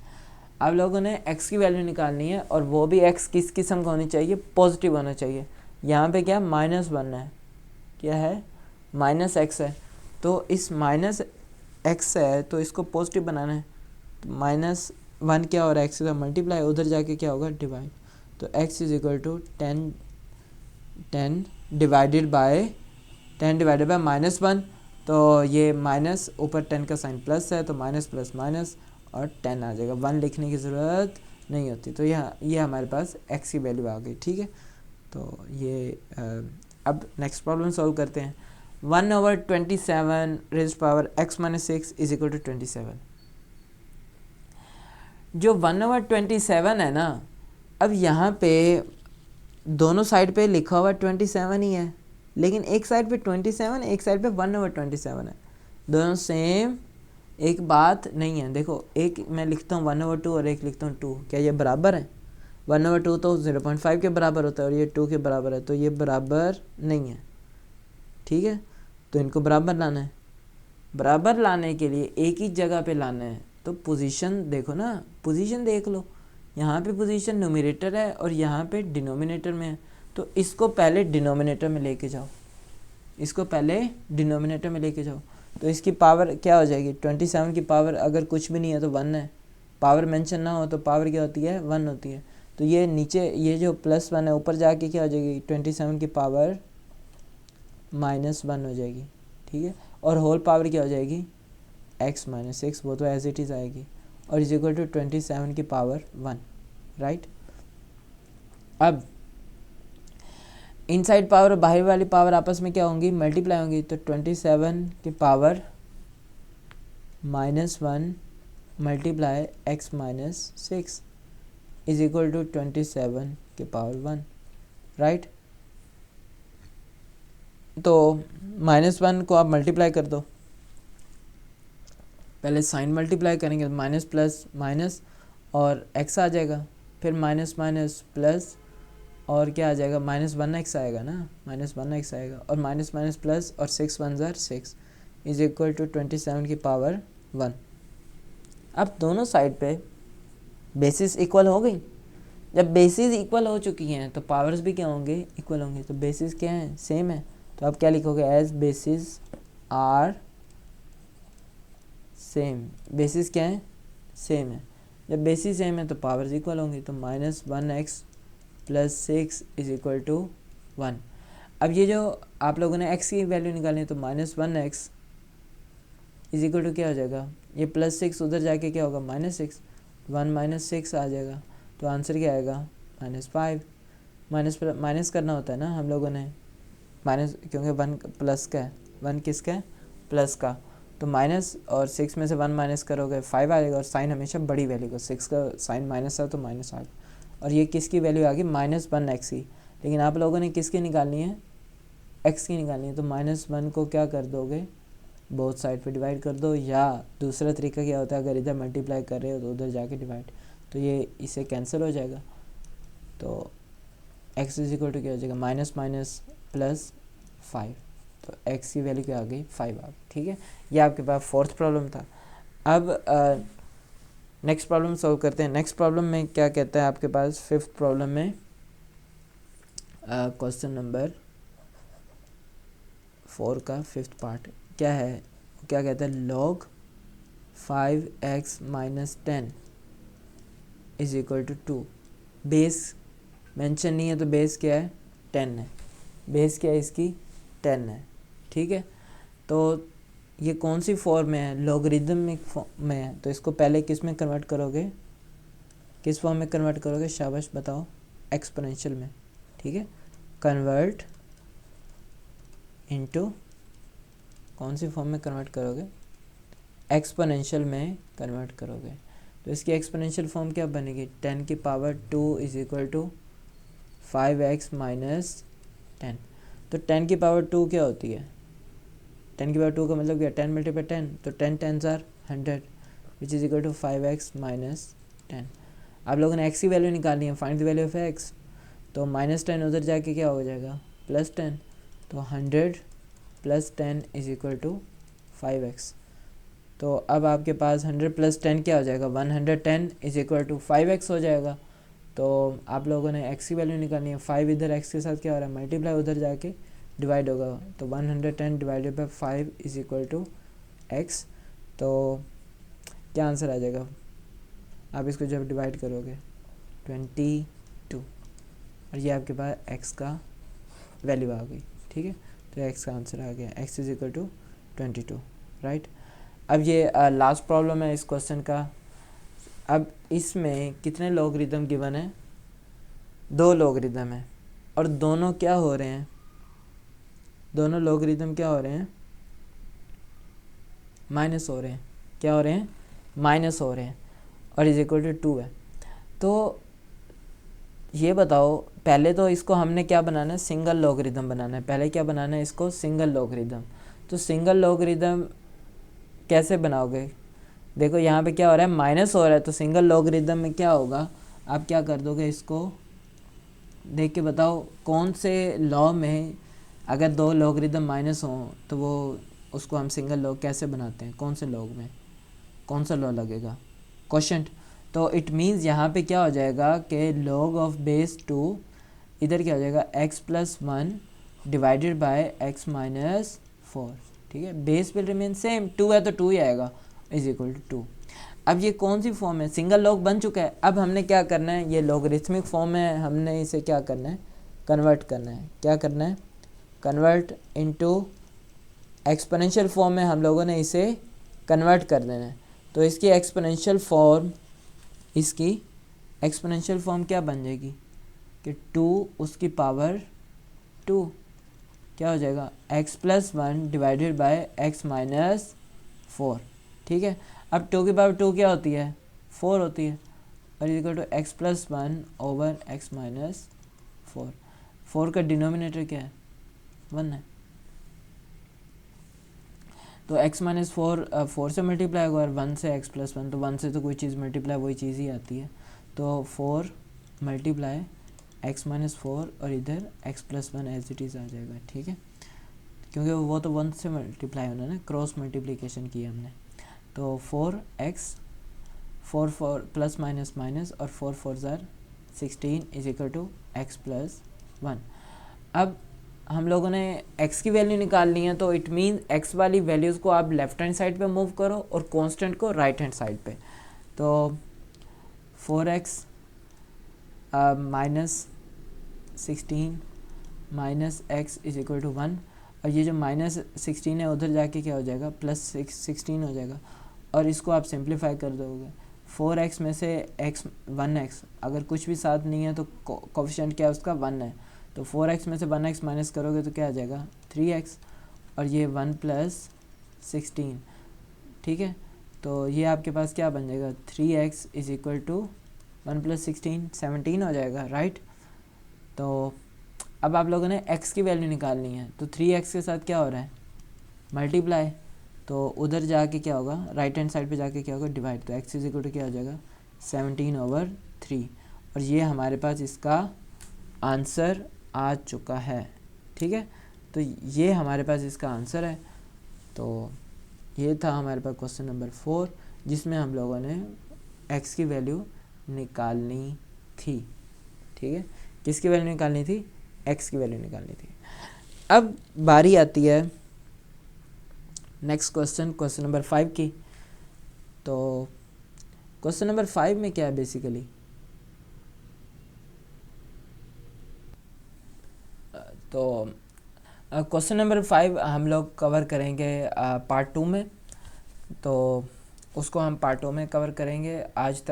आप लोगों ने x की वैल्यू निकालनी है और वो भी x किस किस्म का होनी चाहिए पॉजिटिव होना चाहिए। यहाँ पे क्या -1 है, क्या है -x है, तो इस -x है तो इसको पॉजिटिव बनाना है, तो -1 क्या हो रहा है x का मल्टीप्लाई, उधर जाके क्या होगा डिवाइड, तो x is equal to 10 divided by -1, तो ये माइनस ऊपर 10 का साइन प्लस है तो माइनस प्लस माइनस और 10 आ जाएगा, 1 लिखने की ज़रूरत नहीं होती। तो ये हमारे पास x की वैल्यू आ गई। ठीक है, तो ये अब नेक्स्ट प्रॉब्लम सॉल्व करते हैं। 1/27 raised power x - 6 is equal to 27। जो 1/27 है ना, अब यहाँ पे दोनों साइड पे लिखा हुआ 27 ही है, लेकिन एक साइड पे 27 एक साइड पे 1/27 है, दोनों सेम एक बात नहीं है। देखो एक मैं लिखता हूँ 1/2 और एक लिखता हूँ 2, क्या ये बराबर है? 1/2 तो 0.5 के बराबर होता है और ये 2 के बराबर है, तो ये बराबर नहीं है। ठीक है, तो इनको बराबर लाना है, बराबर लाने के लिए एक ही जगह पे लाना है, तो पोजीशन देखो ना, पोजीशन देख लो, यहाँ पे पोजीशन न्यूमरेटर है और यहाँ पे डिनोमिनेटर में है, तो इसको पहले डिनोमिनेटर में लेके जाओ, इसको पहले डिनोमिनेटर में लेके जाओ, तो इसकी पावर क्या हो जाएगी 27 की पावर अगर कुछ भी नहीं है तो 1 है, पावर मेंशन ना हो तो पावर क्या होती है 1 होती है, तो ये नीचे ये जो +1 है ऊपर जाके क्या हो जाएगी 27 की पावर -1 हो जाएगी। ठीक है, और होल पावर क्या हो जाएगी x - 6, वो तो एज इट इज़ आएगी, और इज इक्वल टू 27 की पावर 1। राइट, अब इनसाइड पावर और बाहर वाली पावर आपस में क्या होंगी मल्टीप्लाई होंगी, तो 27 की power -1 multiply x - 6 is equal to 27 की पावर 1। राइट, तो -1 को आप मल्टीप्लाई कर दो, पहले साइन मल्टीप्लाई करेंगे माइनस प्लस माइनस और x आ जाएगा, फिर माइनस माइनस प्लस और क्या आ जाएगा -1x आएगा ना, -1x आएगा, और माइनस माइनस प्लस और 6 1 ज़ार 6 इज इक्वल टू 27 की पावर 1। अब दोनों साइड पे बेसिस इक्वल हो गई, जब बेसिस इक्वल हो चुकी हैं तो पावर्स भी क्या होंगे इक्वल होंगे, तो बेसिस क्या है सेम है, तो आप क्या लिखोगे as bases are same, bases क्या है सेम है, जब बेसिस सेम है तो पावर्स इक्वल होंगी, तो -1x plus 6 is equal to 1। अब ये जो आप लोगों ने x की वैल्यू निकाली है तो -1x इज इक्वल टू क्या हो जाएगा, ये +6 उधर जाके क्या होगा -6, 1 - 6 आ जाएगा, तो आंसर क्या आएगा -5। माइनस करना होता है ना हम लोगों ने, माइनस क्योंकि 1 प्लस का है, 1 किसका है प्लस का, तो माइनस और 6 में से 1 माइनस करोगे 5 आएगा, और साइन हमेशा बड़ी वैल्यू को, 6 का साइन माइनस था तो माइनस आ गया, और ये किसकी वैल्यू आ गई -1x की। लेकिन आप लोगों ने किसकी निकालनी है, x की निकालनी है, तो -1 को क्या कर दोगे, बोथ साइड पे डिवाइड कर दो, या दूसरा तरीका क्या होता है, अगर इधर मल्टीप्लाई कर रहे हो तो उधर जाके डिवाइड, तो ये इसे कैंसिल हो जाएगा। तो x इज इक्वल टू क्या हो जाएगा, माइनस माइनस प्लस 5, तो x की वैल्यू क्या आ गई, 5 आ गई। ठीक है, ये आपके पास फोर्थ प्रॉब्लम था। अब नेक्स्ट प्रॉब्लम सॉल्व करते हैं। नेक्स्ट प्रॉब्लम में क्या कहता है आपके पास, फिफ्थ प्रॉब्लम में क्वेश्चन नंबर 4 का फिफ्थ पार्ट क्या है, क्या कहता है, log 5x minus 10 is equal to 2। Base mention नहीं है तो बेस क्या है, 10 है, बेस क्या है इसकी, 10 है। ठीक है, तो ये कौन सी फॉर्म में है, लॉगरिदमिक फॉर्म में है, तो इसको पहले किस में कन्वर्ट करोगे, किस फॉर्म में कन्वर्ट करोगे, शाबाश बताओ, एक्सपोनेंशियल में। ठीक है, कन्वर्ट इनटू, कौन सी फॉर्म में कन्वर्ट करोगे, एक्सपोनेंशियल में कन्वर्ट करोगे। तो इसकी एक्सपोनेंशियल फॉर्म क्या बनेगी, 10 की power 2 is equal to 5x minus 10। तो 10 की पावर 2 क्या होती है, 10 की पावर 2 का मतलब क्या, 10 मल्टीप्लाई 10, तो 10 10s are 100 which is equal to 5x minus 10। आप लोगों ने x की वैल्यू निकालनी है, find the value of x, तो -10 उधर जाके क्या हो जाएगा, +10, तो 100 + 10 इज इक्वल टू 5x। तो अब आपके पास 100 + 10 क्या हो जाएगा, 110 इज इक्वल टू 5x हो जाएगा। तो आप लोगों ने x की वैल्यू निकालनी है, 5 इधर x के साथ क्या हो रहा है, मल्टीप्लाई उधर जाके डिवाइड होगा, तो 110 divided by 5 is equal to x। तो क्या आंसर आ जाएगा, आप इसको जब डिवाइड करोगे 22, और ये आपके पास x का वैल्यू आ गई। ठीक है, तो x का आंसर आ गया, x is equal to 22, right. अब ये लास्ट प्रॉब्लम है इस क्वेश्चन का। अब इसमें कितने लॉगरिदम गिवन है, 2 लॉगरिदम है, और दोनों क्या हो रहे हैं, दोनों लॉगरिदम क्या हो रहे हैं, माइनस हो रहे हैं, क्या हो रहे हैं, माइनस हो रहे हैं, और इज इक्वल टू 2 है। तो ये बताओ, पहले तो इसको हमने क्या बनाना है, सिंगल लॉगरिदम बनाना है, पहले क्या बनाना है इसको, सिंगल लॉगरिदम। तो सिंगल लॉगरिदम कैसे बनाओगे, देखो यहाँ पे क्या हो रहा है, माइनस हो रहा है, तो सिंगल लॉगरिदम में क्या होगा, आप क्या कर दोगे, इसको देख के बताओ कौन से लॉ में अगर 2 लॉगरिदम माइनस हों तो वो उसको हम सिंगल लॉग कैसे बनाते हैं, कौन से लॉग में कौन सा लॉ लगेगा, क्वोशंट। तो इट मीन्स यहाँ पे क्या हो जाएगा कि log ऑफ बेस 2 इधर क्या हो जाएगा, x + 1 divided by x minus 4। ठीक है, बेस विल रिमेन सेम, 2 है तो 2 ही आएगा, इज इक्वल टू 2। अब ये कौन सी फॉर्म है, सिंगल लॉग बन चुका है। अब हमने क्या करना है, ये लॉगरिथमिक फॉर्म है, हमने इसे क्या करना है, कन्वर्ट करना है, क्या करना है, कन्वर्ट इनटू एक्सपोनेंशियल फॉर्म में हम लोगों ने इसे कन्वर्ट कर देना है। तो इसकी एक्सपोनेंशियल फॉर्म, इसकी एक्सपोनेंशियल फॉर्म क्या बन जाएगी कि 2 उसकी पावर 2 क्या हो जाएगा, x + 1 divided by x minus 4। ठीक है, अब 2 की पावर 2 क्या होती है, 4 होती है, और equal to x + 1 over x minus 4। 4 का डिनोमिनेटर क्या है, 1 है, तो x माइनस 4 4 से मल्टीप्लाई होगा, और 1 से x + 1, तो 1 से तो कोई चीज़ मल्टीप्लाई वही चीज़ ही आती है, तो 4 मल्टीप्लाई x माइनस 4, और इधर x + 1 एज इट इज़ आ जाएगा। ठीक है, क्योंकि वो तो 1 से मल्टीप्लाई होना है ना, क्रॉस मल्टीप्लिकेशन की हमने, तो 4x 4 4 प्लस माइनस माइनस, और 4 4 ज़ार 16 इज इक्वल टू x + 1। अब हम लोगों ने x की वैल्यू निकालनी है, तो इट मीन x वाली वैल्यूज़ को आप लेफ्ट हैंड साइड पे मूव करो और कांस्टेंट को राइट हैंड साइड पे। तो 4x minus 16 minus x is equal to 1, और ये जो -16 है उधर जाके क्या हो जाएगा, +16 हो जाएगा, और इसको आप सिंप्लीफाई कर दोगे। 4x में से x 1x, अगर कुछ भी साथ नहीं है तो कोफिशिएंट क्या है उसका, 1 है, तो 4x में से 1x माइनस करोगे तो क्या आ जाएगा, 3x, और ये 1 + 16, ठीक है। तो ये आपके पास क्या बन जाएगा, 3x इज इक्वल टू 1 + 16 17 हो जाएगा, राइट। तो अब आप लोगों ने x की वैल्यू निकालनी है, तो 3x के साथ क्या हो रहा है, मल्टीप्लाई। तो उधर जाके क्या होगा, राइट हैंड साइड पे जाके क्या होगा, डिवाइड। तो x इज इक्वल टू क्या हो जाएगा, 17/3। और ये हमारे पास इसका आंसर आ चुका है, ठीक है। तो ये हमारे पास इसका आंसर है। तो ये था हमारे पास क्वेश्चन नंबर 4, जिसमें हम लोगों ने x की वैल्यू निकालनी थी, ठीक है। किसकी वैल्यू निकालनी थी, x की वैल्यू निकालनी थी। अब बारी आती है नेक्स्ट क्वेश्चन, क्वेश्चन नंबर 5 की। तो क्वेश्चन नंबर 5 में क्या है बेसिकली, तो क्वेश्चन नंबर 5 हम लोग कवर करेंगे पार्ट 2 में। तो उसको हम पार्ट 2 में कवर करेंगे। आज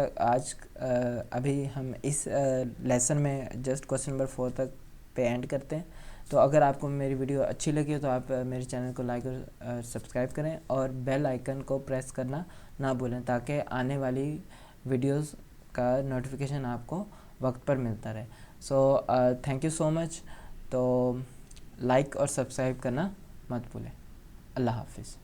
अभी हम इस लेसन में जस्ट क्वेश्चन नंबर 4 तक पे एंड करते हैं। तो अगर आपको मेरी वीडियो अच्छी लगी हो तो आप मेरे चैनल को लाइक और सब्सक्राइब करें और बेल आइकन को प्रेस करना ना भूलें, ताकि आने वाली वीडियोस का नोटिफिकेशन आपको वक्त पर मिलता रहे। So thank you so much. तो लाइक और सब्सक्राइब करना मत भूलें। अल्लाह हाफिज़।